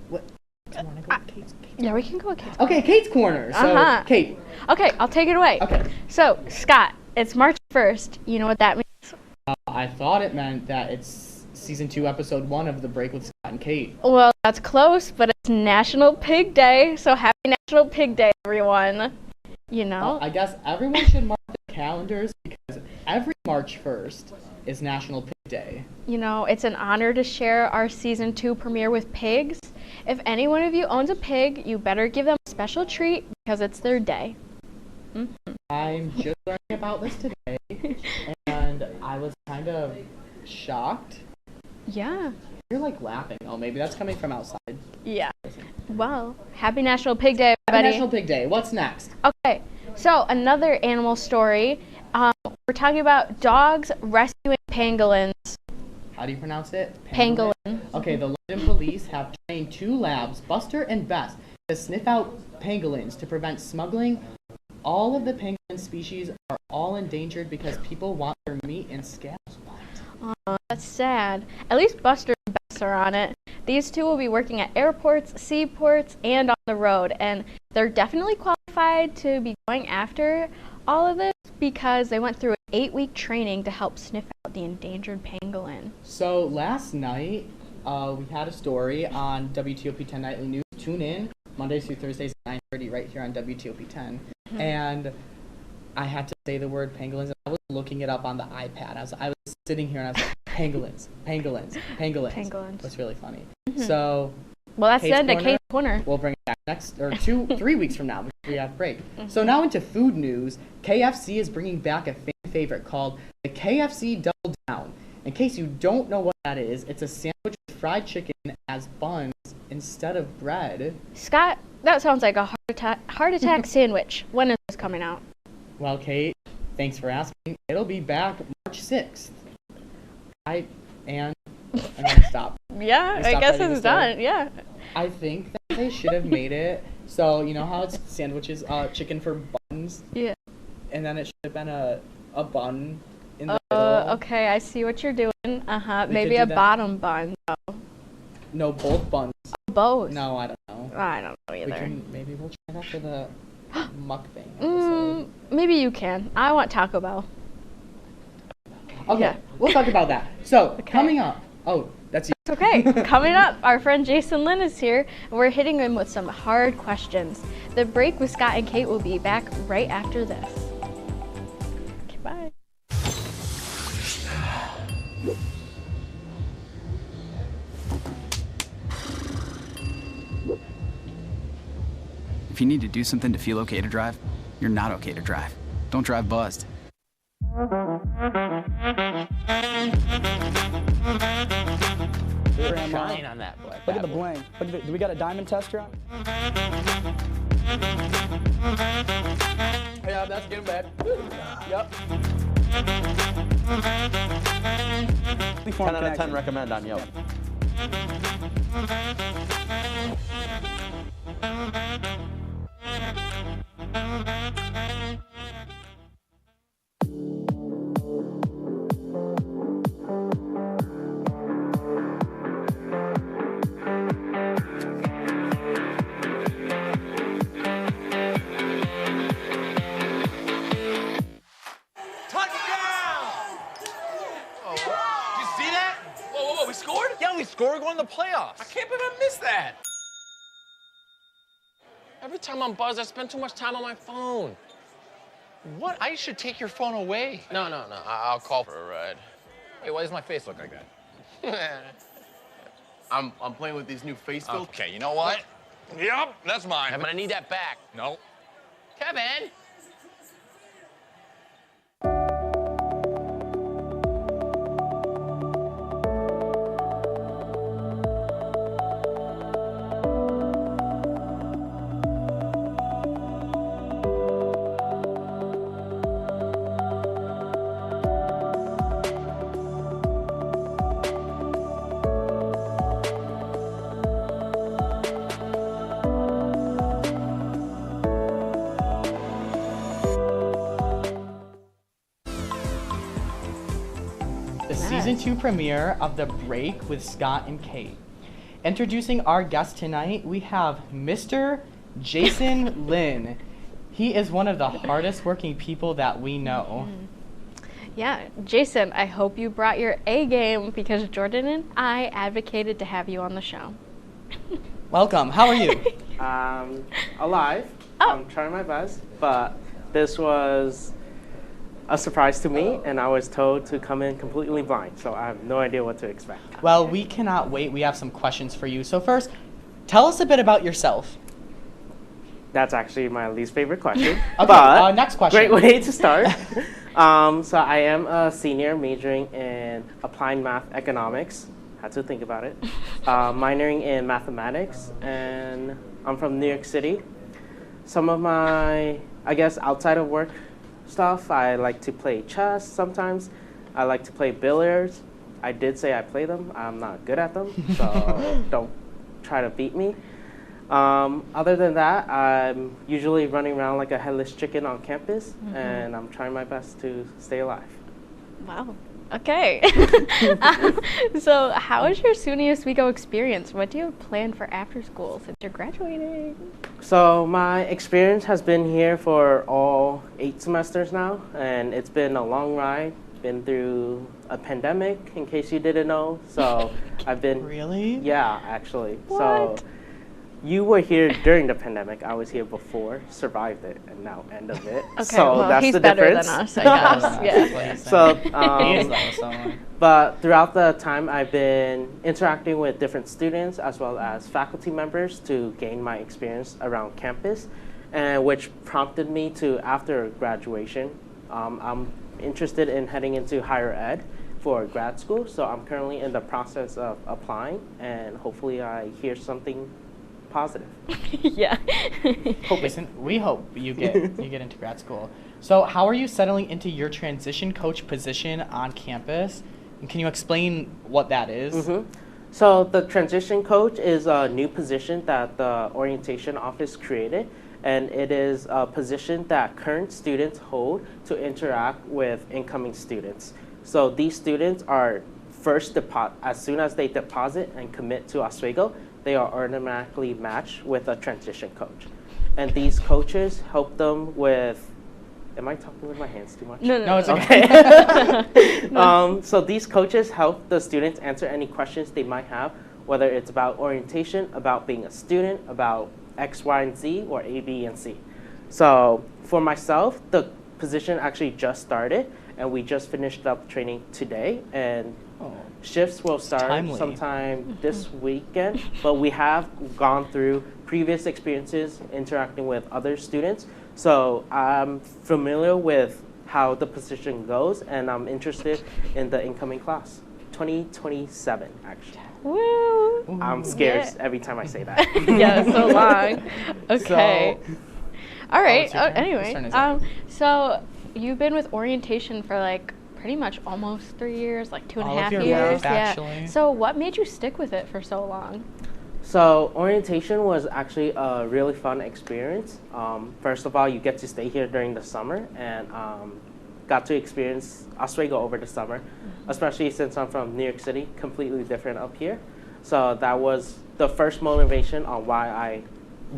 What? Do you wanna go with Kate's? Yeah, we can go with Kate's. Okay, Kate's Corner. So, Kate. Okay, I'll take it away. Okay. So, Scott, it's March 1st. You know what that means? I thought it meant that it's season 2, episode 1 of The Break with Scott and Kate. Well, that's close, but it's National Pig Day. So, happy National Pig Day, everyone. You know? I guess everyone should mark their calendars because every March 1st is National Pig Day. You know, it's an honor to share our season 2 premiere with pigs. If any one of you owns a pig, you better give them a special treat because it's their day. Mm-hmm. I'm just learning about this today, and I was kind of shocked. Yeah. You're like laughing. Oh, maybe that's coming from outside. Yeah. Well, happy National Pig Day, everybody. Happy National Pig Day. What's next? Okay, so another animal story. We're talking about dogs rescuing pangolins. How do you pronounce it? Pangolin. Okay, the London police have trained 2 labs, Buster and Bess, to sniff out pangolins to prevent smuggling. All of the pangolin species are all endangered because people want their meat and scabs. Oh, that's sad. At least Buster and Bess are on it. These 2 will be working at airports, seaports, and on the road, and they're definitely qualified to be going after all of this because they went through an 8-week training to help sniff out the endangered pangolin. So last night, we had a story on WTOP-10 Nightly News. Tune in Mondays through Thursdays at 9:30 right here on WTOP-10. Mm-hmm. And I had to say the word pangolins. I was looking it up on the iPad. I was sitting here and I was like, pangolins, pangolins, pangolins. Pangolins. That's really funny. Mm-hmm. So, well, that's the end of Kate's Corner. We'll bring it back next, or 3 weeks from now because we have break. Mm-hmm. So now into food news. KFC is bringing back a fan favorite called the KFC Double Down. In case you don't know what that is, it's a sandwich with fried chicken as buns instead of bread. Scott, that sounds like a heart attack sandwich. When is this coming out? Well, Kate, thanks for asking. It'll be back March 6th. I'm gonna stop. Yeah, I guess it's done. Yeah. I think that they should have made it so you know how it's sandwiches, chicken for buns. Yeah. And then it should have been a bun in the middle. Okay, I see what you're doing. Maybe a bottom bun. though. No, both buns. Both. No, I don't know. I don't know either. Maybe we'll try that for the mukbang. Maybe you can. I want Taco Bell. Okay, Yeah. We'll talk about that. So, coming up. Oh, that's you. It's okay. Coming up, our friend Jason Lynn is here, and we're hitting him with some hard questions. The break with Scott and Kate will be back right after this. Okay, bye. If you need to do something to feel okay to drive, you're not okay to drive. Don't drive buzzed. Shine on that black. Look at the bling. Look at do we got a diamond tester on? Yeah, that's getting bad. Yep. 10 out of 10 recommend on Yelp. Every time I'm buzzed, I spend too much time on my phone. What? I should take your phone away. No, I'll call for a ride. Hey, why does my face look like that? I'm playing with these new face filters. Okay, you know what? Yep, that's mine. I'm gonna need that back. No. Kevin! The season 2 premiere of The Break with Scott and Kate. Introducing our guest tonight, we have Mr. Jason Lin. He is one of the hardest working people that we know. Yeah, Jason, I hope you brought your A game because Jordan and I advocated to have you on the show. Welcome. How are you? Alive. I'm trying my best, but this was a surprise to me, and I was told to come in completely blind, so I have no idea what to expect. Well, we cannot wait. We have some questions for you. So first, tell us a bit about yourself. That's actually my least favorite question. Okay, but next question. Great way to start. So I am a senior majoring in applied math economics. Had to think about it. Minoring in mathematics, and I'm from New York City. Some of my, I guess, outside of work stuff, I like to play chess sometimes. I like to play billiards. I did say I play them. I'm not good at them, so don't try to beat me. Other than that, I'm usually running around like a headless chicken on campus, and I'm trying my best to stay alive. Wow. Okay. So how was your SUNY Oswego experience? What do you have planned for after school since you're graduating? So my experience has been here for all 8 semesters now, and it's been a long ride. Been through a pandemic, in case you didn't know. So I've been... Really? Yeah, actually. What? So you were here during the pandemic. I was here before, survived it, and now end of it. Okay, so well, that's he's the better difference. than us, I guess. Yeah. So, but throughout the time, I've been interacting with different students as well as faculty members to gain my experience around campus, and which prompted me to, after graduation, I'm interested in heading into higher ed for grad school. So I'm currently in the process of applying, and hopefully I hear something positive. Yeah. Listen, we hope you get into grad school. So how are you settling into your transition coach position on campus? And can you explain what that is? So the transition coach is a new position that the orientation office created, and it is a position that current students hold to interact with incoming students. So these students are first as soon as they deposit and commit to Oswego, they are automatically matched with a transition coach. And these coaches help them with, am I talking with my hands too much? No, it's okay. So these coaches help the students answer any questions they might have, whether it's about orientation, about being a student, about X, Y, and Z, or A, B, and C. So for myself, the position actually just started, and we just finished up training today, and shifts will start sometime this weekend, but we have gone through previous experiences interacting with other students. So I'm familiar with how the position goes, and I'm interested in the incoming class, 2027, actually. Woo! I'm scared every time I say that. Yeah, so long. Okay. All right. Anyway, so you've been with orientation for like pretty much almost 3 years, like 2.5 years. Actually. So what made you stick with it for so long? So orientation was actually a really fun experience. First of all, you get to stay here during the summer, and got to experience Oswego over the summer, especially since I'm from New York City, completely different up here. So that was the first motivation on why I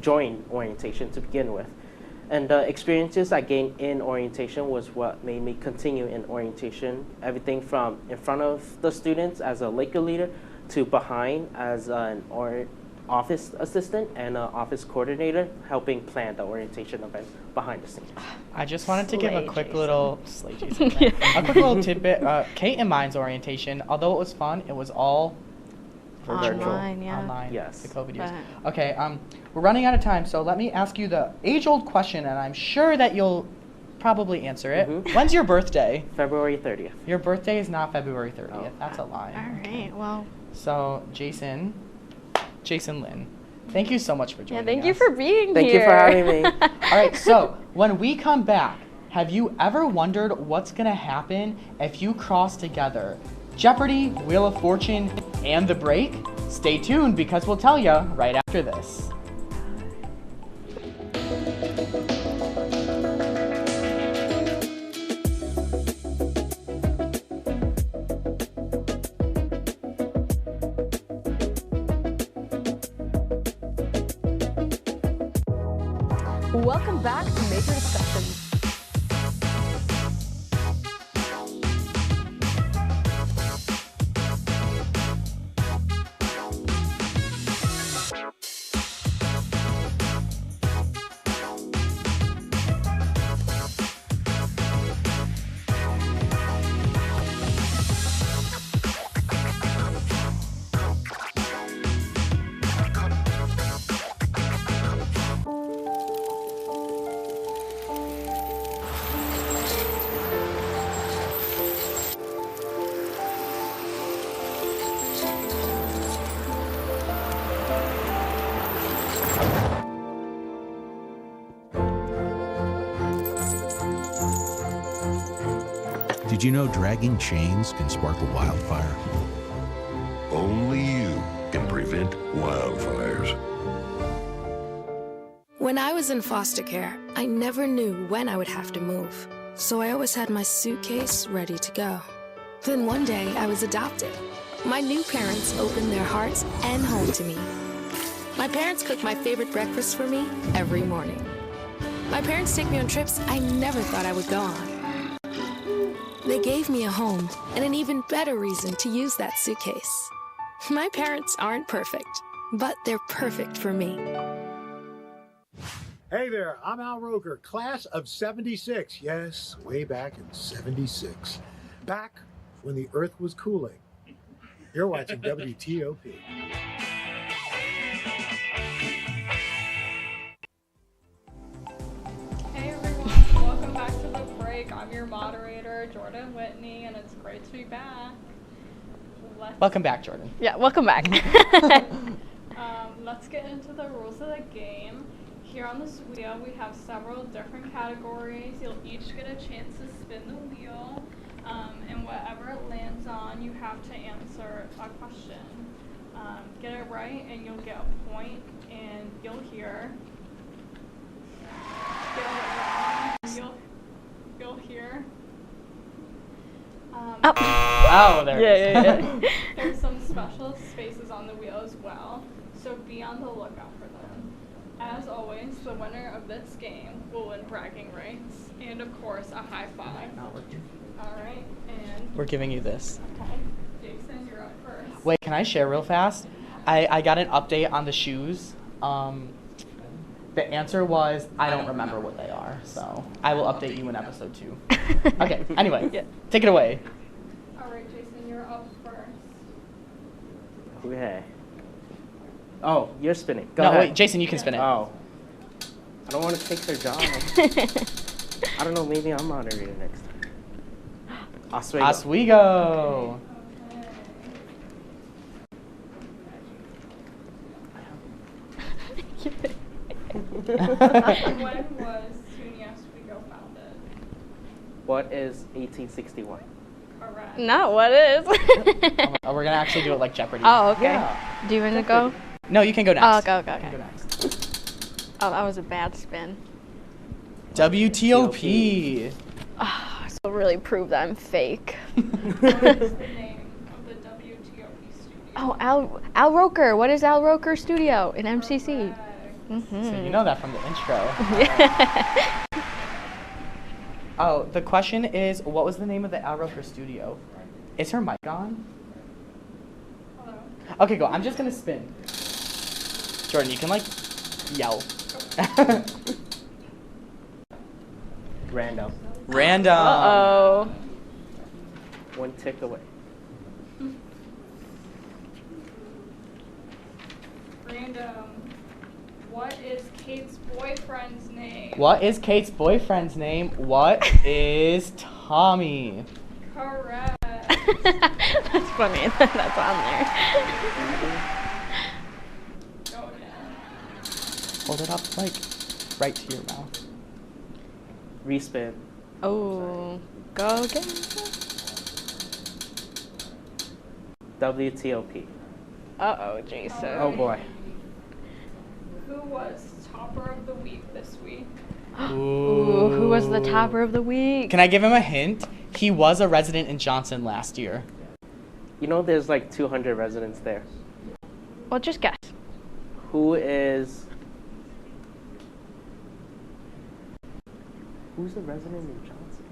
joined orientation to begin with. And the experiences I gained in orientation was what made me continue in orientation. Everything from in front of the students as a Laker leader to behind as an office assistant and an office coordinator helping plan the orientation event behind the scenes. I just wanted to give a quick Jason. little a quick little tidbit. Kate and mine's orientation, although it was fun, it was all Online, yeah. Online. Yes. The COVID years. Right. Okay. We're running out of time, so let me ask you the age-old question, and I'm sure that you'll probably answer it. When's your birthday? February 30th. Your birthday is not February 30th. Oh. That's a lie. All right, well. So, Jason Lynn, thank you so much for joining Yeah, thank us. you for being Thank here. you for having me. All right, so when we come back, have you ever wondered what's going to happen if you cross together Jeopardy, Wheel of Fortune, and The Break? Stay tuned because we'll tell you right after this. Welcome back to Major Discussions. Did you know dragging chains can spark a wildfire? Only you can prevent wildfires. When I was in foster care, I never knew when I would have to move. So I always had my suitcase ready to go. Then one day I was adopted. My new parents opened their hearts and home to me. My parents cook my favorite breakfast for me every morning. My parents take me on trips I never thought I would go on. They gave me a home and an even better reason to use that suitcase. My parents aren't perfect, but they're perfect for me. Hey there, I'm Al Roker, class of 76. Yes, way back in 76. Back when the earth was cooling. You're watching WTOP. Hey everyone, welcome back to The Break. I'm your moderator, Jordan Whitney, and it's great to be back. Welcome back, Jordan. Yeah, welcome back. Let's get into the rules of the game. Here on this wheel, we have several different categories. You'll each get a chance to spin the wheel, and whatever it lands on, you have to answer a question. Get it right, and you'll get a point, and you'll hear. Get it wrong, you'll hear. There it is. There's some special spaces on the wheel as well, so be on the lookout for them. As always, the winner of this game will win bragging rights and, of course, a high five. All right, and We're giving you this. okay, Jason, you're up first. Wait, can I share real fast? I got an update on the shoes. The answer was, I don't remember what they are, so I will update you in episode 2. Okay, anyway, take it away. All right, Jason, you're up first. Okay. Oh, you're spinning. Go No, ahead. wait, Jason, you can spin it. Oh. I don't want to take their job. I don't know, maybe I'm moderator next time. Oswego. Oswego. When was SUNY Oswego founded? What is 1861? Correct. Not what is. Oh, we're gonna actually do it like Jeopardy. Oh, okay. Yeah. Do you want to go? No, you can go next. Oh, go, okay. You can go next. Oh, that was a bad spin. WTOP. Oh, so really prove that I'm fake. What is the name of the WTOP studio? Oh, Al Roker. What is Al Roker Studio in MCC? Mm-hmm. So you know that from the intro. Yeah. Oh, the question is, what was the name of the Al Roker studio? Is her mic on? Hello. Okay, go. I'm just gonna spin. Jordan, you can like yell. Random. Random. Uh-oh. One tick away. Random. What is Kate's boyfriend's name? What is Kate's boyfriend's name? What is Tommy? Correct. That's funny. That's on there. Go again. Hold it up like right to your mouth. Respin. Oh, go again. WTOP. Uh-oh, Jason. Oh boy. Who was topper of the week this week? Ooh, who was the topper of the week? Can I give him a hint? He was a resident in Johnson last year. You know there's like 200 residents there. Well, just guess. Who's the resident in Johnson?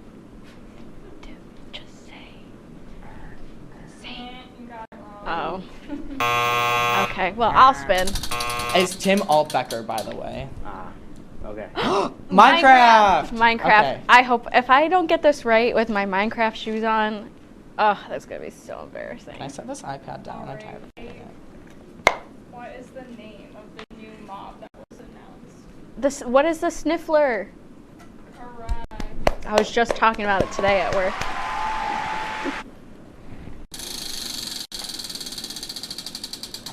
Just say. You got it wrong. Oh. Okay, well, I'll spin. It's Tim Altbecker, by the way. Okay. Minecraft! Minecraft. Okay. I hope, if I don't get this right with my Minecraft shoes on, that's going to be so embarrassing. Can I set this iPad down? I'm tired of playing it. What is the name of the new mob that was announced? What is the Sniffler? Correct. I was just talking about it today at work. I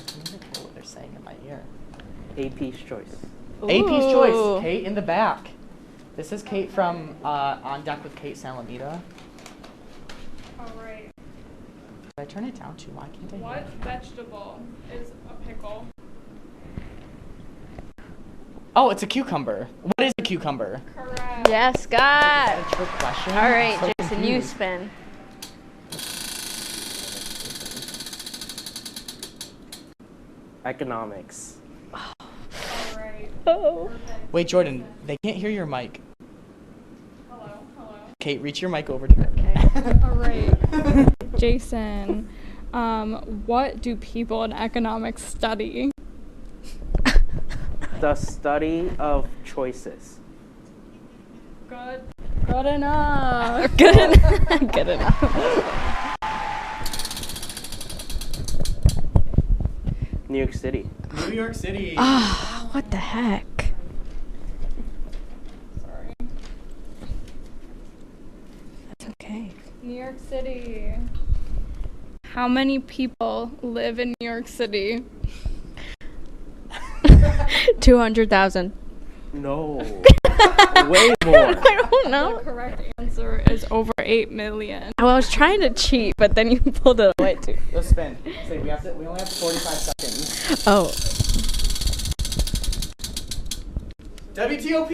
can't even hear what they're saying in my ear. AP's choice. AP's choice. Kate in the back. This is Kate from On Deck with Kate Salamita. Alright. Did I turn it down too? Why can't I hear What it? vegetable is a pickle? Oh, it's a cucumber. What is a cucumber? Correct. Yes, Scott. Is that a trick question? All right, I'm so Jason, you confused. spin. Economics. Alright. Oh. Wait, Jordan, they can't hear your mic. Hello. Kate, reach your mic over to her. Alright. Jason, what do people in economics study? The study of choices. Good enough. Good enough. Good enough. New York City. New York City. Ah, what the heck? Sorry. That's okay. New York City. How many people live in New York City? 200,000. No. Way more. I don't know. The correct answer is over 8 million. Well, I was trying to cheat, but then you pulled it away too. Let's spin. Say we only have 45 seconds. Oh. WTOP.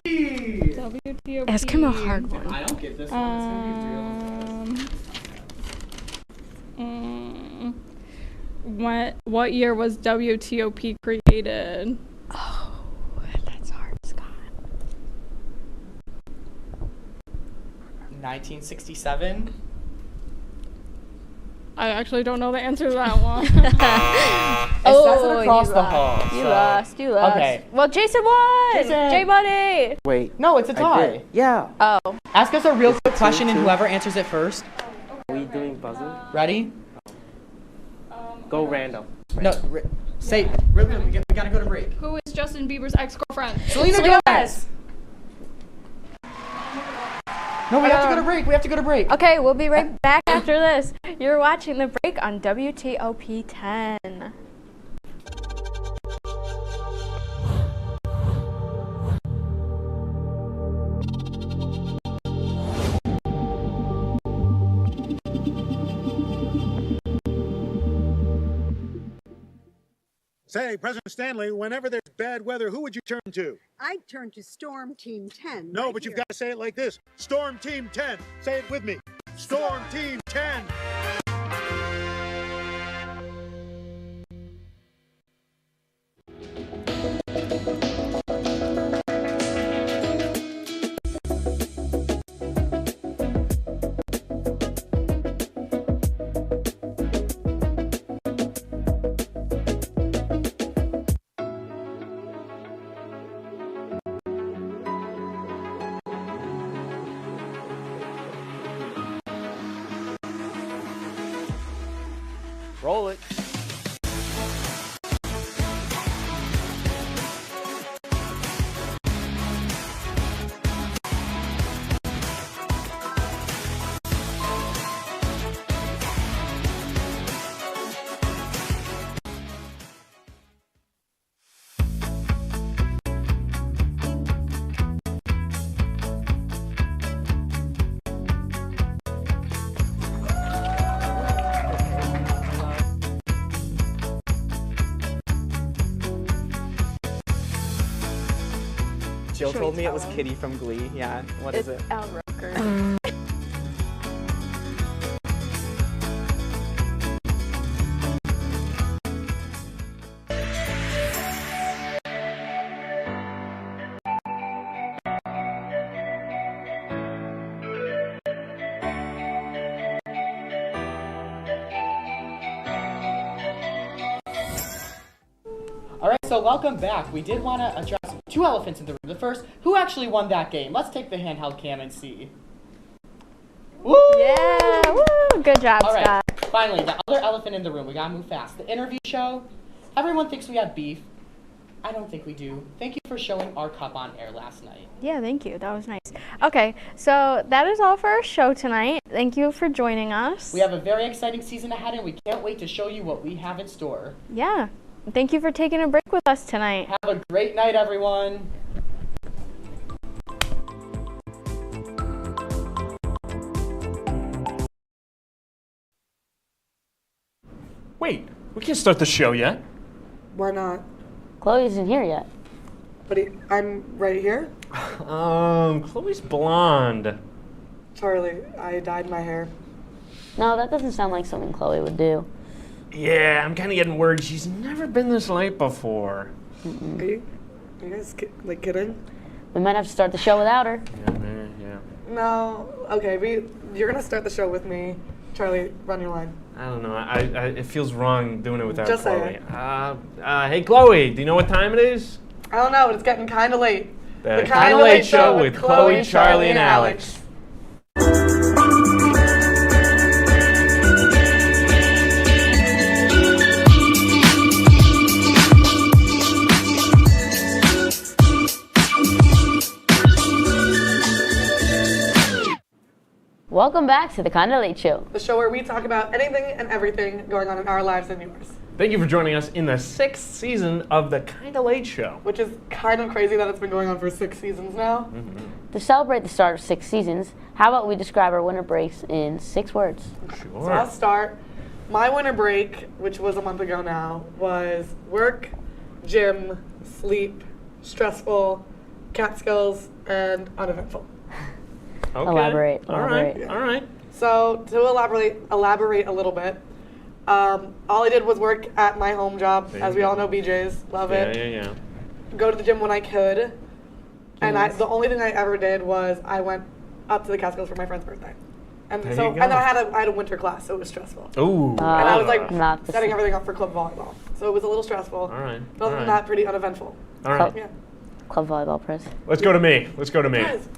WTOP. Ask him a hard one. I don't get this one. It's gonna be real. What year was WTOP created? Oh, that's hard, Scott. 1967. I actually don't know the answer to that one. It says it across the hall. You so- lost. Okay. Well, Jason won. Jason. J-Buddy. Wait. No, it's a I tie. did. Yeah. Oh. Ask us a real quick question, and whoever answers it first. Are we doing buzzing? Ready? Go random. No. Say. We gotta go to break. Who is Justin Bieber's ex-girlfriend? Selena Gomez. No, we have to go to break. We have to go to break. Okay, we'll be right back after this. You're watching The Break on WTOP-10. Say, President Stanley, whenever there's bad weather, who would you turn to? I'd turn to Storm Team 10. No, right but you've here. got to say it like this. Storm Team 10. Say it with me. Storm Team 10. Roll it. Jill Should told we me it was tell him? Kitty from Glee. Yeah, what is it? Al Roker. All right, so welcome back. We did want to address two elephants in the room. The first, who actually won that game? Let's take the handheld cam and see. Woo! Yeah, woo! Good job, All right, Scott. finally, the other elephant in the room. We gotta move fast. The interview show. Everyone thinks we have beef. I don't think we do. Thank you for showing our cup on air last night. Yeah, thank you. That was nice. Okay, so that is all for our show tonight. Thank you for joining us. We have a very exciting season ahead, and we can't wait to show you what we have in store. Yeah. Thank you for taking a break with us tonight. Have a great night, everyone. Wait, we can't start the show yet. Why not? Chloe isn't here yet. But I'm right here. Chloe's blonde. Charlie, I dyed my hair. No, that doesn't sound like something Chloe would do. Yeah, I'm kind of getting worried. She's never been this late before. Are you guys kidding? We might have to start the show without her. Yeah. No. Okay, you're gonna start the show with me. Charlie, run your line. I don't know. It feels wrong doing it without Just say Chloe. it. Hey, Chloe, do you know what time it is? I don't know, but it's getting kind of late. The Kinda Late Show with Chloe, Charlie, and Alex. Welcome back to the Kinda Late Show. The show where we talk about anything and everything going on in our lives and yours. Thank you for joining us in the 6th season of the Kinda Late Show. Which is kind of crazy that it's been going on for 6 seasons now. To celebrate the start of 6 seasons, how about we describe our winter breaks in 6 words? So I'll start. My winter break, which was a month ago now, was work, gym, sleep, stressful, Catskills, and uneventful. Okay. Elaborate. All right. So to elaborate a little bit, all I did was work at my home job, as we all know, BJ's. Love it. Yeah. Go to the gym when I could, and the only thing I ever did was I went up to the Catskills for my friend's birthday, and There so you go. and then I had a winter class, so it was stressful. Ooh. And I was like Not the setting same. everything up for club volleyball, so it was a little stressful. All right. But other than that, pretty uneventful. All right. Yeah. Club volleyball press. Let's go to me. Guys,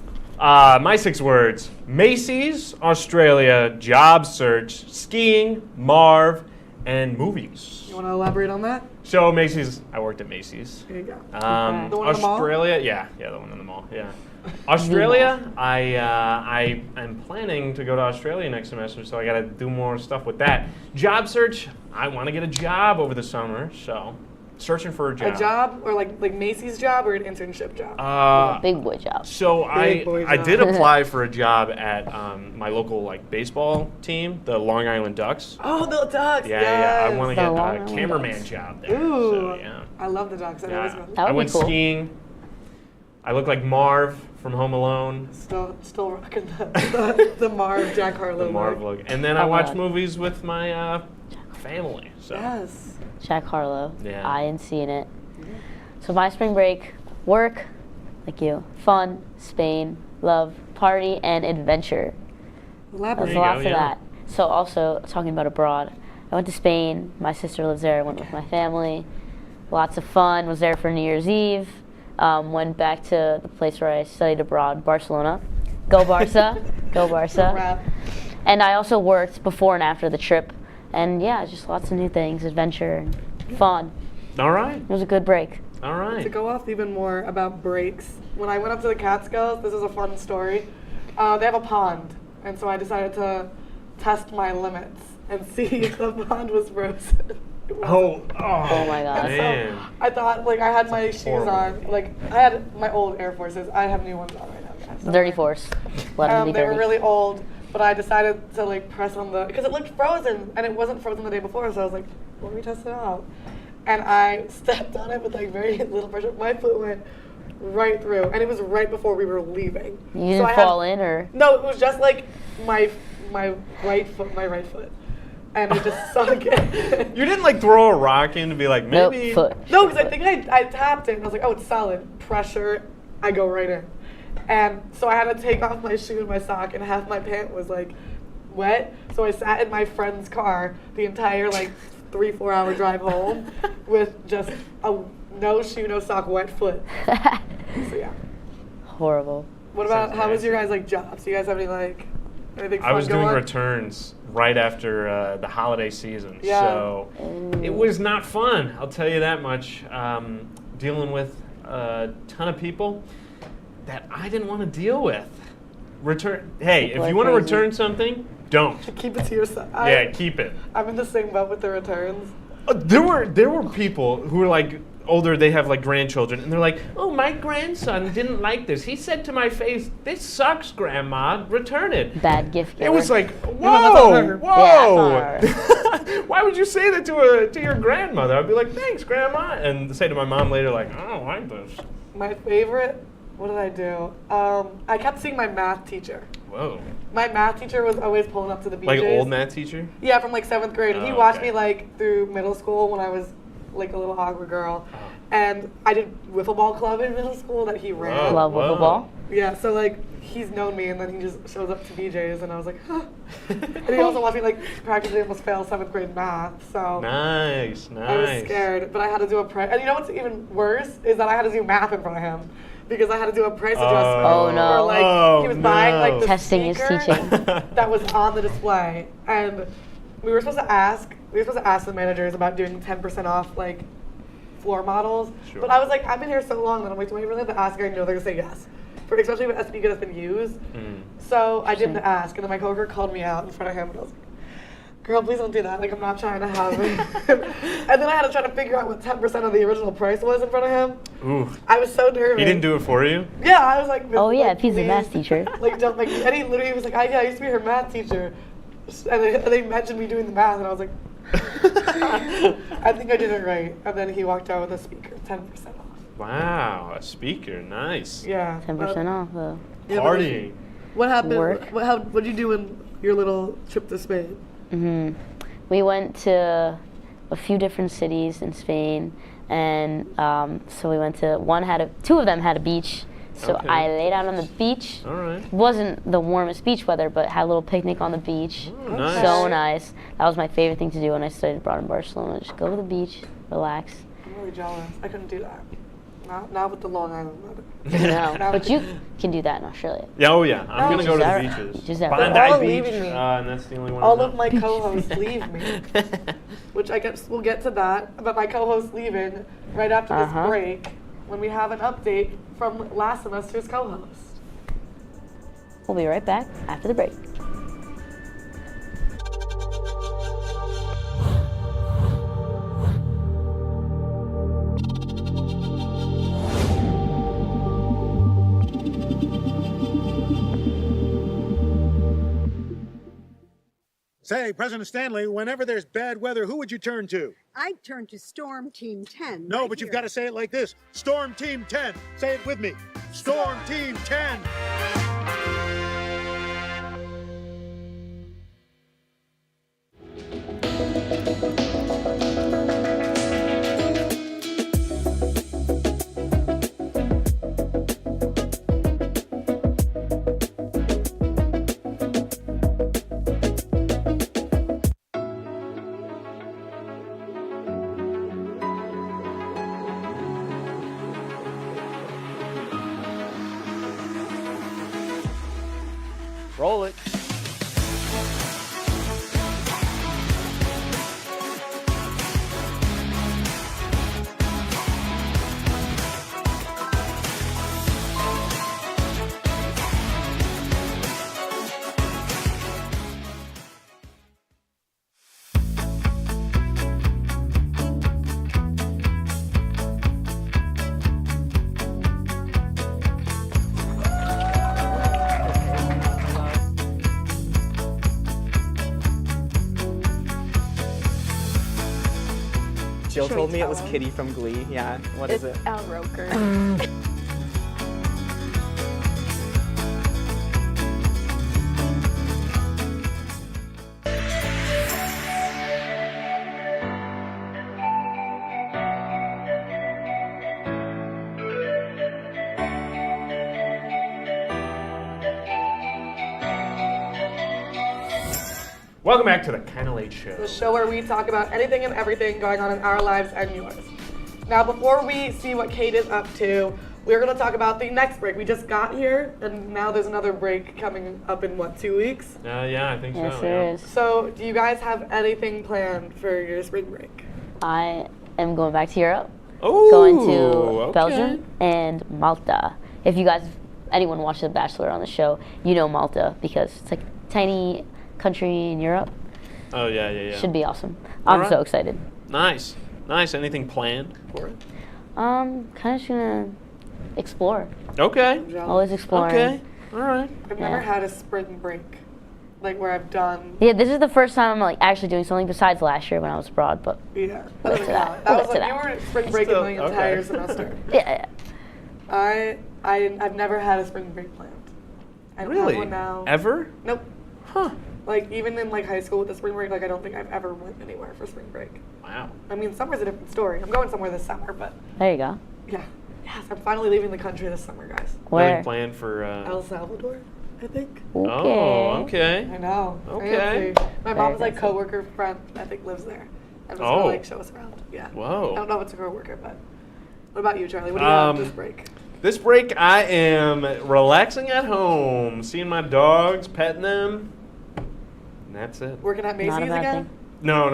My 6 words: Macy's, Australia, job search, skiing, Marv, and movies. you want to elaborate on that? So Macy's, I worked at Macy's. There you go. The one in the mall? Australia, yeah, the one in the mall, yeah. Australia, I am planning to go to Australia next semester, so I got to do more stuff with that. Job search, I want to get a job over the summer, so searching for a job. A job, or like Macy's job, or an internship job? Big boy job. So Big boy I job. did apply for a job at my local baseball team, the Long Island Ducks. Oh, the Ducks. Yeah. I yes. want to get a cameraman job there. Ooh, So, yeah. I love the Ducks. I've always been. I went skiing. I look like Marv from Home Alone. Still rocking the Marv Jack Harlow. The Marv look. And then I watch movies with my family. So. Yes. Jack Harlow. Yeah. I ain't seen it. So my spring break, work, like you, fun, Spain, love, party, and adventure. Elaborate. There's lots of that. So also, talking about abroad, I went to Spain. My sister lives there. I went with my family. Lots of fun. Was there for New Year's Eve. Went back to the place where I studied abroad, Barcelona. Go Barca. Go Barca. And I also worked before and after the trip And yeah, just lots of new things, adventure, and fun. All right. It was a good break. All right. To go off even more about breaks, when I went up to the Catskills, this is a fun story. They have a pond, and so I decided to test my limits and see if the pond was frozen. Oh my God. Man. So I thought, like, I had my shoes horrible. on. Like, I had my old Air Forces. I have new ones on right now, guys. Dirty Force. Let them be They dirty. were really old, but I decided to, like, press on the, because it looked frozen, and it wasn't frozen the day before, so I was like, let me test it out. And I stepped on it with, like, very little pressure. My foot went right through, and it was right before we were leaving. You didn't fall in, or? No, it was just, like, my right foot. And it just sunk in. You didn't like throw a rock in to be like, maybe. No, because I think I tapped it and I was like, oh, it's solid. Pressure, I go right in. And so I had to take off my shoe and my sock, and half my pant was like wet. So I sat in my friend's car the entire like 3-4 hour drive home with just a no shoe, no sock, wet foot. So yeah. Horrible. What about, how was your guys' like jobs? Do you guys have any like anything fun I was doing going? returns right after the holiday season, Yeah. so it was not fun. I'll tell you that much. Dealing with a ton of people that I didn't want to deal with. Hey, People if are you want to crazy. return something, don't. Keep it to yourself. Yeah, keep it. I'm in the same boat with the returns. There were people who were like older, they have like grandchildren, and they're like, oh, my grandson didn't like this. He said to my face, this sucks, Grandma, return it. Bad gift giver. It was like, Yeah, whoa. Why would you say that to your grandmother? I'd be like, thanks, Grandma, and say to my mom later, like, I don't like this. My favorite, what did I do? I kept seeing my math teacher. Whoa. My math teacher was always pulling up to the BJ's. Like old math teacher? Yeah, from like 7th grade. And he Oh, watched okay. me like through middle school when I was like a little awkward girl. And I did wiffle ball club in middle school that he ran. Love wiffle ball. Yeah, so like he's known me, and then he just shows up to BJ's, and I was like, huh. And he also watched me like practically almost fail 7th grade math. So Nice. I was scared, but I had to do a price. And you know what's even worse is that I had to do math in front of him because I had to do a price adjustment. Oh, no. Or, like, he was buying like the Testing is speaker teaching. that was on the display, and we were supposed to ask the managers about doing 10% off like floor models. Sure. But I was like, I've been here so long that I'm like, do I really have to ask? I know they're gonna say yes. Especially if a speaker that's been used. So I didn't ask, and then my coworker called me out in front of him, and I was like, girl, please don't do that. Like, I'm not trying to have it. And then I had to try to figure out what 10% of the original price was in front of him. Ooh. I was so nervous. He didn't do it for you? Yeah, I was like, Oh yeah, like, if he's a please. math teacher. Like, don't make me. And he literally was like, yeah, I used to be her math teacher. And they mentioned me doing the math, and I was like, I think I did it right. And then he walked out with a speaker, 10% off. Wow, a speaker, nice. Yeah. 10% off, though. Yeah, Party. What happened? Work. What did you do in your little trip to Spain? We went to a few different cities in Spain, and so we went to two of them had a beach. So Okay. I laid out on the beach. All right. It wasn't the warmest beach weather, but had a little picnic on the beach. Oh, nice. So nice. That was my favorite thing to do when I studied abroad in Barcelona. Just go to the beach, relax. I'm really jealous. I couldn't do that. Not with the Long Island weather. No, Now but with you the- can do that in Australia. Yeah, oh yeah. I'm going to go to the Beaches beaches. Just that. Bondi They're all Beach, leaving me. and that's the only one. All I'm of not. my co-hosts leave me, which I guess we'll get to that. But my co-hosts leaving right after this break when we have an update from last semester's co-host. We'll be right back after the break. Say, President Stanley, whenever there's bad weather, who would you turn to? I'd turn to Storm Team 10. No, right but you've here. got to say it like this. Storm Team 10. Say it with me. Storm Team 10. Roll it. Jill Should told we me it tell was him? Kitty from Glee. Yeah. What is it? Al Roker. Welcome back to the Kinda Late Show. The show where we talk about anything and everything going on in our lives and yours. Now, before we see what Kate is up to, we're going to talk about the next break. We just got here, and now there's another break coming up in, 2 weeks? Yeah, I think so. Yes, there is. So, do you guys have anything planned for your spring break? I am going back to Europe. Ooh, going to okay. Belgium and Malta. If you guys, anyone watched The Bachelor on the show, you know Malta because it's like a tiny country in Europe. Oh, yeah. Should be awesome. All I'm right. so excited. Nice. Anything planned for it? Kind of just gonna explore. Okay. Always exploring. Okay. All right. I've never had a spring break, where I've done. Yeah, this is the first time I'm actually doing something besides last year when I was abroad, but Yeah. we'll get to that. That We'll was get to you that. were spring break in the entire semester. Yeah. I've never had a spring break planned. I don't Really? have one now. Ever? Nope. Huh. Even in high school with the spring break, I don't think I've ever went anywhere for spring break. Wow. I mean, summer's a different story. I'm going somewhere this summer, but There you go. yeah. Yes, I'm finally leaving the country this summer, guys. Nothing planned for. El Salvador, I think. Oh, okay. I know. Okay. Fancy. My mom's coworker friend, I think, lives there. And was gonna show us around. Yeah. Whoa. I don't know if it's a coworker, but what about you, Charlie? What do you have this break? This break, I am relaxing at home, seeing my dogs, petting them, and that's it. Working at Macy's again? No.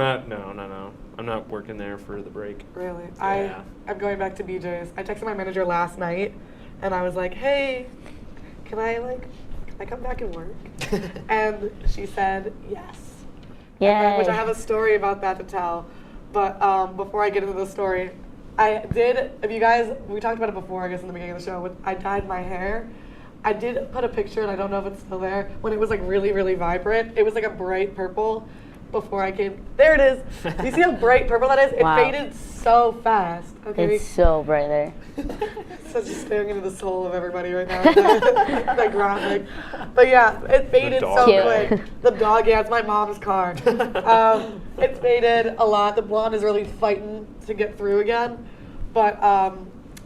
I'm not working there for the break. Really? Yeah. I'm going back to BJ's. I texted my manager last night, and I was like, "Hey, can I come back and work?" And she said yes. Yeah. Which I have a story about that to tell, but before I get into the story, we talked about it before, I guess, in the beginning of the show. I dyed my hair. I did put a picture, and I don't know if it's still there, when it was really, really vibrant. It was a bright purple before I came. There it is. Do you see how bright purple that is? It Wow. faded so fast. Okay. It's so bright there. Such staring into the soul of everybody right now. That graphic. But yeah, it faded so quick. The dog, yeah, it's my mom's car. It faded a lot. The blonde is really fighting to get through again. But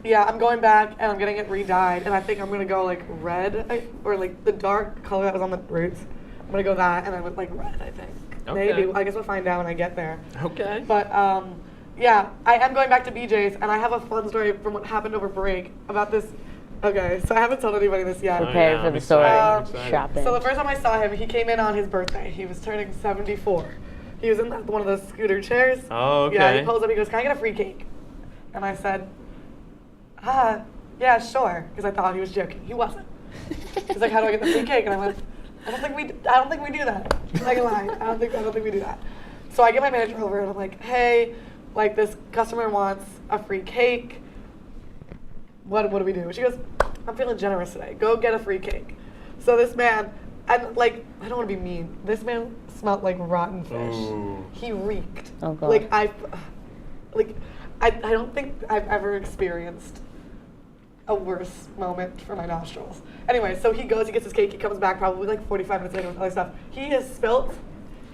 yeah, I'm going back and I'm getting it re-dyed. And I think I'm going to go red, or the dark color that was on the roots. I'm going to go that, and I went red, I think. Okay. Maybe. I guess we'll find out when I get there. Okay. But yeah, I am going back to BJ's, and I have a fun story from what happened over break about this. Okay, so I haven't told anybody this yet. Prepared for the story. Shopping. So the first time I saw him, he came in on his birthday. He was turning 74. He was in one of those scooter chairs. Oh, okay. Yeah, he pulls up, he goes, "Can I get a free cake?" And I said, yeah, sure, because I thought he was joking. He wasn't. He's like, "How do I get the free cake?" And I went, I don't think we do that. I'm not gonna lie. I don't think we do that. So I get my manager over and I'm like, "Hey, this customer wants a free cake. What do we do?" She goes, "I'm feeling generous today. Go get a free cake." So this man, and I don't want to be mean. This man smelled like rotten fish. Ooh. He reeked. Oh God. I don't think I've ever experienced a worse moment for my nostrils. Anyway, so he goes, he gets his cake, he comes back probably 45 minutes later with other stuff. He has spilt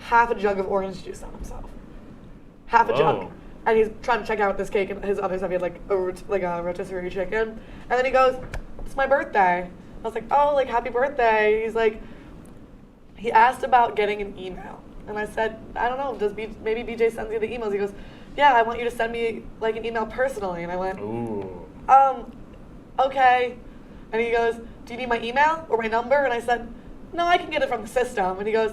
half a jug of orange juice on himself. Half a jug. And he's trying to check out this cake and his other stuff. He had a rotisserie chicken. And then he goes, "It's my birthday." I was like, "Oh, happy birthday." He's like, he asked about getting an email. And I said, "I don't know, maybe BJ sends you the emails?" He goes, "Yeah, I want you to send me an email personally." And I went, Ooh. Okay. And he goes, "Do you need my email or my number?" And I said, "No, I can get it from the system." And he goes,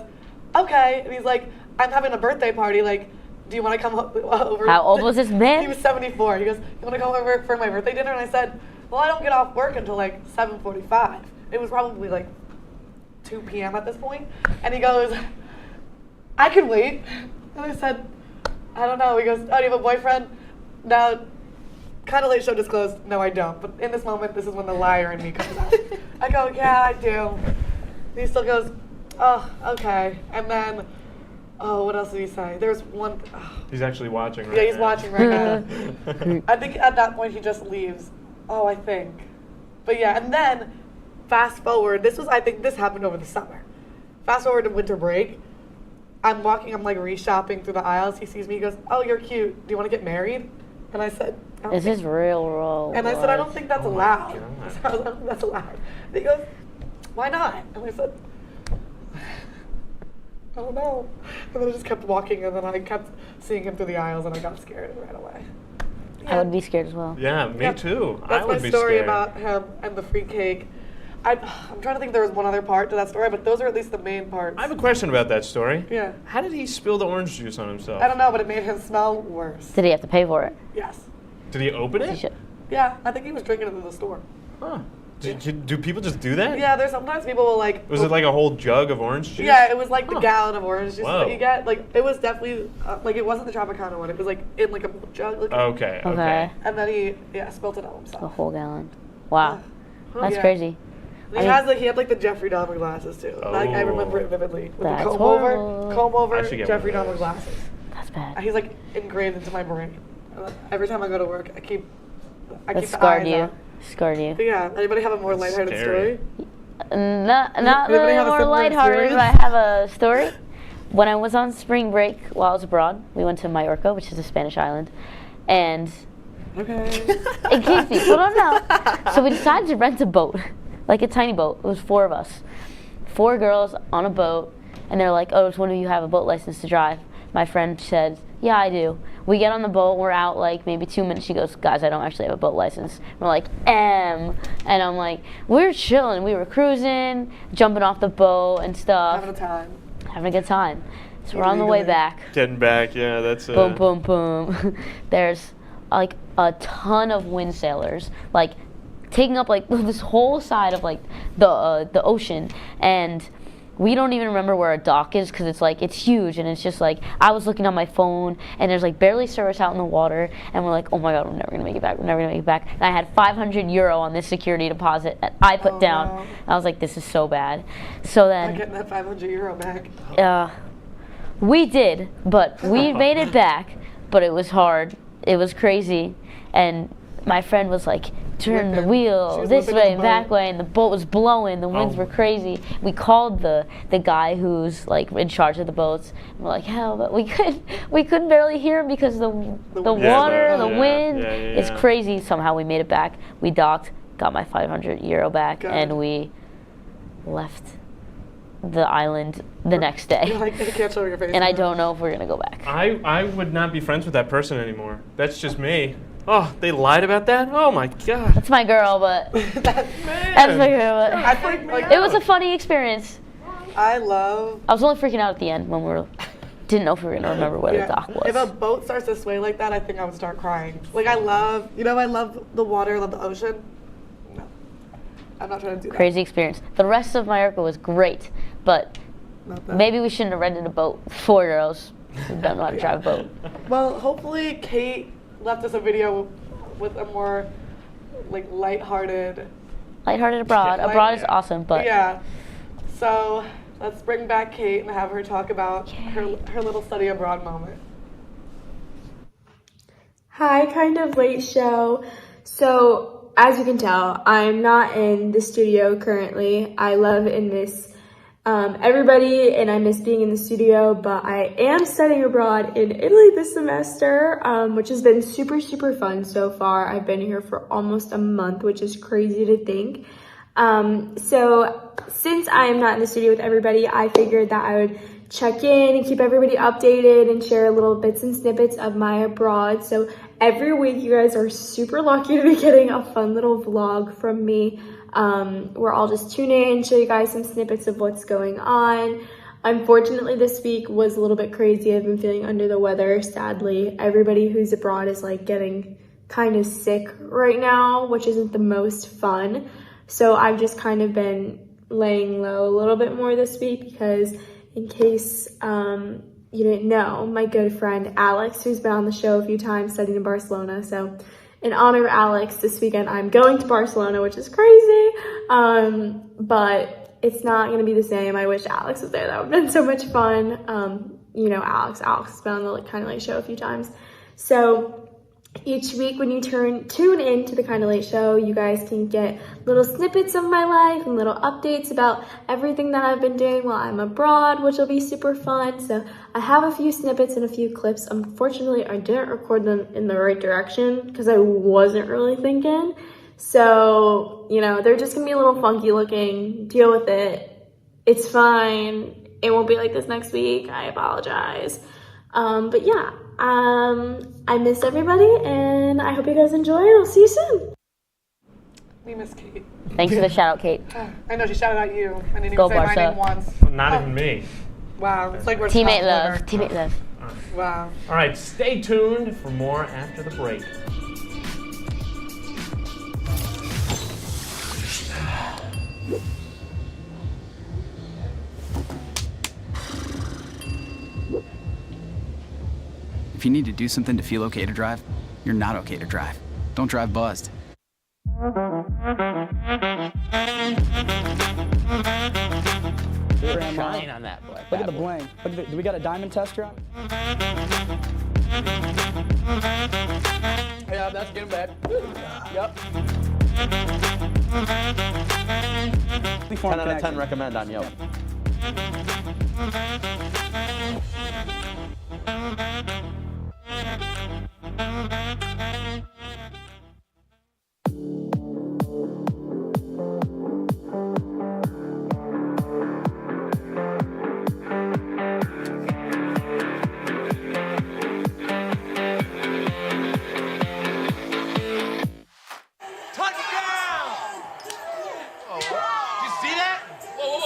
"Okay." And he's like, "I'm having a birthday party. Do you want to come over?" How old was this man? He was 74. He goes, "You want to come over for my birthday dinner?" And I said, "Well, I don't get off work until 7:45. It was probably 2 p.m. at this point. And he goes, "I could wait." And I said, "I don't know." He goes, "Oh, do you have a boyfriend?" Now, Kinda Late Show disclosed, no, I don't. But in this moment, this is when the liar in me comes out. I go, "Yeah, I do." And he still goes, "Oh, okay." And then Oh, what else did he say? There's one. He's actually watching right Yeah, he's now. watching right now. I think at that point he just leaves. Oh, I think. But yeah, and then fast forward. I think this happened over the summer. Fast forward to winter break. I'm walking, I'm like re-shopping through the aisles. He sees me, he goes, "Oh, you're cute. Do you want to get married?" And I said, Is this real role? and I said, "I don't think that's allowed." I was like, "I don't think that's allowed." And he goes, "Why not?" And I said, "Oh no." And then I just kept walking, and then I kept seeing him through the aisles, and I got scared and ran away. I would be scared as well. Yeah, me too. That's I would my be story scared. about him and the free cake. I'm trying to think if there was one other part to that story, but those are at least the main parts. I have a question about that story. Yeah. How did he spill the orange juice on himself? I don't know, but it made him smell worse. Did he have to pay for it? Yes. Did he open it? Yeah, I think he was drinking it in the store. Huh. Do people just do that? Yeah, there's sometimes people will like. Was it like a whole jug of orange juice? Yeah, it was like the gallon of orange juice Whoa. that you get. Like it was definitely like it wasn't the Tropicana one. It was like in like a jug. Like, Okay. And then he spilled it on himself. A whole gallon. Wow. That's Yeah. crazy. And he had like the Jeffrey Dahmer glasses too. Like I remember it vividly with That's the comb horrible. over I should get Jeffrey one of Dahmer those. glasses. That's bad. He's like engraved into my brain. Every time I go to work, I keep That the scarred eyes you. out. Scarred you. But yeah, anybody have a more lighthearted scary. story? Not Anybody really have a more similar lighthearted, but I experience? have a story. When I was on spring break while I was abroad, we went to Majorca, which is a Spanish island, and in case people don't know, so we decided to rent a boat, like a tiny boat. It was 4 of us, 4 girls on a boat, and they're like, "Oh, does one of you have a boat license to drive?" My friend said, "Yeah, I do." We get on the boat, we're out like maybe 2 minutes. She goes, "Guys, I don't actually have a boat license." We're like, and I'm like, we're chilling. We were cruising, jumping off the boat and stuff. Having a good time. So we're on the way back. Getting back, yeah, that's it. Boom, boom, boom. There's like a ton of wind sailors, like taking up like this whole side of like the ocean, and we don't even remember where a dock is because it's huge, and it's just like I was looking on my phone and there's like barely service out in the water, and we're like, oh my god, we're never gonna make it back. We're never gonna make it back. And I had 500 euro on this security deposit that I put down. No. And I was like, this is so bad. So I'm then getting that 500 euro back. we did, but we made it back. But it was hard. It was crazy, and my friend was like, turn the wheel this way and that way, and the boat was blowing, the winds were crazy. We called the guy who's like in charge of the boats, and we're like, hell, but we couldn't barely hear him because the water, the wind, it's crazy. Somehow we made it back. We docked, got my 500 euro back, and we left the island the next day. You're like, you can't show your face. And I don't know if we're gonna go back. I would not be friends with that person anymore. That's just me. Oh, they lied about that? Oh my god. That's my girl, but that's my girl. But I think like it was a funny experience. I was only freaking out at the end when didn't know if we were gonna remember where the dock was. If a boat starts to sway like that, I think I would start crying. Like I love the water, I love the ocean. No, I'm not trying to do that. Crazy experience. The rest of Majorca was great, but maybe we shouldn't have rented a boat. 4 girls who don't know how to drive a boat. Well, hopefully Kate left us a video with a more like lighthearted abroad. Abroad is awesome, but yeah. So let's bring back Kate and have her talk about her little study abroad moment. Hi, kind of late show. So as you can tell, I'm not in the studio currently. I love and miss everybody, and I miss being in the studio, but I am studying abroad in Italy this semester, which has been super, super fun so far. I've been here for almost a month, which is crazy to think. So since I am not in the studio with everybody, I figured that I would check in and keep everybody updated and share little bits and snippets of my abroad. So every week you guys are super lucky to be getting a fun little vlog from me, where I'll just tune in, show you guys some snippets of what's going on. Unfortunately, this week was a little bit crazy. I've been feeling under the weather, sadly. Everybody who's abroad is like getting kind of sick right now, which isn't the most fun. So I've just kind of been laying low a little bit more this week because in case you didn't know, my good friend Alex, who's been on the show a few times, studied in Barcelona. So in honor of Alex, this weekend I'm going to Barcelona, which is crazy, but it's not going to be the same. I wish Alex was there. That would have been so much fun. you know Alex. Alex has been on the Kinda Late Show a few times. So each week when you tune in to the Kinda Late Show, you guys can get little snippets of my life and little updates about everything that I've been doing while I'm abroad, which will be super fun. So I have a few snippets and a few clips. Unfortunately, I didn't record them in the right direction because I wasn't really thinking. So, you know, they're just gonna be a little funky looking. Deal with it. It's fine. It won't be like this next week. I apologize. But yeah. I miss everybody, and I hope you guys enjoy. I'll see you soon. We miss Kate. Thanks for the shout out, Kate. I know she shouted out you. I didn't Go even say my Barca. name once. Not even me. Wow, it's like we're Teammate top love. order. Teammate love. Wow. All right, stay tuned for more after the break. If you need to do something to feel okay to drive, you're not okay to drive. Don't drive buzzed. Shine on that boy. Look at the bling. Look at do we got a diamond tester on? Yeah, that's getting bad. Yep. 10 out of 10 recommend on Yelp.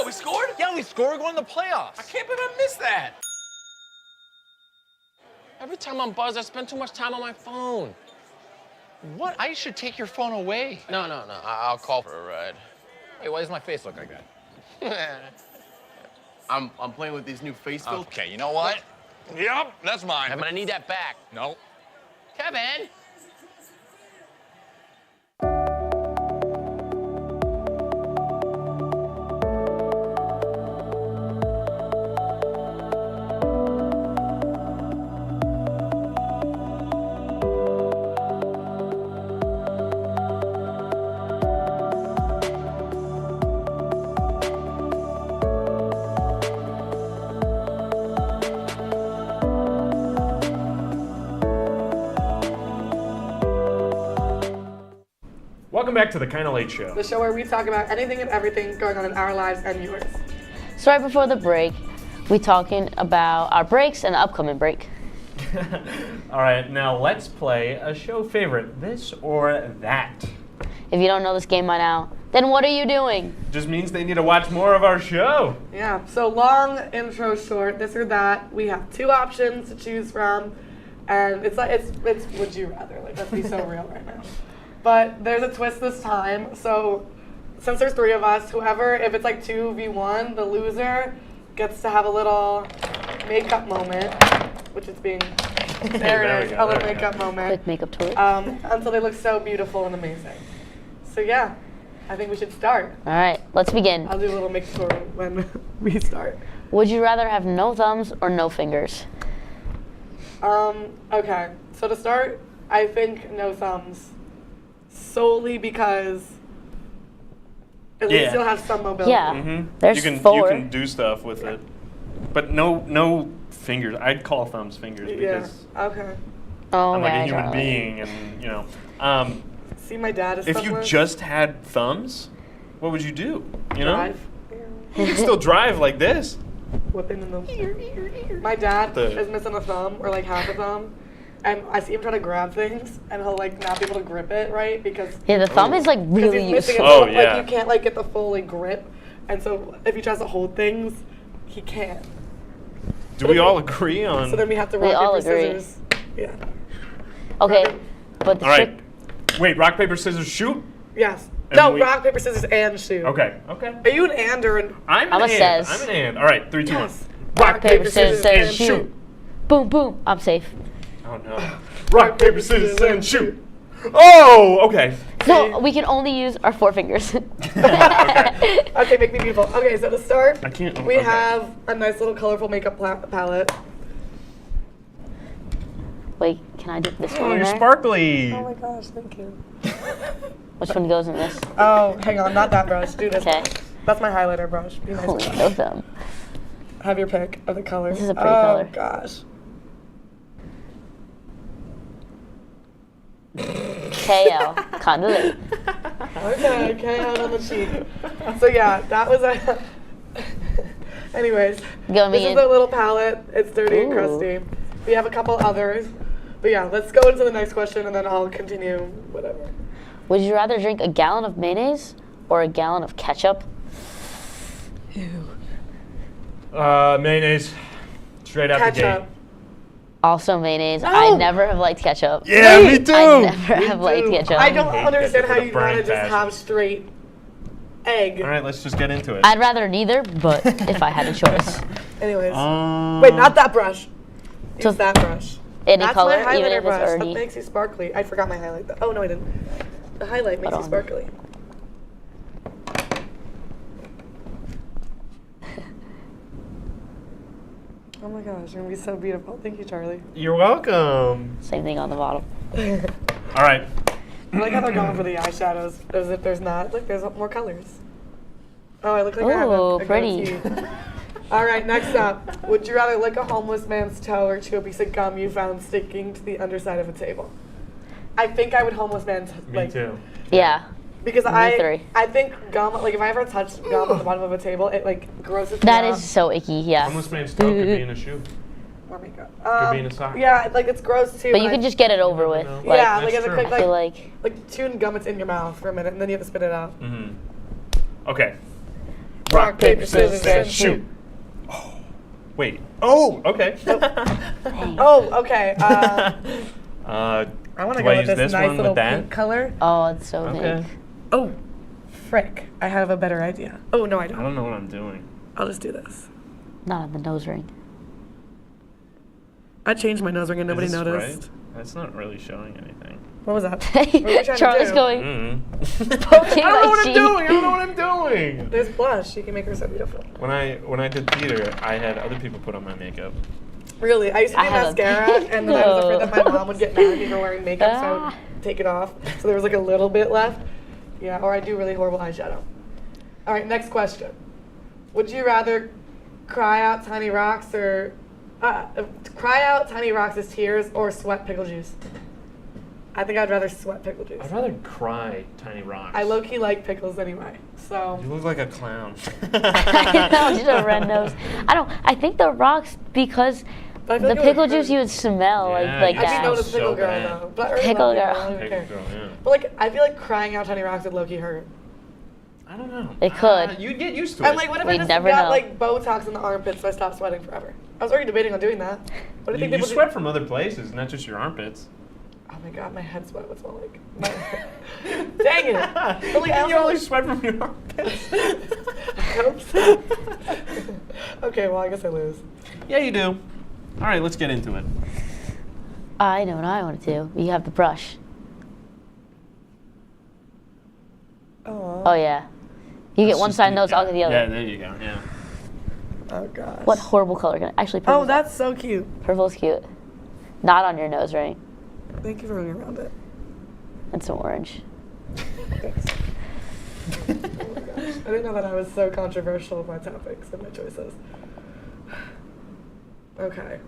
We scored? Yeah, we scored. We're going to the playoffs. I can't believe I missed that. Every time I'm buzzed, I spend too much time on my phone. What? I should take your phone away. No. I'll call for a ride. Hey, why does my face look like that? I'm playing with these new face filters. Okay, you know what? Yep, that's mine. I'm gonna need that back. No. Kevin! Welcome back to the Kinda Late Show. The show where we talk about anything and everything going on in our lives and yours. So right before the break, we talking about our breaks and the upcoming break. All right, now let's play a show favorite, this or that. If you don't know this game by now, then what are you doing? Just means they need to watch more of our show. Yeah, so long intro short, this or that. We have two options to choose from, and it's would you rather, like let's be so real right now. But there's a twist this time. So since there's three of us, whoever, if it's like 2v1, the loser gets to have a little makeup moment, which is being, there it is, a little makeup moment. Quick makeup tour. Until they look so beautiful and amazing. So yeah, I think we should start. All right, let's begin. I'll do a little makeup tour when we start. Would you rather have no thumbs or no fingers? Okay, so to start, I think no thumbs. Solely because at least you'll have some mobility. Yeah, you can do stuff with it, but no fingers. I'd call thumbs fingers because I'm like a human being, and you know. See, my dad is. If you just had thumbs, what would you do? You drive. know, you can still drive like this. Whipping in the. My dad is missing a thumb or like half a thumb. And I see him trying to grab things, and he'll like not be able to grip it right because the thumb is like really useful. Like you can't like get the full like grip, and so if he tries to hold things, he can't. Do we all agree on? So then we have to rock paper scissors. Yeah. Okay, but the trick. Wait, rock paper scissors shoot? Yes. And no, rock paper scissors and shoot. Okay. Are you an and or an? I'm an and. I'm an and. All right, 3, 2, 1. Rock paper scissors and shoot. Boom boom. I'm safe. Oh no. Rock, paper, scissors, and shoot. Oh, okay. So we can only use our 4 fingers. Okay, make me beautiful. Okay, so to start, we have a nice little colorful makeup palette. Wait, can I do this Oh, one in you're there? sparkly. Oh my gosh, thank you. Which one goes in this? Oh, hang on, not that brush. Do this. Okay. That's my highlighter brush. Be nice Holy, about it. both of them. Have your pick of the color. This is a pretty color. Oh gosh. KL. Conduit. Okay, KL on the cheek. So yeah, that was a. Anyways, Go this me is in. the little palette. It's dirty and Ooh. crusty. We have a couple others. But yeah, let's go into the next question and then I'll continue whatever. Would you rather drink a gallon of mayonnaise or a gallon of ketchup? Mayonnaise. Straight out the gate. Also mayonnaise. No. I never have liked ketchup. Yeah, me too. I never Me have liked too. ketchup. I don't hate understand ketchup how with you a want to burning just passion. have straight egg. All right, let's just get into it. I'd rather neither, but if I had a choice. Anyways. Wait, not that brush. Use So that brush. any That's color, my even highlighter if it's brush. already. That makes you sparkly. I forgot my highlight. Oh, no, I didn't. The highlight makes you sparkly. Oh my gosh, you're going to be so beautiful. Thank you, Charlie. You're welcome. Same thing on the bottom. All right. I like how they're going for the eyeshadows, as if there's not. Look, there's more colors. Oh, I look like I have Ooh, a pretty. goatee. All right, next up. Would you rather lick a homeless man's toe or chew a piece of gum you found sticking to the underside of a table? I think I would homeless man's Me too. Yeah. because Me three. I think gum, like if I ever touched gum on the bottom of a table, it like grosses me That out. is so icky, yeah. Homeless man's toe could be in a shoe. Oh my god. Could be in a sock. Yeah, like it's gross too. But you and can just get it over with. know. Like, yeah, like That's as a true. quick, I feel like chewing gum, it's in your mouth for a minute, and then you have to spit it out. Mm-hmm. Okay. Rock, paper, scissors, and shoot. Oh. Wait. Oh, okay. Oh, okay. I want do to go I with use this nice one little with that? pink color. Oh, it's so Okay. big. Oh, frick! I have a better idea. Oh no, I I don't. don't know what I'm doing. I'll just do this. Not on the nose ring. I changed my nose ring and nobody Is this noticed. right? That's not really showing anything. What was that? What were you trying Charlie's to do? going. Mm-hmm. Poking I don't know my what I'm cheek. doing. I don't know what I'm doing. There's blush. You can make her so beautiful. When I did theater, I had other people put on my makeup. Really, I used to I do have a mascara, and then I was afraid that my No. mom would get mad at me for wearing makeup, so I would take it off. So there was like a little bit left. Yeah, or I do really horrible eyeshadow. All right, next question. Would you rather cry out tiny rocks or cry out tiny rocks as tears or sweat pickle juice? I think I'd rather sweat pickle juice. I'd rather cry tiny rocks. I low-key like pickles anyway, so. You look like a clown. I know, just a red nose. I think the rocks, because But I feel the like it would pickle juice hurt. you would smell like Yeah, like you I'd be that. known as so pickle girl bad. though. But I really Pickle love girl. pickle, I don't Pickle care. girl, yeah. But like, I feel like crying out tiny rocks would low-key hurt. I don't know. It could. You'd get used to it. And like, what if I We'd just never got know. like Botox in the armpits so I stopped sweating forever? I was already debating on doing that. What do you think you people sweat from other places, not just your armpits. Oh my god, my head sweat would smell like. Dang it! But like, I You also only sweat from your armpits. I hope so. Okay, well I guess I lose. Yeah, you do. All right, let's get into it. I know what I want to do. You have the brush. Oh yeah. You get one side nose, I'll get the other. Yeah, there you go. Yeah. Oh gosh. What horrible color can I actually purple? Oh, that's so cute. Purple's cute. Not on your nose ring. Thank you for running around it. And some orange. Thanks. Oh my gosh. I didn't know that I was so controversial with my topics and my choices. Okay.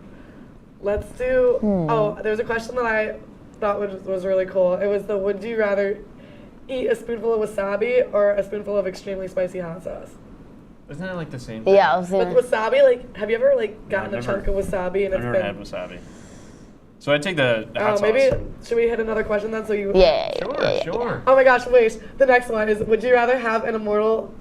Let's do. Oh, there's a question that I thought was really cool. It was the would you rather eat a spoonful of wasabi or a spoonful of extremely spicy hot sauce? Isn't that like the same thing? Yeah, I was With gonna. wasabi, like, have you ever like gotten I've a chunk of wasabi and I've it's never been? had wasabi. So I take the hot Oh, sauce. maybe should we hit another question then? So you. Yeah. Sure, sure. Oh my gosh, wait. The next one is, would you rather have an immortal,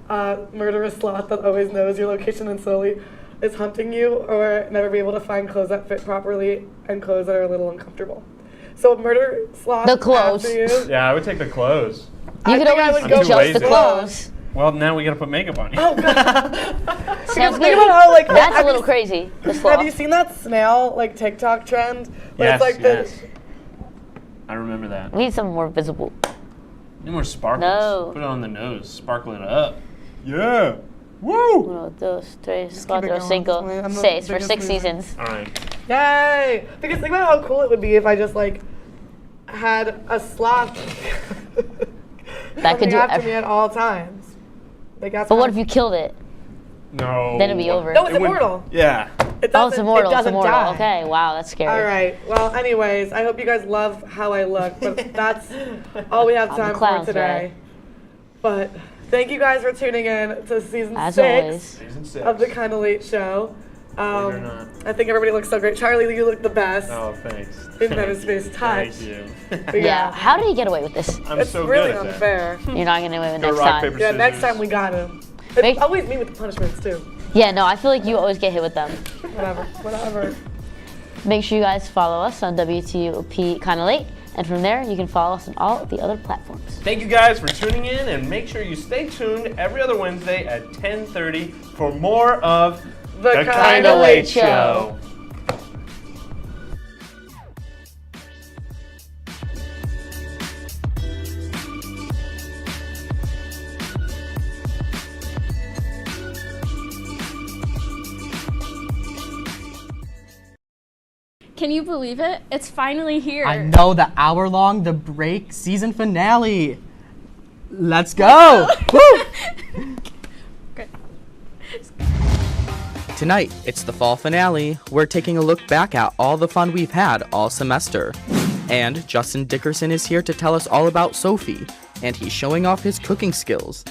murderous sloth that always knows your location and slowly is hunting you, or never be able to find clothes that fit properly and clothes that are a little uncomfortable? So murder sloth The clothes. after you. Yeah, I would take the clothes. You could think I always would go adjust lazy. the clothes. Well, now we gotta put makeup on you. Oh god. Sounds Think good. about how, like, That's a have little you- crazy. The Have sloth. you seen that snail like TikTok trend? Where Yes, it's like yes. I remember that. We need something more visible. Need more sparkles. No. Put it on the nose. Sparkle it up. Yeah. Woo! 1, 2, 3, Just keep 4, it going. 5, I'm the 6 for biggest 6 loser. seasons. All right. Yay! Because think about how cool it would be if I just like had a sloth That could coming do after me at all times. Like that's. But what if you killed it? No. Then it'd be over. No, it's immortal. Yeah. It Oh, it's doesn't- immortal. It It's doesn't immortal. die. Okay. Wow, that's scary. All right. Well, anyways, I hope you guys love how I look, but that's all we have I'm the time clown for today. But thank you guys for tuning in to season As 6 always. Season 6. of the Kinda Late Show. Believe it or not. I think everybody looks so great. Charlie, you look the best. Oh, thanks. Didn't have his face touched. Thank you. But Yeah. How did he get away with this? I'm it's so really good at unfair. You're not gonna win Go next rock, time. paper, Yeah, next scissors. time we got him. It's always me with the punishments too. Yeah, no, I feel like you always get hit with them. Whatever. Make sure you guys follow us on WTOP Kinda Late, and from there you can follow us on all the other platforms. Thank you guys for tuning in, and make sure you stay tuned every other Wednesday at 10:30 for more of The Kinda Late Show. Can you believe it? It's finally here. I know, the hour-long The Break season finale. Let's go! Woo! Tonight, it's the fall finale. We're taking a look back at all the fun we've had all semester. And Justin Dickerson is here to tell us all about Sophie, and he's showing off his cooking skills.